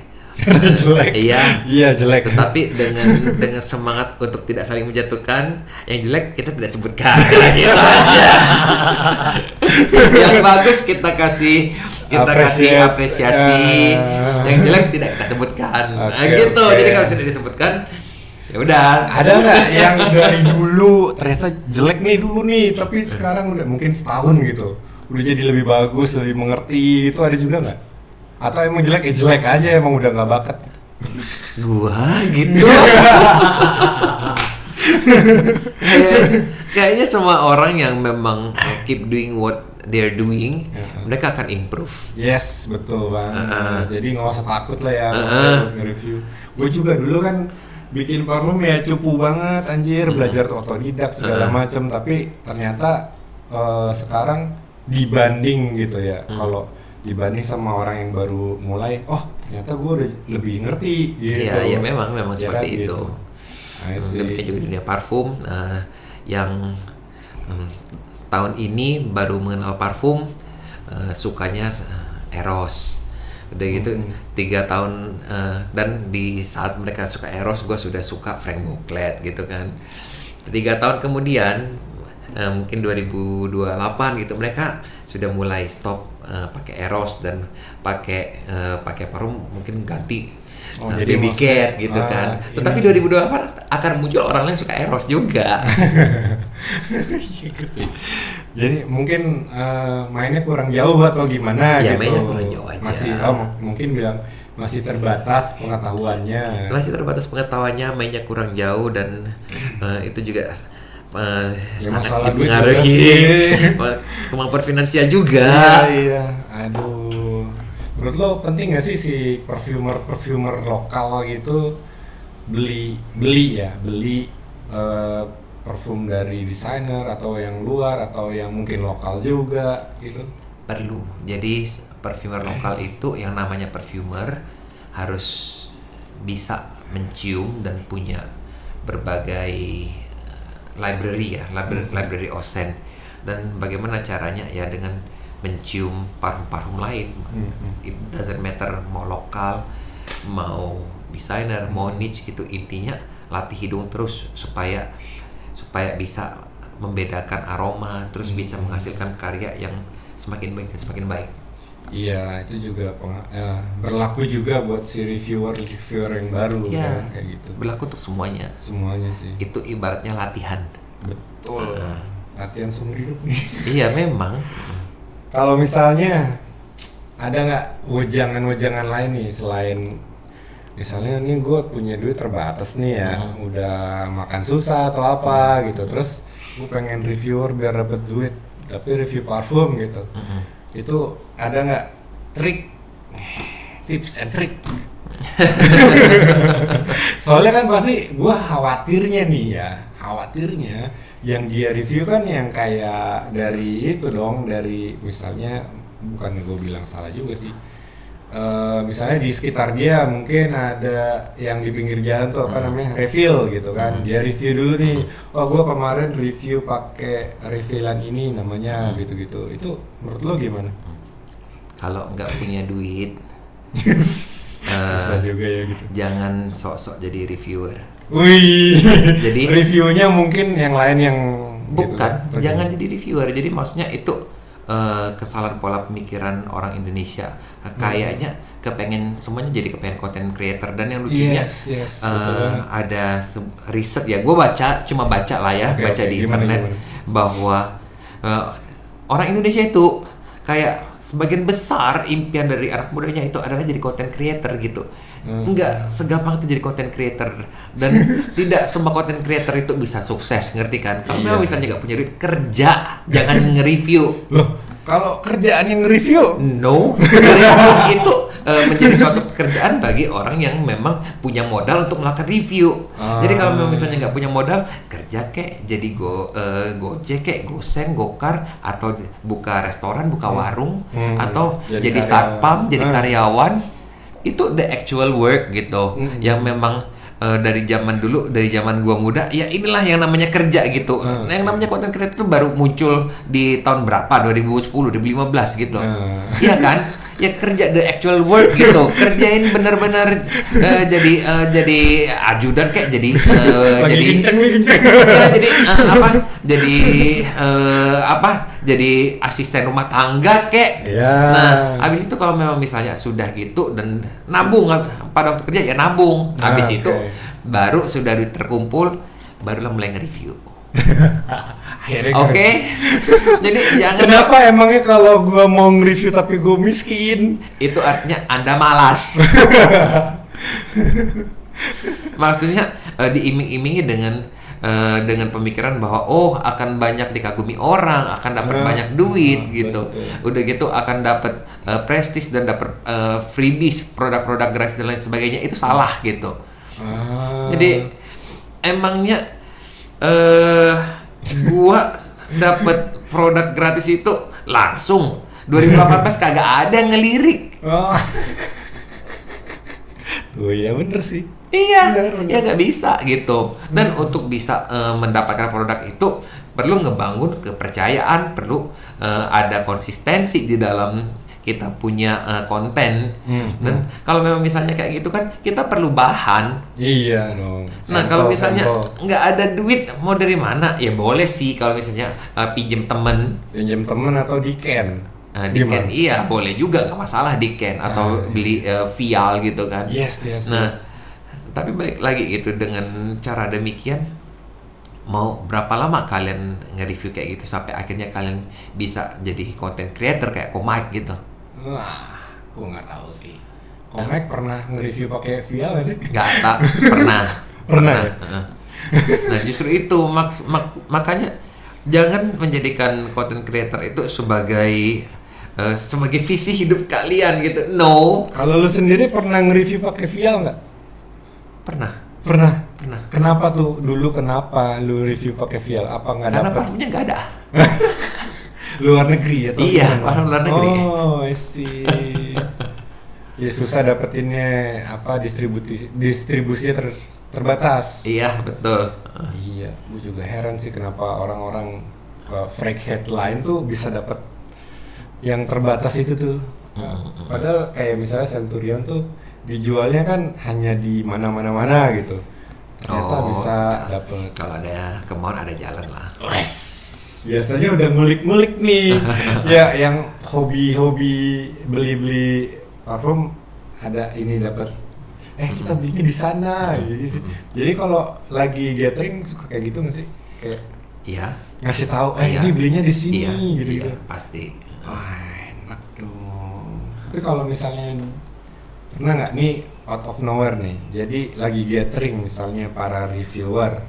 [SPEAKER 2] Iya, jelek. Tetapi dengan semangat untuk tidak saling menjatuhkan, yang jelek kita tidak sebutkan. Gitu aja. Yang bagus kita kasih apresiasi, yang jelek tidak kita sebutkan. Gitu. Jadi kalau tidak disebutkan, ya udah.
[SPEAKER 1] Ada nggak yang dari dulu ternyata jelek dulu nih, tapi sekarang udah mungkin setahun gitu udah jadi lebih bagus, lebih mengerti, itu ada juga nggak? Atau emang jelek aja, emang udah nggak bakat?
[SPEAKER 2] Gua gitu. Kayaknya semua orang yang memang keep doing what they're doing, mereka akan improve.
[SPEAKER 1] Yes, betul banget. Jadi nggak usah takut lah ya buat nge-review. Gue juga dulu kan bikin parfum ya cupu banget anjir, belajar otodidak segala macam, tapi ternyata sekarang dibanding gitu ya, kalau dibanding sama orang yang baru mulai, ternyata gue udah lebih ngerti gitu.
[SPEAKER 2] Iya, memang
[SPEAKER 1] Ya
[SPEAKER 2] seperti
[SPEAKER 1] kan,
[SPEAKER 2] itu.
[SPEAKER 1] gitu.
[SPEAKER 2] Demikian juga dunia parfum, yang tahun ini baru mengenal parfum, sukanya Eros. Udah gitu 3 tahun, dan di saat mereka suka Eros, gue sudah suka Frank Boclet gitu kan. 3 tahun kemudian, mungkin 2028 gitu, mereka sudah mulai stop pakai Eros dan pakai parfum, mungkin ganti
[SPEAKER 1] jadi
[SPEAKER 2] Baby Cat gitu kan. Tetapi 2028 akan muncul orang lain suka Eros juga.
[SPEAKER 1] Jadi mungkin mainnya kurang jauh atau gimana
[SPEAKER 2] Ya,
[SPEAKER 1] gitu.
[SPEAKER 2] mainnya kurang jauh aja.
[SPEAKER 1] Masih mungkin bilang masih terbatas pengetahuannya.
[SPEAKER 2] Mainnya kurang jauh, dan itu juga sangat
[SPEAKER 1] masalah duit
[SPEAKER 2] dipengaruhi
[SPEAKER 1] juga
[SPEAKER 2] kemampuan finansial juga.
[SPEAKER 1] Iya. Aduh. Menurut lo penting nggak sih si perfumer lokal gitu beli parfum dari desainer atau yang luar atau yang mungkin lokal juga gitu?
[SPEAKER 2] Perlu. Jadi perfumer lokal itu, yang namanya perfumer harus bisa mencium dan punya berbagai library osen. Dan bagaimana caranya ya, dengan mencium parfum-parfum lain. It doesn't matter mau lokal, mau desainer, mau niche gitu. Intinya latih hidung terus supaya bisa membedakan aroma, terus bisa menghasilkan karya yang semakin baik dan semakin baik.
[SPEAKER 1] Iya, itu juga berlaku juga buat si reviewer yang baru kan, kayak gitu.
[SPEAKER 2] Berlaku untuk semuanya.
[SPEAKER 1] Semuanya sih.
[SPEAKER 2] Itu ibaratnya latihan.
[SPEAKER 1] Betul. Latihan seumur hidup nih.
[SPEAKER 2] Iya, memang.
[SPEAKER 1] Kalau misalnya ada nggak wejangan lain nih selain misalnya nih gue punya duit terbatas nih ya, udah makan susah atau apa gitu, terus gue pengen reviewer biar dapet duit, tapi review parfum gitu, itu ada nggak tips and trick? Soalnya kan pasti gue khawatirnya yang dia review kan yang kayak dari itu dong, dari misalnya, bukan gue bilang salah juga sih, misalnya di sekitar dia mungkin ada yang di pinggir jalan tuh apa namanya, refill gitu kan, dia review dulu nih, gue kemarin review pakai refillan ini namanya gitu-gitu. Itu menurut lo gimana?
[SPEAKER 2] Kalau nggak punya duit,
[SPEAKER 1] susah juga ya gitu.
[SPEAKER 2] Jangan sok-sok jadi reviewer.
[SPEAKER 1] Wih,
[SPEAKER 2] jadi
[SPEAKER 1] reviewnya mungkin yang lain yang
[SPEAKER 2] bukan,
[SPEAKER 1] gitu,
[SPEAKER 2] jangan jadi reviewer. Jadi maksudnya itu kesalahan pola pemikiran orang Indonesia. Kayaknya semuanya jadi kepengen content creator. Dan yang lucunya ada riset ya, gue cuma baca lah ya, di internet bahwa orang Indonesia itu kayak sebagian besar impian dari anak mudanya itu adalah jadi content creator gitu. Enggak segampang itu jadi content creator, dan tidak semua content creator itu bisa sukses, ngerti kan? Kalau memang misalnya nggak punya duit, kerja, jangan nge-review.
[SPEAKER 1] Loh, kalau kerjaan yang nge-review?
[SPEAKER 2] No, nge-review itu menjadi suatu pekerjaan bagi orang yang memang punya modal untuk melakukan review. Jadi kalau memang misalnya nggak punya modal, kerja kek, jadi Gojek kek, Gosen, Gokar, atau buka restoran, buka warung, atau jadi satpam, jadi karyawan. Itu the actual work gitu, yang memang dari zaman dulu, dari zaman gua muda, ya inilah yang namanya kerja gitu. Yang namanya content creator itu baru muncul di tahun berapa? 2010, 2015 gitu. Iya kan? Ya kerja the actual work gitu. Kerjain benar-benar jadi ajudan kayak jadi jadi asisten rumah tangga kek. Nah, habis itu kalau memang misalnya sudah gitu dan nabung pada waktu kerja ya nabung. Habis itu baru sudah duit terkumpul, barulah mulai nge-review. Oke. Jadi jangan.
[SPEAKER 1] Kenapa emangnya kalau gua mau nge-review tapi gua miskin?
[SPEAKER 2] Itu artinya Anda malas. Maksudnya diiming-imingi dengan dengan pemikiran bahwa akan banyak dikagumi orang, akan dapat banyak duit gitu.
[SPEAKER 1] Betul.
[SPEAKER 2] Udah gitu akan dapat prestis dan dapat freebies, produk-produk gratis dan lain sebagainya. Itu salah gitu. Jadi emangnya gua dapat produk gratis itu langsung 2018 kagak ada yang ngelirik.
[SPEAKER 1] Oh iya bener sih.
[SPEAKER 2] Iya,
[SPEAKER 1] Bener.
[SPEAKER 2] ya nggak bisa gitu. Dan untuk bisa mendapatkan produk itu perlu ngebangun kepercayaan, perlu ada konsistensi di dalam kita punya konten. Dan kalau memang misalnya kayak gitu kan, kita perlu bahan.
[SPEAKER 1] Iya dong.
[SPEAKER 2] Nah kalau misalnya nggak ada duit, mau dari mana? Ya boleh sih kalau misalnya pinjem temen.
[SPEAKER 1] pinjam temen atau di Ken.
[SPEAKER 2] Diken iya boleh juga, nggak masalah Diken atau beli vial gitu kan.
[SPEAKER 1] Yes.
[SPEAKER 2] Nah tapi balik lagi gitu, dengan cara demikian mau berapa lama kalian nge-review kayak gitu sampai akhirnya kalian bisa jadi content creator kayak Komik gitu?
[SPEAKER 1] Wah, gua nggak tahu sih. Komik pernah nge-review pakai vial nggak sih?
[SPEAKER 2] Nggak tak pernah.
[SPEAKER 1] Pernah ya?
[SPEAKER 2] Nah justru itu makanya jangan menjadikan content creator itu sebagai visi hidup kalian gitu. No.
[SPEAKER 1] Kalau lu sendiri pernah nge-review pakai vial nggak?
[SPEAKER 2] Pernah.
[SPEAKER 1] Kenapa tuh dulu? Kenapa lu review pakai vial? Apa nggak
[SPEAKER 2] Karena
[SPEAKER 1] dapet?
[SPEAKER 2] parfumnya nggak ada.
[SPEAKER 1] Luar negeri atau
[SPEAKER 2] Iya,
[SPEAKER 1] gimana?
[SPEAKER 2] parfum luar negeri.
[SPEAKER 1] Oh, I see. Ya susah dapetinnya, distribusinya terbatas.
[SPEAKER 2] Iya betul.
[SPEAKER 1] Iya, gue juga heran sih kenapa orang-orang ke Freak Headline tuh bisa dapat yang terbatas itu tuh. Padahal kayak misalnya Centurion tuh dijualnya kan hanya di mana-mana gitu. Ternyata bisa dapet.
[SPEAKER 2] Kalau ada kemauan ada jalan lah.
[SPEAKER 1] Biasanya udah ngulik-ngulik nih. Ya, yang hobi-hobi beli-beli parfum ada ini dapat. Kita belinya di sana gitu sih. Jadi kalau lagi gathering suka kayak gitu nggak sih? Kayak
[SPEAKER 2] Iya.
[SPEAKER 1] ngasih tahu,
[SPEAKER 2] Iya.
[SPEAKER 1] ini belinya di sini
[SPEAKER 2] Iya,
[SPEAKER 1] gitu.
[SPEAKER 2] iya, pasti.
[SPEAKER 1] Wah, enak dong. Tapi kalau misalnya pernah nggak nih out of nowhere nih, jadi lagi gathering misalnya para reviewer,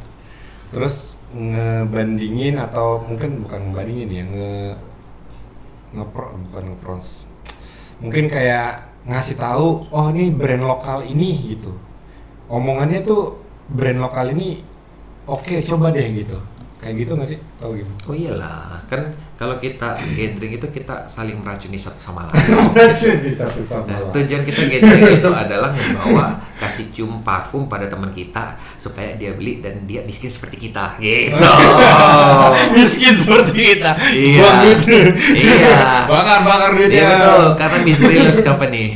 [SPEAKER 1] terus ngebandingin atau mungkin bukan ngebandingin ya, mungkin kayak ngasih tahu, oh ini brand lokal ini gitu. Omongannya tuh brand lokal ini oke, coba deh gitu. Kayak gitu nggak sih? Tahu gimana?
[SPEAKER 2] Oh iyalah, kan kalau kita gathering itu kita saling meracuni satu sama lain.
[SPEAKER 1] Di satu sama
[SPEAKER 2] Nah,
[SPEAKER 1] lain.
[SPEAKER 2] tujuan kita gathering itu adalah membawa kasih cium parfum pada teman kita supaya dia beli dan dia miskin seperti kita. Gitu.
[SPEAKER 1] Miskin seperti kita.
[SPEAKER 2] Iya.
[SPEAKER 1] Buang duit.
[SPEAKER 2] Iya.
[SPEAKER 1] Bakar duit
[SPEAKER 2] Iya
[SPEAKER 1] ya.
[SPEAKER 2] betul, karena miseryless company.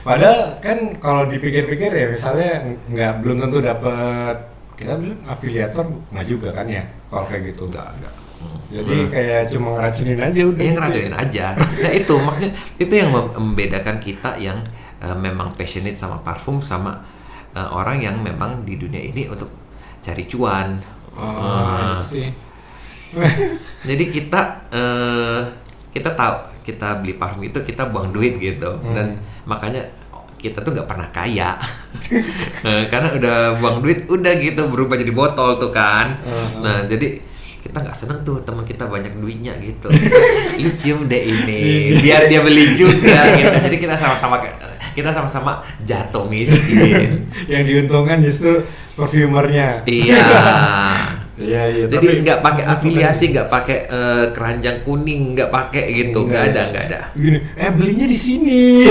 [SPEAKER 1] Padahal kan kalau dipikir-pikir ya misalnya belum tentu dapat, kita bilang afiliator nggak juga kan ya kalau kayak gitu.
[SPEAKER 2] Enggak.
[SPEAKER 1] Jadi kayak cuma ngeracunin aja udah.
[SPEAKER 2] Iya ngeracunin aja. Nah itu maksudnya itu yang membedakan kita yang memang passionate sama parfum sama orang yang memang di dunia ini untuk cari cuan.
[SPEAKER 1] Sih.
[SPEAKER 2] Jadi kita tahu kita beli parfum itu kita buang duit gitu dan makanya kita tuh nggak pernah kaya karena udah buang duit udah gitu berubah jadi botol tuh kan. Nah jadi kita nggak seneng tuh teman kita banyak duitnya gitu. Lu cium deh ini biar dia beli juga gitu. Jadi kita sama-sama jatuh miskin.
[SPEAKER 1] Yang diuntungkan justru perfumernya.
[SPEAKER 2] Iya.
[SPEAKER 1] Iya.
[SPEAKER 2] Jadi nggak pakai afiliasi, nggak pakai keranjang kuning, nggak pakai gitu, nggak ada.
[SPEAKER 1] Gini, belinya di sini.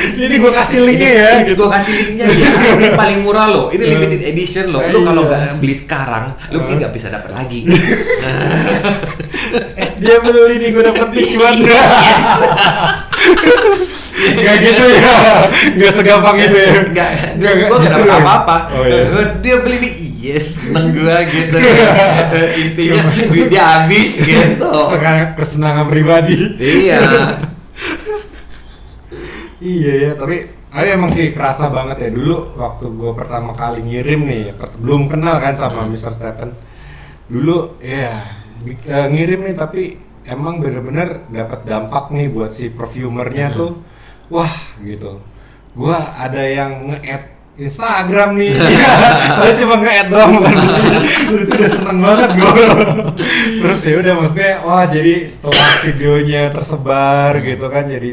[SPEAKER 1] Sini gua kasih linknya ya.
[SPEAKER 2] Gue kasih linknya ya. Ini paling murah loh. Ini limited edition loh. Lu kalau nggak beli sekarang, lu nggak bisa dapat lagi.
[SPEAKER 1] Dia beli nih, gua dapet diskon. Gak gitu ya. Gak segampang itu ya.
[SPEAKER 2] Nggak, gue nggak dapat apa-apa.
[SPEAKER 1] Oh, iya.
[SPEAKER 2] Dia beli nih, yes, seneng gue gitu. Intinya duitnya habis gitu.
[SPEAKER 1] Kesenangan pribadi.
[SPEAKER 2] Iya.
[SPEAKER 1] Iya ya, tapi emang sih kerasa banget ya dulu waktu gue pertama kali ngirim nih, belum kenal kan sama Mr. Stephen. Dulu ya ngirim nih tapi emang bener-bener dapat dampak nih buat si perfumernya tuh, wah gitu. Gua ada yang nge-add Instagram nih. Lu cuma nge-add doang bukan itu udah seneng banget gue. Terus ya udah maksudnya wah jadi setelah videonya tersebar gitu kan jadi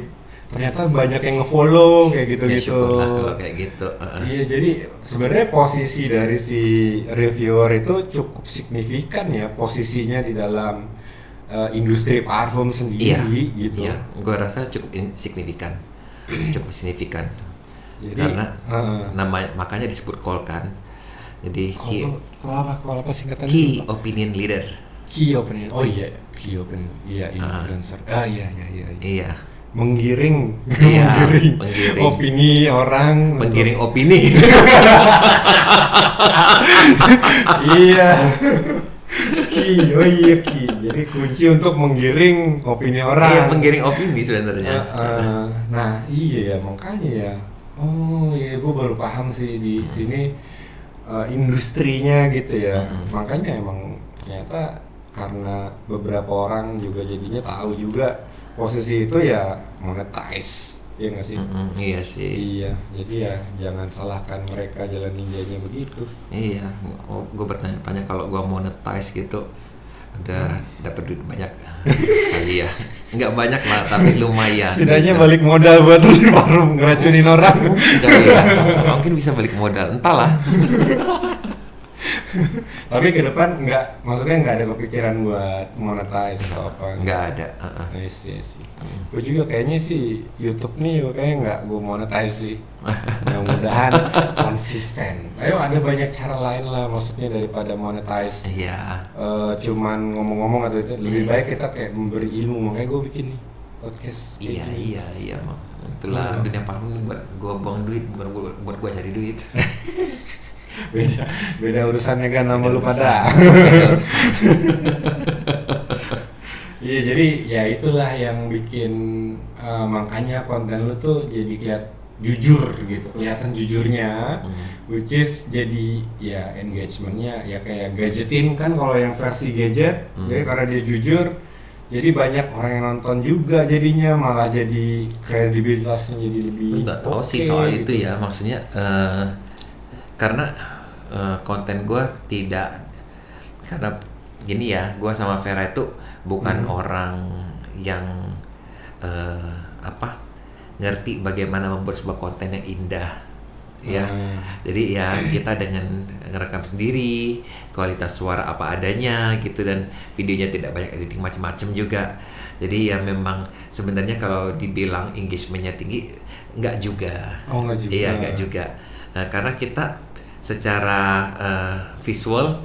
[SPEAKER 1] ternyata banyak yang nge-follow kayak gitu-gitu.
[SPEAKER 2] Ya syukurlah kalau kayak gitu.
[SPEAKER 1] Iya jadi sebenarnya posisi dari si reviewer itu cukup signifikan ya posisinya di dalam industri parfum sendiri gitu.
[SPEAKER 2] Iya, gue rasa cukup signifikan. Cukup signifikan.
[SPEAKER 1] Jadi,
[SPEAKER 2] karena makanya disebut call kan. Jadi
[SPEAKER 1] call apa singkatannya?
[SPEAKER 2] Key opinion leader.
[SPEAKER 1] Key opinion. Oh iya, key opinion. Iya, influencer. Iya.
[SPEAKER 2] Iya.
[SPEAKER 1] Menggiring opini orang,
[SPEAKER 2] menggiring opini.
[SPEAKER 1] Iya. Key. Jadi kunci untuk menggiring opini orang.
[SPEAKER 2] Iya, penggiring opini sebenarnya.
[SPEAKER 1] Nah, iya makanya ya. Oh iya, gue baru paham sih di sini industrinya gitu ya. Makanya emang ternyata karena beberapa orang juga jadinya tahu juga posisi itu ya monetize, ya nggak sih?
[SPEAKER 2] Iya sih.
[SPEAKER 1] Iya, jadi ya jangan salahkan mereka jalan ninjanya begitu.
[SPEAKER 2] Iya, gue bertanya-tanya kalau gue monetize gitu udah dapat duit banyak kali ya. Nggak banyak lah tapi lumayan.
[SPEAKER 1] Setidaknya
[SPEAKER 2] gitu.
[SPEAKER 1] balik modal buat beli parfum ngeracunin orang.
[SPEAKER 2] Mungkin bisa balik modal, entahlah.
[SPEAKER 1] Tapi ke depan maksudnya nggak ada kepikiran buat monetize atau apa?
[SPEAKER 2] Nggak ada.
[SPEAKER 1] Yes. Gue juga kayaknya sih YouTube nih kayaknya nggak gue monetize sih. Mudah-mudahan konsisten. Ayo ada banyak cara lain lah maksudnya daripada monetize.
[SPEAKER 2] Iya.
[SPEAKER 1] Cuman ngomong-ngomong atau itu lebih baik kita kayak memberi ilmu, makanya gue bikin nih podcast.
[SPEAKER 2] Iya, Mak. Itulah dunia parfum buat gue buang duit, bukan buat gue cari duit.
[SPEAKER 1] beda urusannya kan sama lu pada. Iya jadi ya itulah yang bikin makanya konten lu tuh jadi jujur gitu, kelihatan jujurnya, which is jadi ya engagementnya ya kayak gadgetin kan kalau yang versi gadget, jadi karena dia jujur, jadi banyak orang yang nonton juga jadinya malah jadi kredibilitasnya jadi lebih.
[SPEAKER 2] Nggak tahu sih soal itu ya, maksudnya karena konten gue tidak, karena gini ya, gue sama Vera itu bukan orang yang ngerti bagaimana membuat sebuah konten yang indah ya. Jadi ya kita dengan ngerekam sendiri, kualitas suara apa adanya gitu, dan videonya tidak banyak editing macam-macam juga. Jadi ya memang sebenarnya kalau dibilang engagementnya tinggi enggak juga. Iya enggak juga. Nah, karena kita secara visual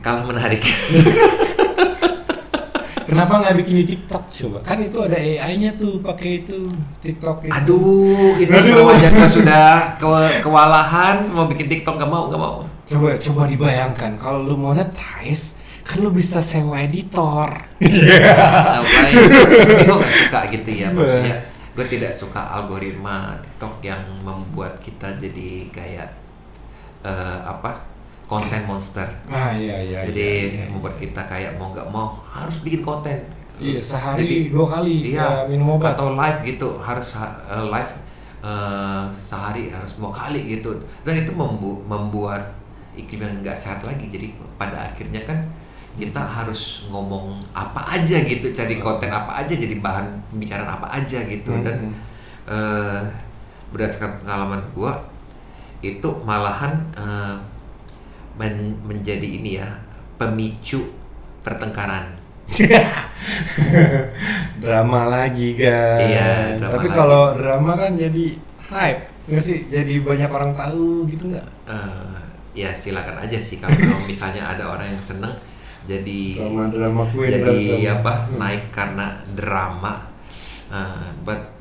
[SPEAKER 2] kalah menarik.
[SPEAKER 1] Kenapa nggak bikin di TikTok coba? Kan itu ada AI-nya tuh pakai itu TikTok itu.
[SPEAKER 2] Aduh, istri aja gua sudah kewalahan mau bikin TikTok nggak mau.
[SPEAKER 1] Coba dibayangkan kalau lu monetize kan lu bisa sewa editor.
[SPEAKER 2] Tapi gue nggak suka gitu ya, maksudnya gue tidak suka algoritma TikTok yang membuat kita jadi kayak konten monster.
[SPEAKER 1] Iya.
[SPEAKER 2] Jadi membuat kita kayak mau nggak mau harus bikin konten.
[SPEAKER 1] Iya, sehari 2 kali
[SPEAKER 2] iya,
[SPEAKER 1] minum obat
[SPEAKER 2] atau live gitu, harus live sehari harus 2 kali gitu. Dan itu membuat iklim yang nggak sehat lagi. Jadi pada akhirnya kan kita harus ngomong apa aja gitu, cari konten apa aja, jadi bahan pembicaraan apa aja gitu. Dan berdasarkan pengalaman gua itu malahan menjadi ini ya, pemicu pertengkaran.
[SPEAKER 1] Drama lagi kan.
[SPEAKER 2] Iya, drama.
[SPEAKER 1] Tapi kalau drama kan jadi hype nggak sih, jadi banyak orang tahu gitu nggak?
[SPEAKER 2] Ya silakan aja sih kalau misalnya ada orang yang seneng jadi
[SPEAKER 1] drama queen,
[SPEAKER 2] jadi naik karena drama, but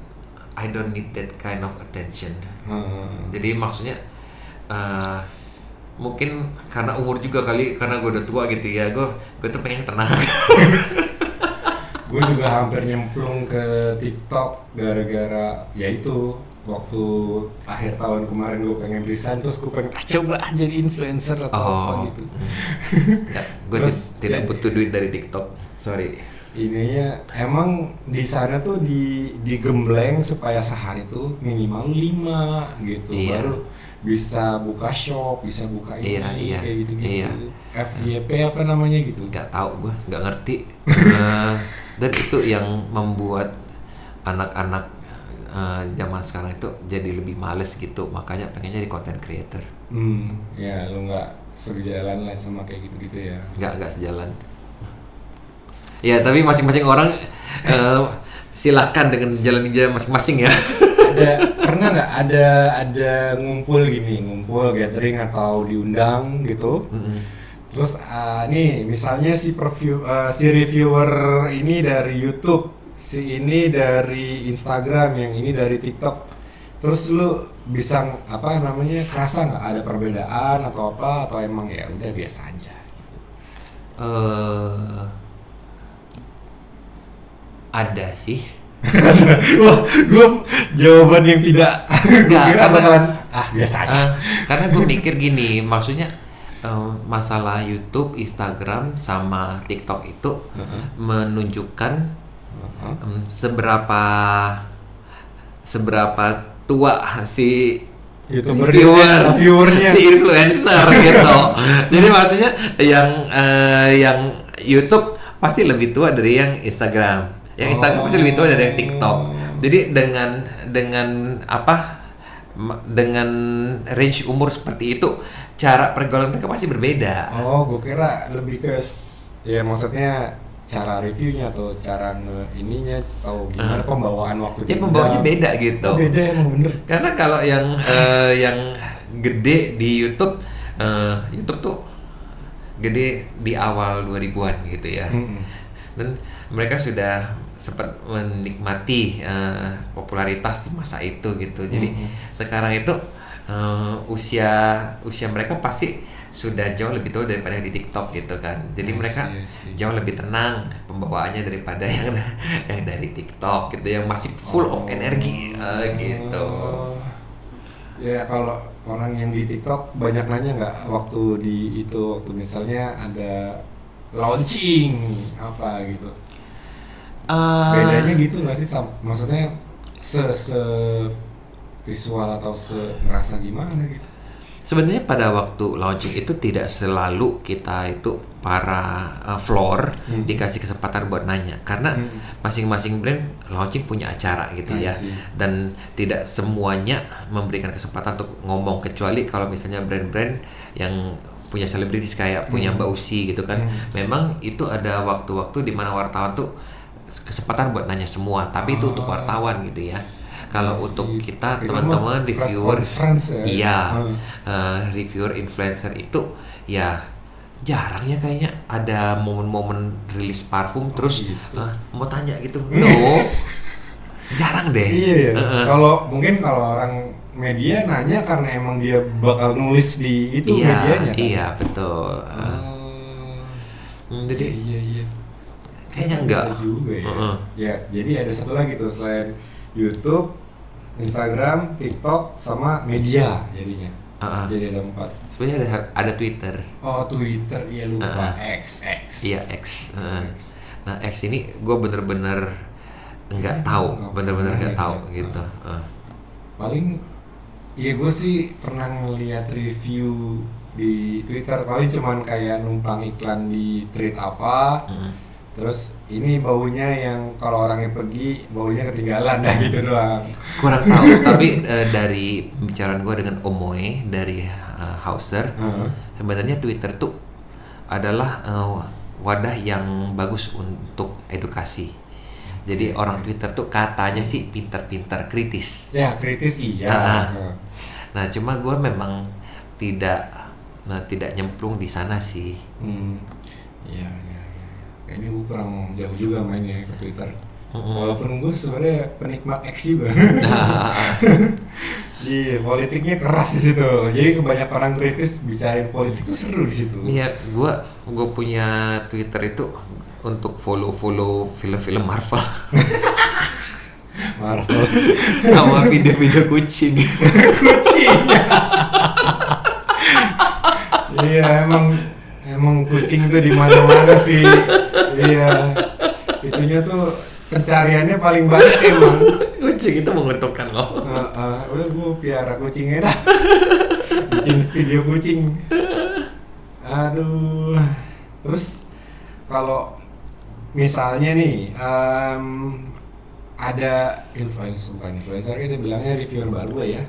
[SPEAKER 2] I don't need that kind of attention. Jadi maksudnya mungkin karena umur juga kali, karena gue udah tua gitu ya, gue tuh pengen tenang.
[SPEAKER 1] Gue juga hampir nyemplung ke TikTok gara-gara ya itu waktu akhir tahun kemarin gue pengen resign, terus gue pengen coba jadi influencer atau apa gitu.
[SPEAKER 2] Gue tidak butuh duit dari TikTok, sorry.
[SPEAKER 1] Ininya emang di sana tuh digembleng supaya sehari tuh minimal 5 gitu, iya. Baru bisa buka shop, bisa buka ini,
[SPEAKER 2] Iya,
[SPEAKER 1] kayak gitu.
[SPEAKER 2] iya.
[SPEAKER 1] FYP apa namanya gitu.
[SPEAKER 2] Nggak tahu gue, nggak ngerti. Dan itu yang membuat anak-anak zaman sekarang itu jadi lebih males gitu, makanya pengennya jadi content creator.
[SPEAKER 1] Ya lu nggak sejalan lah sama kayak gitu-gitu ya.
[SPEAKER 2] Nggak sejalan. Ya tapi masing-masing orang silakan dengan jalan masing-masing ya.
[SPEAKER 1] Pernah nggak ada ngumpul gathering atau diundang gitu? Terus nih misalnya si reviewer ini dari YouTube, si ini dari Instagram, yang ini dari TikTok. Terus lu bisa kerasa nggak ada perbedaan atau apa, atau emang ya udah biasa aja gitu?
[SPEAKER 2] Ada sih.
[SPEAKER 1] Wah, gue jawaban yang tidak
[SPEAKER 2] Nggak,
[SPEAKER 1] bakalan biasa aja.
[SPEAKER 2] Karena gue mikir gini, maksudnya masalah YouTube, Instagram, sama TikTok itu menunjukkan seberapa tua si
[SPEAKER 1] YouTuber
[SPEAKER 2] viewernya, si influencer gitu. Jadi maksudnya yang YouTube pasti lebih tua dari yang Instagram. Yang Instagram pasti lebih tua dari yang TikTok. Jadi dengan range umur seperti itu, cara pergaulan mereka pasti berbeda.
[SPEAKER 1] Gue kira lebih ke ya maksudnya cara reviewnya atau cara ininya atau gimana pembawaan waktu.
[SPEAKER 2] Ya pembawaannya beda gitu.
[SPEAKER 1] Beda emang bener.
[SPEAKER 2] Karena kalau yang gede di YouTube, YouTube tuh gede di awal 2000-an gitu ya. Dan mereka sudah sempat menikmati popularitas di masa itu gitu. Jadi sekarang itu usia mereka pasti sudah jauh lebih tua daripada yang di TikTok gitu kan. Jadi mereka jauh lebih tenang pembawaannya daripada yang dari TikTok gitu, yang masih full of energi gitu.
[SPEAKER 1] Ya kalau orang yang di TikTok banyak nanya nggak waktu misalnya ada launching apa gitu. Bedanya gitu nggak sih, maksudnya se visual atau ngerasa gimana gitu?
[SPEAKER 2] Sebenarnya pada waktu launching itu tidak selalu kita itu para floor dikasih kesempatan buat nanya, karena masing-masing brand launching punya acara gitu ya, dan tidak semuanya memberikan kesempatan untuk ngomong, kecuali kalau misalnya brand-brand yang punya selebritis kayak punya Mbak Usi gitu kan. Memang itu ada waktu-waktu di mana wartawan tuh kesempatan buat nanya semua, tapi itu untuk wartawan gitu ya. Kalau untuk kita teman-teman reviewer, reviewer influencer itu ya jarang ya kayaknya ada momen-momen rilis parfum terus mau tanya gitu. No, jarang deh.
[SPEAKER 1] Iya. Kalau orang media nanya karena emang dia bakal nulis di itu medianya kan?
[SPEAKER 2] Iya betul. Jadi
[SPEAKER 1] iya.
[SPEAKER 2] Kayaknya enggak
[SPEAKER 1] juga ya. Ya, jadi ada satu lagi tuh selain YouTube, Instagram, TikTok, sama media jadinya. Jadi ada 4.
[SPEAKER 2] Sebenarnya ada Twitter.
[SPEAKER 1] Twitter, iya lupa. X.
[SPEAKER 2] Iya X. Nah X ini gue bener-bener nggak tahu gitu.
[SPEAKER 1] Paling, iya gue sih pernah ngeliat review di Twitter, paling cuman kayak numpang iklan di thread apa. Terus ini baunya yang kalau orangnya pergi baunya ketinggalan gitu doang.
[SPEAKER 2] Kurang tahu, tapi dari pembicaraan gue dengan Omoe dari Hauser, sebenarnya Twitter tuh adalah wadah yang bagus untuk edukasi. Jadi orang Twitter tuh katanya sih pintar-pintar kritis.
[SPEAKER 1] Ya kritis iya.
[SPEAKER 2] Nah cuma gue memang tidak nyemplung di sana sih.
[SPEAKER 1] Iya. Kayaknya gue kurang jauh juga mainnya ke Twitter. Walaupun gue sebenarnya penikmat X juga. Iya, politiknya keras di situ. Jadi kebanyakan orang kritis bicarain politik tuh seru di situ.
[SPEAKER 2] Iya, gue punya Twitter itu untuk follow film-film Marvel. Sama video-video kucing.
[SPEAKER 1] Iya, emang kucing tuh di mana-mana sih. Iya. Itunya tuh pencariannya paling banyak emang.
[SPEAKER 2] Kucing itu menguntungkan loh.
[SPEAKER 1] Udah gue piara kucingnya dah. bikin video kucing. Aduh. Terus kalau misalnya nih ada influencer kita bilangnya reviewer baru lah ya.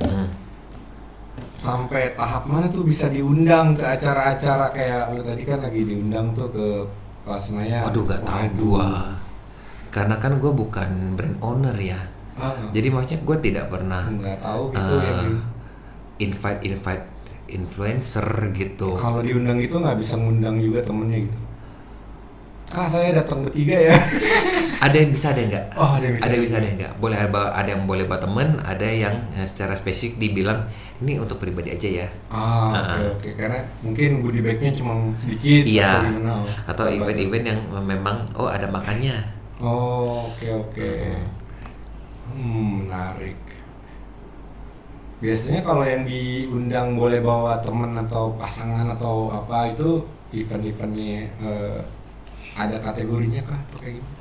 [SPEAKER 1] Sampai tahap mana tuh bisa diundang ke acara-acara kayak lu tadi kan lagi diundang tuh ke Plaza Senayan.
[SPEAKER 2] Waduh, gak tahu gua. Karena kan gua bukan brand owner ya. Jadi maksudnya gua tidak pernah
[SPEAKER 1] nggak tahu gitu
[SPEAKER 2] invite influencer gitu.
[SPEAKER 1] Kalau diundang itu nggak bisa ngundang juga temennya gitu. Saya datang bertiga ya.
[SPEAKER 2] Ada yang bisa, ada yang enggak.
[SPEAKER 1] Oh, ada yang bisa.
[SPEAKER 2] Ada yang bisa, ada yang enggak. Boleh ada yang boleh buat temen, ada yang secara spesifik dibilang ini untuk pribadi aja ya.
[SPEAKER 1] Oke. Karena mungkin goodie bag-nya cuma sedikit.
[SPEAKER 2] Iya. Atau event-event yang memang ada makannya.
[SPEAKER 1] Oke. Menarik. Biasanya kalau yang diundang boleh bawa teman atau pasangan atau apa itu event-eventnya ada kategorinya kah atau kayak gimana?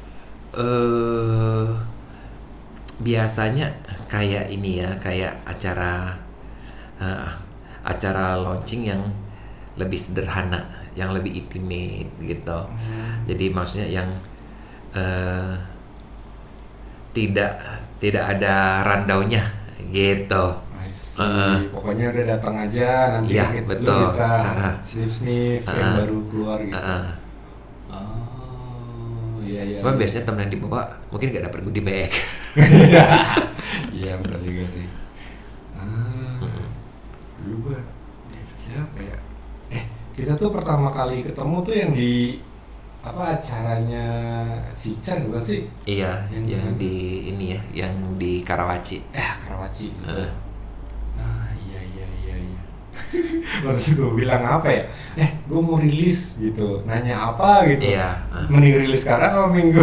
[SPEAKER 2] Biasanya kayak ini ya, kayak acara launching yang lebih sederhana, yang lebih intimate gitu. Jadi maksudnya yang tidak ada rundownya gitu.
[SPEAKER 1] Pokoknya udah datang aja nanti
[SPEAKER 2] ya,
[SPEAKER 1] gitu,
[SPEAKER 2] betul.
[SPEAKER 1] Lu bisa sniff yang baru keluar gitu. Iya.
[SPEAKER 2] Cuma biasanya temen yang dibawa mungkin gak dapet goodie bag.
[SPEAKER 1] Iya benar juga sih. Dulu gua siapa ya? Kita tuh pertama kali ketemu tuh yang di acaranya si Chan bukan sih?
[SPEAKER 2] Iya, yang di ini ya, yang di Karawaci.
[SPEAKER 1] Karawaci. Iya. Maksud gue bilang apa ya? Gue mau rilis gitu. Nanya apa gitu.
[SPEAKER 2] Iya.
[SPEAKER 1] Mending rilis sekarang atau minggu?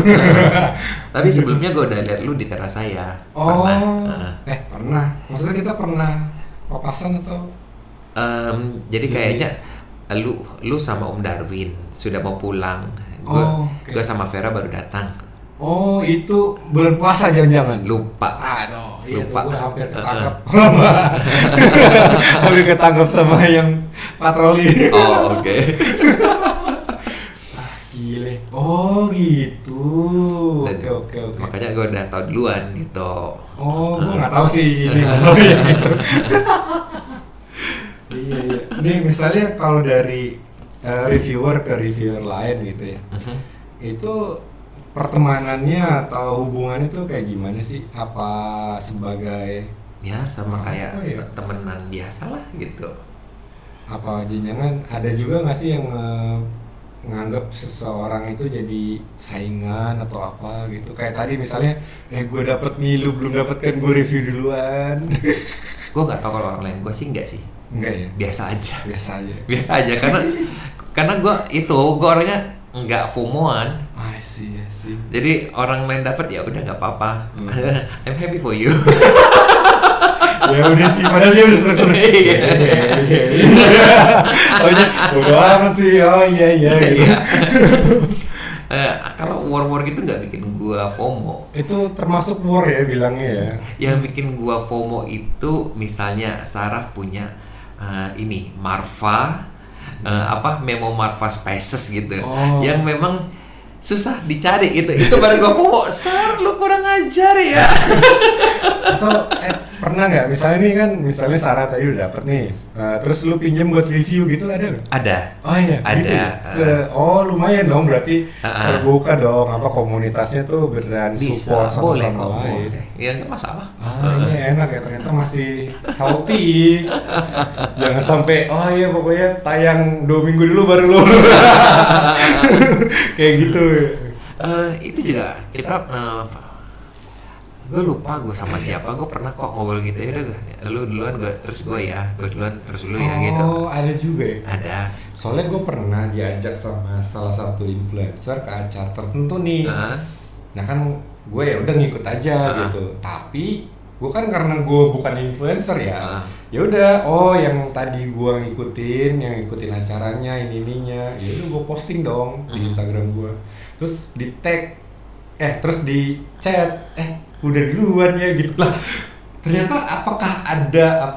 [SPEAKER 2] Tapi sebelumnya gue udah liat lu di teras saya.
[SPEAKER 1] Pernah. Maksudnya kita pernah papasan atau?
[SPEAKER 2] Jadi kayaknya lu sama Om Darwin sudah mau pulang. Gue sama Vera baru datang.
[SPEAKER 1] Itu bulan puasa jangan-jangan?
[SPEAKER 2] Lupa.
[SPEAKER 1] Lupa. Gue hampir ketangkap. Hampir ketangkap sama yang patroli.
[SPEAKER 2] Oke.
[SPEAKER 1] Gile. Gitu. Oke.
[SPEAKER 2] Makanya gue udah tahu duluan gitu.
[SPEAKER 1] Gue nggak tahu sih ini masalahnya gitu. Iya. Ini misalnya kalau dari reviewer ke reviewer lain gitu ya. Itu pertemanannya atau hubungannya tuh kayak gimana sih? Apa sebagai
[SPEAKER 2] ya sama kayak temenan biasa lah gitu.
[SPEAKER 1] Apa jangan ada juga nggak sih yang nganggap seseorang itu jadi saingan atau apa gitu? Kayak tadi misalnya, gue dapet nih, lu belum dapet kan, gue review duluan.
[SPEAKER 2] Gue nggak tahu kalau orang lain, gue sih enggak sih.
[SPEAKER 1] Enggak ya?
[SPEAKER 2] Biasa aja karena gue orangnya nggak FOMO-an.
[SPEAKER 1] I see.
[SPEAKER 2] Jadi orang lain dapat ya udah nggak apa-apa. I'm happy for you.
[SPEAKER 1] Ya udah sih, padahal dia udah seneng. Udah amat sih. Iya.
[SPEAKER 2] Kalau war gitu nggak bikin gua FOMO.
[SPEAKER 1] Itu termasuk war ya bilangnya ya.
[SPEAKER 2] Yang bikin gua FOMO itu misalnya Sarah punya ini Marva, Memo Marva Spaces gitu, yang memang susah dicari itu baru gua FOMO. Sar, lu kurang ajar ya.
[SPEAKER 1] Atau pernah nggak misalnya nih kan, misalnya Sarah tadi udah dapet nih, terus lu pinjem buat review gitu, ada nggak?
[SPEAKER 2] Ada.
[SPEAKER 1] Ada. Gitu. Lumayan dong, berarti terbuka dong, komunitasnya tuh beneran support satu sama lain.
[SPEAKER 2] Ya nggak masalah.
[SPEAKER 1] Ini enak ya, ternyata masih healthy. Jangan sampai pokoknya tayang 2 minggu dulu baru lu. Kayak gitu.
[SPEAKER 2] Itu juga kita gue lupa gue sama siapa, gue pernah kok ngobrol gitu ya udah lu duluan gue terus gue duluan terus lu ya gitu.
[SPEAKER 1] Ada juga ya?
[SPEAKER 2] Ada.
[SPEAKER 1] Soalnya gue pernah diajak sama salah satu influencer ke acara tertentu nih. Nah kan gue ya udah ngikut aja gitu. Tapi gue kan karena gue bukan influencer ya. Ya udah, yang tadi gue ngikutin acaranya ininya, ya udah gue posting dong di Instagram gue. Terus di tag, terus di chat, udah duluan ya gitu lah. Ternyata apakah ada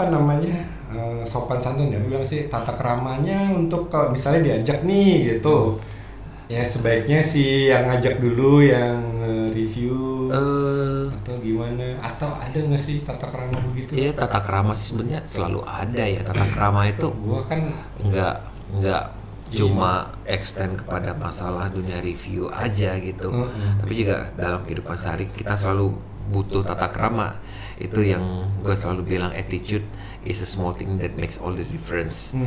[SPEAKER 1] sopan santun ya, bilang sih tata keramanya untuk kalau misalnya diajak nih gitu. Ya sebaiknya sih yang ngajak dulu yang review atau gimana, atau ada nggak sih tata kerama begitu?
[SPEAKER 2] Iya, tata kerama sih sebenarnya selalu ada ya. Tata kerama itu
[SPEAKER 1] Gua kan
[SPEAKER 2] nggak cuma extend kepada masalah dunia review aja gitu, tapi juga dalam kehidupan sehari kita selalu butuh tata krama. Itu yang gue selalu bilang, attitude is a small thing that makes all the difference.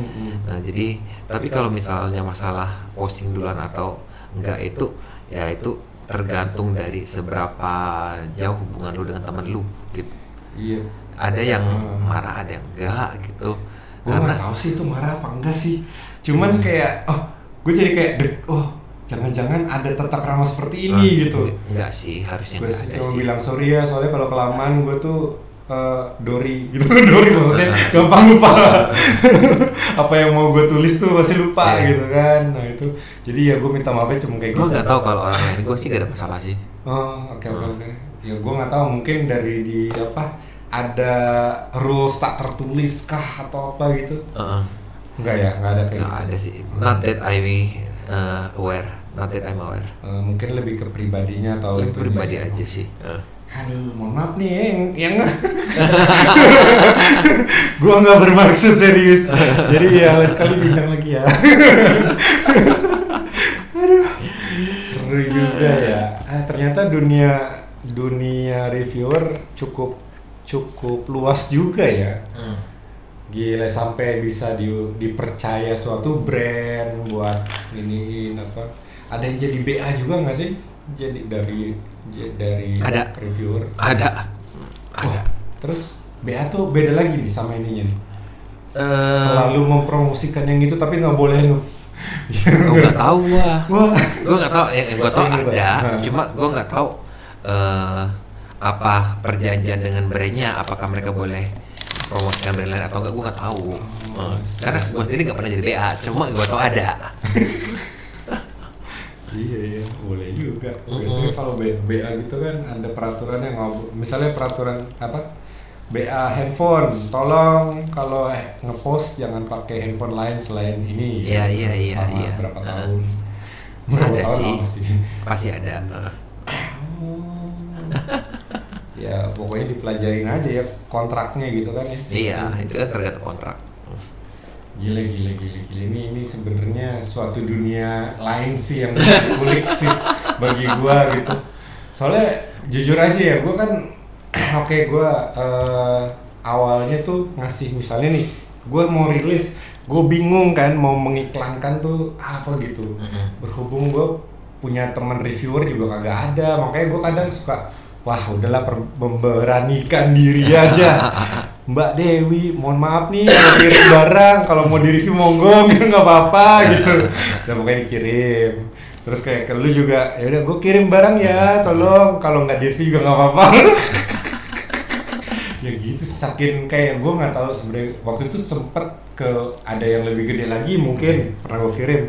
[SPEAKER 2] Nah jadi, tapi kalau misalnya masalah posting duluan atau enggak, itu ya itu tergantung dari seberapa jauh hubungan lu dengan teman lu gitu.
[SPEAKER 1] iya.
[SPEAKER 2] Ada yang marah, ada yang enggak gitu.
[SPEAKER 1] Gue nggak tahu sih itu marah apa enggak sih. Cuman kayak gue jadi kayak jangan-jangan ada tata krama seperti ini gitu.
[SPEAKER 2] Enggak sih, harusnya
[SPEAKER 1] Gue
[SPEAKER 2] enggak ada
[SPEAKER 1] cuma
[SPEAKER 2] sih.
[SPEAKER 1] bilang sorry ya, soalnya kalau kelamaan gue tuh Dori gitu. Dori maksudnya gampang lupa. Apa yang mau gue tulis tuh pasti lupa gitu kan. Nah itu, jadi ya gue minta maafnya cuma kayak
[SPEAKER 2] Gue
[SPEAKER 1] gitu.
[SPEAKER 2] nggak tahu kalau orang lain, gue sih gak ada masalah sih.
[SPEAKER 1] Oke. Ya gue nggak tahu, mungkin dari di ada rules tak tertulis kah atau apa gitu. Enggak ya, nggak ada kayak
[SPEAKER 2] Nggak ada sih. Not that aware. Not that I'm aware.
[SPEAKER 1] mungkin lebih ke pribadinya atau
[SPEAKER 2] Lebih
[SPEAKER 1] itu
[SPEAKER 2] pribadi
[SPEAKER 1] dia.
[SPEAKER 2] aja sih.
[SPEAKER 1] Aduh, mohon maaf nih yang gua nggak bermaksud serius. Jadi ya lain kali bintang lagi ya. Aduh, seru juga ya. Ternyata dunia reviewer cukup luas juga ya. Gila, sampai bisa dipercaya suatu brand buat iniin apa. Ada yang jadi BA juga nggak sih? Jadi dari
[SPEAKER 2] Ada.
[SPEAKER 1] reviewer.
[SPEAKER 2] Ada.
[SPEAKER 1] Terus BA tuh beda lagi nih sama ininya nih.
[SPEAKER 2] Eh,
[SPEAKER 1] Selalu mempromosikan yang itu tapi nggak boleh
[SPEAKER 2] gue nggak tahu
[SPEAKER 1] Wah.
[SPEAKER 2] gue nggak tahu. Yang gue tahu
[SPEAKER 1] Ini,
[SPEAKER 2] ada,
[SPEAKER 1] Pak.
[SPEAKER 2] cuma gue nggak tahu apa perjanjian dengan brandnya, apakah mereka boleh promosikan brand lain atau enggak, gue nggak tahu. Karena gue sendiri nggak pernah jadi BA, cuma gue tahu ada.
[SPEAKER 1] Iya boleh juga. Biasanya kalau BA gitu kan ada peraturan yang misalnya peraturan BA handphone, tolong kalau ngepost jangan pakai handphone lain selain ini.
[SPEAKER 2] Iya.
[SPEAKER 1] Sama berapa tahun?
[SPEAKER 2] Ada
[SPEAKER 1] tahun
[SPEAKER 2] sih,
[SPEAKER 1] apa
[SPEAKER 2] pasti ada.
[SPEAKER 1] Ya pokoknya dipelajarin aja ya kontraknya gitu kan ya.
[SPEAKER 2] Iya, itu kan tergantung kontrak.
[SPEAKER 1] Gila ini sebenarnya suatu dunia lain sih yang kulik sih bagi gua gitu. Soalnya jujur aja ya, gua kan gua awalnya tuh ngasih misalnya nih, gua mau rilis, gua bingung kan mau mengiklankan tuh apa gitu. Berhubung gua punya teman reviewer juga kagak ada, makanya gua kadang suka udahlah memberanikan diri aja. Mbak Dewi, mohon maaf nih mau kirim barang, kalau mau di review monggo, nggak apa-apa gitu. Dan pokoknya dikirim. Terus kayak ke lu juga, ya udah gue kirim barang ya, tolong. Kalau nggak di review juga nggak apa-apa. Ya gitu, saking kayak gue nggak tahu sebenarnya. Waktu itu sempet ada yang lebih gede lagi mungkin pernah gue kirim.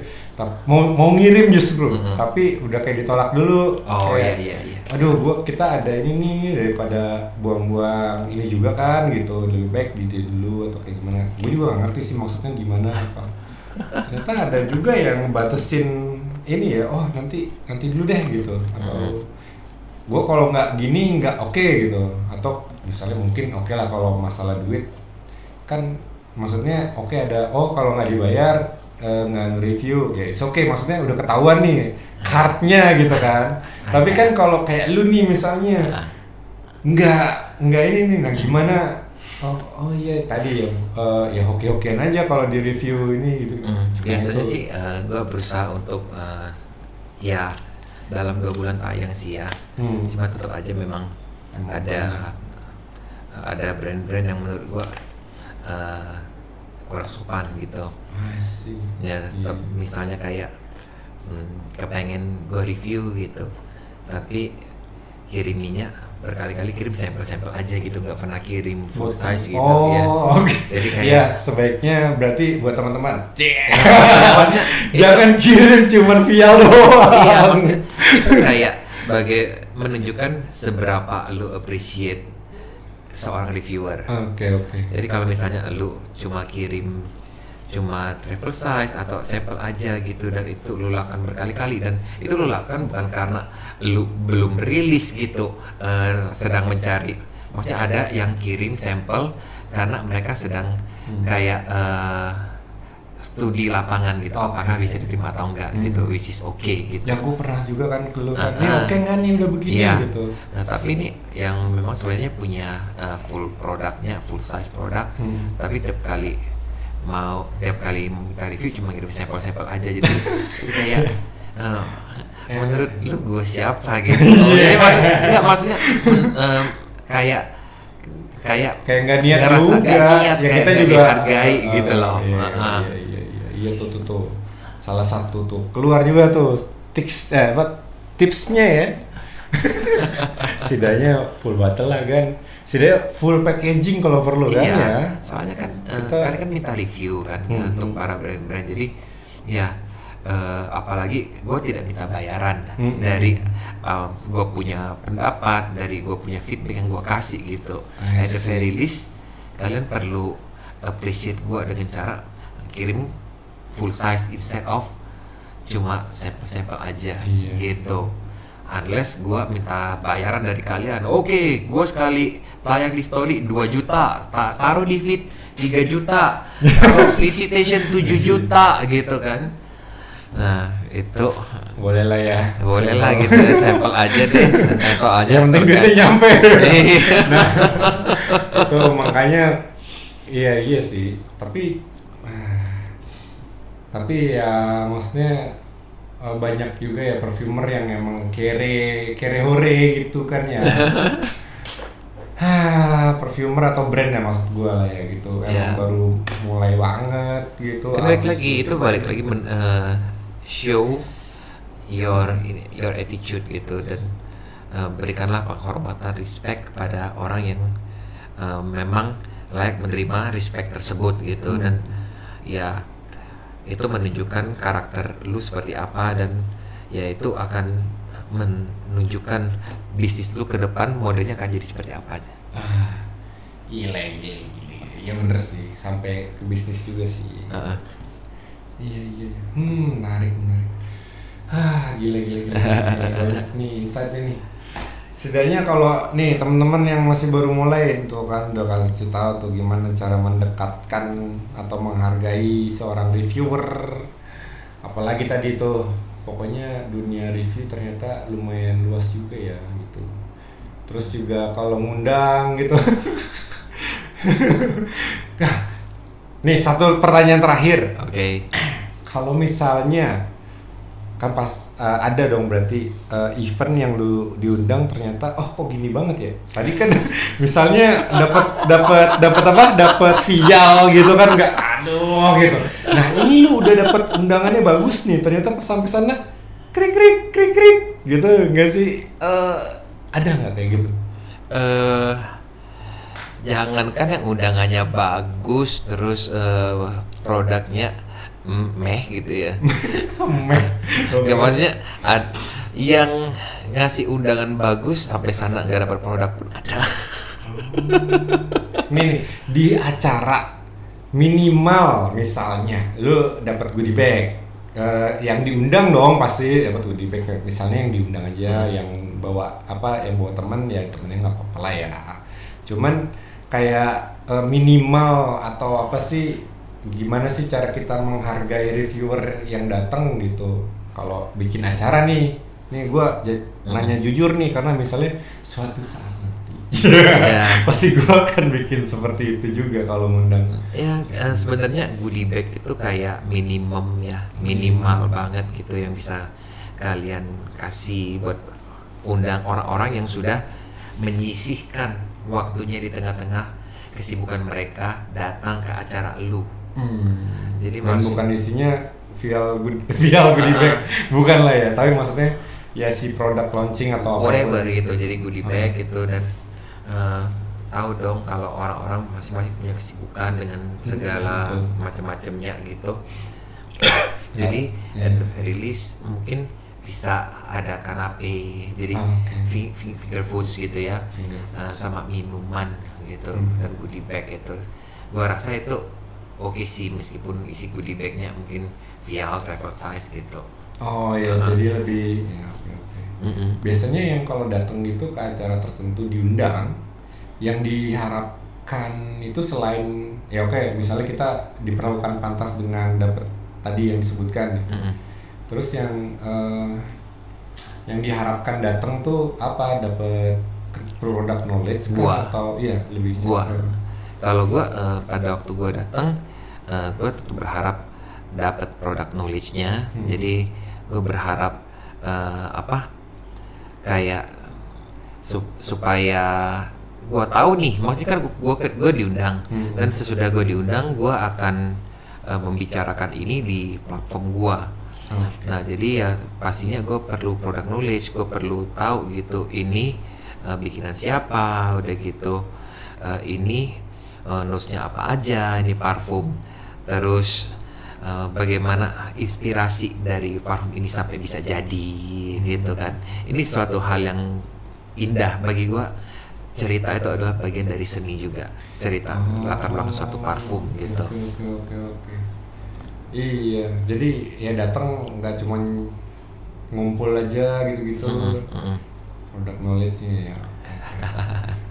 [SPEAKER 1] Mau ngirim justru, tapi udah kayak ditolak dulu.
[SPEAKER 2] Oh
[SPEAKER 1] kayak,
[SPEAKER 2] iya.
[SPEAKER 1] Aduh, kita ada ini nih daripada buang-buang ini juga kan gitu, lebih baik gitu dulu atau kayak gimana. Gue juga gak ngerti sih maksudnya gimana apa. Ternyata ada juga yang batasin ini ya, nanti dulu deh gitu. Atau gue kalau nggak gini nggak oke gitu. Atau misalnya mungkin oke lah kalau masalah duit kan, maksudnya ada kalau nggak dibayar nggak nge-review ya it's okay, maksudnya udah ketahuan nih cardnya gitu kan. Tapi kan kalau kayak lu nih misalnya nggak ini nih, nah gimana? Iya tadi ya hoki-hokian aja kalau di review ini gitu.
[SPEAKER 2] Biasanya sih gue berusaha untuk ya dalam 2 bulan tayang sih ya. Cuma tetap aja memang ada brand-brand yang menurut gue kurang sopan gitu. Ya tetap misalnya kayak kepengen gue review gitu, tapi kiriminya berkali-kali kirim sampel-sampel aja gitu, nggak pernah kirim full size gitu ya.
[SPEAKER 1] Jadi
[SPEAKER 2] kayak
[SPEAKER 1] ya sebaiknya berarti buat teman-teman jangan kirim cuman via doang.
[SPEAKER 2] Iya, maksudnya itu kayak menunjukkan seberapa lu appreciate seorang reviewer.
[SPEAKER 1] Oke.
[SPEAKER 2] Jadi kalau misalnya lu cuma kirim cuma travel size atau sampel aja gitu, dan itu lu lakukan berkali-kali, dan itu lu lakukan bukan karena lu belum rilis gitu, sedang mencari, maksudnya ada yang kirim sampel karena mereka sedang kayak studi lapangan gitu, apakah bisa diterima atau enggak gitu, which is okay gitu.
[SPEAKER 1] Ya aku pernah juga kan keluar, ini oke nggak nih udah begini gitu.
[SPEAKER 2] Nah tapi ini yang memang sebenarnya punya full produknya, full size produk, tapi tiap kali minta review cuma ngirim sampel-sampel aja, jadi kayak menurut lu gue siapa gitu. Jadi maksudnya kayak
[SPEAKER 1] nggak niat
[SPEAKER 2] ngerasa
[SPEAKER 1] juga,
[SPEAKER 2] gak niat,
[SPEAKER 1] ya
[SPEAKER 2] kayak
[SPEAKER 1] kita
[SPEAKER 2] gak
[SPEAKER 1] juga
[SPEAKER 2] dihargai gitu loh.
[SPEAKER 1] Iya tuh salah satu tuh keluar juga tuh tipsnya ya. Setidaknya full bottle lah kan, setidaknya full packaging kalau perlu kan ya.
[SPEAKER 2] Soalnya kan kita kan minta review kan untuk para brand-brand, jadi ya apalagi gue tidak minta bayaran dari gue punya pendapat, dari gue punya feedback yang gue kasih gitu. At the very least kalian perlu appreciate gue dengan cara kirim full size instead of cuma sampel-sampel aja gitu. Unless gue minta bayaran dari kalian, oke, gue sekali tayang di story 2 juta, taruh di feed 3 juta, taruh visitation 7 juta gitu kan. Nah itu
[SPEAKER 1] boleh lah
[SPEAKER 2] gitu, sampel aja deh, soalnya
[SPEAKER 1] yang penting duitnya nyampe. Nah itu makanya iya sih, tapi ya maksudnya banyak juga ya perfumer yang emang kere hore gitu kan ya. Perfumer atau brand ya maksud gue lah ya gitu, emang baru mulai banget gitu.
[SPEAKER 2] Balik lagi show your attitude gitu, dan berikanlah penghormatan, respect kepada orang yang memang layak menerima respect tersebut gitu. Dan ya itu menunjukkan karakter lu seperti apa, dan ya itu akan menunjukkan bisnis lu ke depan modelnya akan jadi seperti apa aja.
[SPEAKER 1] Gila. Ya bener sih, sampai ke bisnis juga sih. Iya. Menarik. Gila. Banyak nih insight-nya nih. Setidaknya kalau nih teman-teman yang masih baru mulai tuh kan udah kasih tahu tuh gimana cara mendekatkan atau menghargai seorang reviewer. Apalagi tadi tuh, pokoknya dunia review ternyata lumayan luas juga ya gitu. Terus juga kalau ngundang gitu. Nah, nih satu pertanyaan terakhir.
[SPEAKER 2] Oke.
[SPEAKER 1] Kalau misalnya kan pas ada dong berarti event yang lu diundang ternyata kok gini banget ya. Tadi kan misalnya dapat vial gitu kan, nggak aduh gitu. Nah ini lu udah dapat undangannya bagus nih, ternyata pas sampai sana krik gitu nggak sih? Ada nggak kayak gitu?
[SPEAKER 2] Jangankan yang undangannya bagus, terus produknya meh gitu ya. Nggak, maksudnya yang ngasih undangan bagus sampai sana nggak dapat produk pun ada.
[SPEAKER 1] Nih di acara minimal misalnya lu dapat goodie bag, yang diundang dong pasti dapat goodie bag. Misalnya yang diundang aja, yang bawa teman ya temennya nggak apa-apa lah ya. Cuman kayak minimal atau apa sih? Gimana sih cara kita menghargai reviewer yang datang gitu? Kalau bikin acara nih gue nanya jujur nih, karena misalnya suatu saat nanti pasti gue akan bikin seperti itu juga kalau ngundang.
[SPEAKER 2] Ya sebenarnya goodie bag itu kayak minimal banget gitu yang bisa kalian kasih buat undang orang-orang yang sudah menyisihkan waktunya di tengah-tengah kesibukan mereka datang ke acara lu. Jadi
[SPEAKER 1] bukan isinya vial goodie bag, bukan lah ya, tapi maksudnya ya si produk launching atau apa
[SPEAKER 2] whatever gitu. Jadi goodie bag gitu, dan tahu dong kalau orang-orang masing-masing punya kesibukan dengan segala macam-macamnya gitu. Jadi at the very least mungkin bisa ada kanape, jadi finger foods gitu ya, sama minuman gitu dan goodie bag itu. Gua rasa itu oke sih meskipun isi goodie bagnya mungkin vial travel size gitu.
[SPEAKER 1] Oh ya, jadi lebih ya, oke. Biasanya yang kalau datang gitu ke acara tertentu diundang, yang diharapkan itu selain ya oke, misalnya kita diperlakukan pantas dengan dapat tadi yang disebutkan, terus yang diharapkan datang tuh apa, dapat product knowledge atau iya lebih
[SPEAKER 2] kalau gua pada waktu gua datang gua tetap berharap dapat product knowledge-nya. Jadi gua berharap kayak supaya gua tahu nih, maksudnya kan gua diundang dan sesudah gua diundang gua akan membicarakan ini di platform gua. Nah jadi ya pastinya gue perlu product knowledge, gue perlu tahu gitu ini bikinan siapa, udah gitu ini notes-nya apa aja, ini parfum, terus bagaimana inspirasi dari parfum ini sampai bisa jadi gitu kan. Ini suatu hal yang indah bagi gue. Cerita itu adalah bagian dari seni juga, cerita latar belakang suatu parfum gitu.
[SPEAKER 1] Oke. Iya, jadi ya datang nggak cuma ngumpul aja gitu-gitu. Product knowledge-nya ya.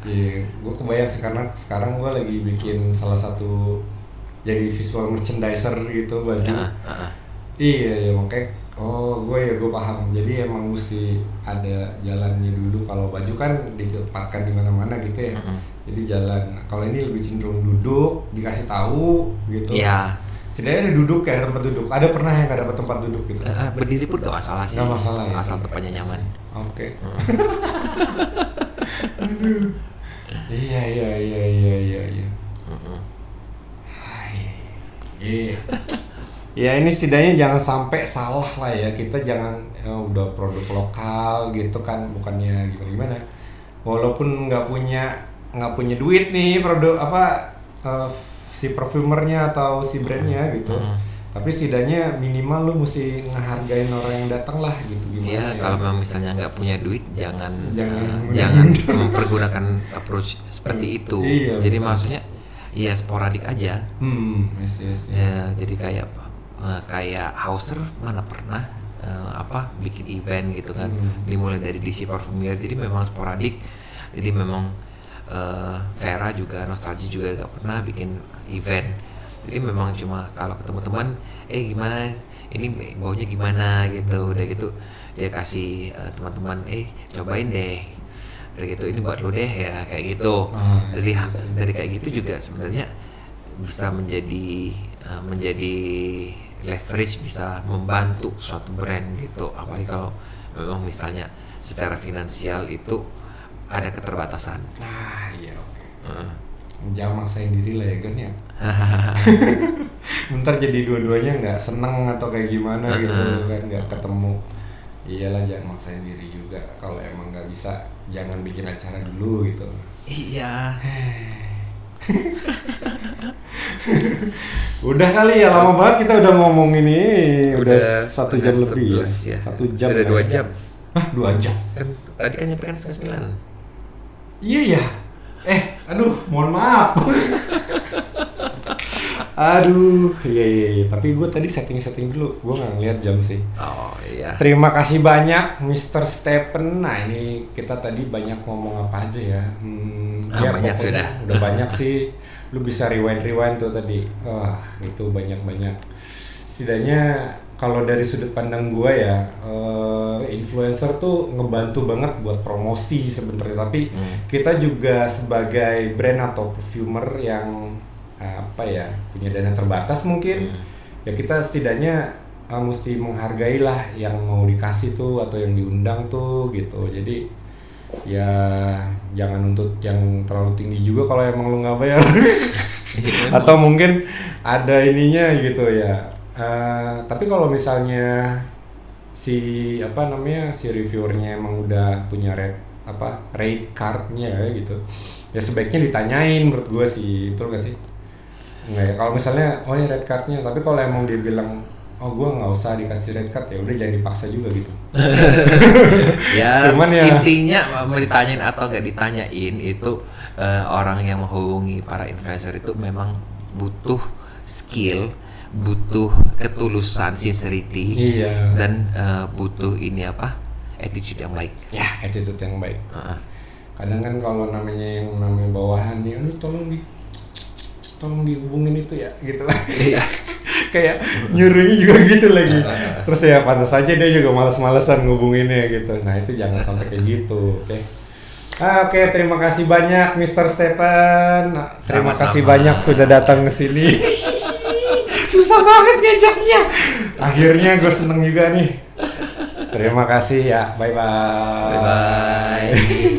[SPEAKER 1] Iya, gue kebayang sih karena sekarang gue lagi bikin salah satu jadi visual merchandiser gitu baju. Iya, ya makanya gue paham. Jadi emang mesti ada jalannya dulu. Kalau baju kan ditempatkan di mana-mana gitu ya. Jadi jalan. Kalau ini lebih cenderung duduk, dikasih tahu gitu.
[SPEAKER 2] Iya.
[SPEAKER 1] Setidaknya ada duduk ya, tempat duduk. Ada pernah yang nggak dapat tempat duduk gitu?
[SPEAKER 2] Berdiri pun gak masalah sih.
[SPEAKER 1] Gak masalah ya.
[SPEAKER 2] Asal tempatnya nyaman.
[SPEAKER 1] Oke. Iya. Iya. Ya ini setidaknya jangan sampai salah lah ya. Kita jangan udah produk lokal gitu kan, bukannya gimana. Walaupun nggak punya duit nih produk si perfumernya atau si brandnya gitu, tapi setidaknya minimal lu mesti ngehargain orang yang datang lah gitu. Gimana
[SPEAKER 2] ya? Kalau memang misalnya nggak punya duit jangan mempergunakan approach seperti itu.
[SPEAKER 1] Iya,
[SPEAKER 2] jadi maksudnya ya sporadik aja.
[SPEAKER 1] Yes.
[SPEAKER 2] Ya jadi kayak Hauser mana pernah bikin event gitu kan, dimulai dari DC Parfumier, jadi memang sporadik. Jadi memang Vera juga, Nostalgia juga gak pernah bikin event. Jadi memang cuma kalau ketemu teman, gimana ini baunya gimana gitu, udah gitu dia kasih teman-teman cobain deh, udah gitu ini buat lo deh ya kayak gitu. Dari kayak gitu juga sebenarnya bisa menjadi leverage, bisa membantu suatu brand gitu. Apalagi kalau memang misalnya secara finansial itu ada keterbatasan.
[SPEAKER 1] Nah iya, oke. Jangan maksain diri lah ya kan ya. Bentar jadi dua-duanya nggak seneng atau kayak gimana gitu kan, nggak ketemu. Iyalah, jangan maksain diri juga. Kalau emang nggak bisa, jangan bikin acara dulu gitu.
[SPEAKER 2] Iya.
[SPEAKER 1] Udah kali ya, lama banget kita udah ngomong ini. Udah 1 jam lebih ya. 1 jam.
[SPEAKER 2] Sudah 2 jam.
[SPEAKER 1] 2 jam.
[SPEAKER 2] Kan tadi kan nyampe kan 8:30.
[SPEAKER 1] Iya ya. Aduh, mohon maaf. Aduh, iya. Tapi gue tadi setting dulu. Gue nggak ngeliat jam sih.
[SPEAKER 2] Oh iya.
[SPEAKER 1] Terima kasih banyak, Mr. Stephen. Nah ini kita tadi banyak ngomong apa aja ya. Ya
[SPEAKER 2] banyak sudah.
[SPEAKER 1] Udah banyak sih. Lu bisa rewind tuh tadi. Itu banyak. Setidaknya kalau dari sudut pandang gue ya, influencer tuh ngebantu banget buat promosi sebenarnya. Tapi kita juga sebagai brand atau perfumer yang punya dana terbatas mungkin, ya kita setidaknya mesti menghargai lah yang mau dikasih tuh atau yang diundang tuh gitu. Jadi ya jangan nuntut yang terlalu tinggi juga kalau emang lu nggak bayar. Atau mungkin ada ininya gitu ya. Tapi kalau misalnya si reviewernya emang udah punya rate cardnya gitu, ya sebaiknya ditanyain menurut gue sih, betul gak sih? Enggak ya, kalau misalnya ini rate cardnya, tapi kalau emang dia bilang oh gue nggak usah dikasih red card, ya udah jangan dipaksa juga gitu.
[SPEAKER 2] Ya,
[SPEAKER 1] Cuman ya
[SPEAKER 2] intinya mau ditanyain atau nggak ditanyain itu orang yang menghubungi para influencer itu memang butuh skill, butuh ketulusan, sincerity,
[SPEAKER 1] iya.
[SPEAKER 2] dan butuh ini apa, attitude yang baik.
[SPEAKER 1] Ya attitude yang baik. Kadang kan kalau namanya yang namanya bawahan nih, aduh tolong dihubungin itu ya gitu lah.
[SPEAKER 2] Iya.
[SPEAKER 1] Kayak nyuruhnya juga gitu lagi. Terus ya pantas aja dia juga malas-malesan ngubunginnya gitu. Nah itu jangan sampai kayak gitu. Oke. Oke, terima kasih banyak Mr. Stephen. Terima
[SPEAKER 2] Sama-sama.
[SPEAKER 1] kasih banyak sudah datang ke sini. Susah banget ngajaknya. Akhirnya gue seneng juga nih. Terima kasih ya. Bye bye.
[SPEAKER 2] Bye bye.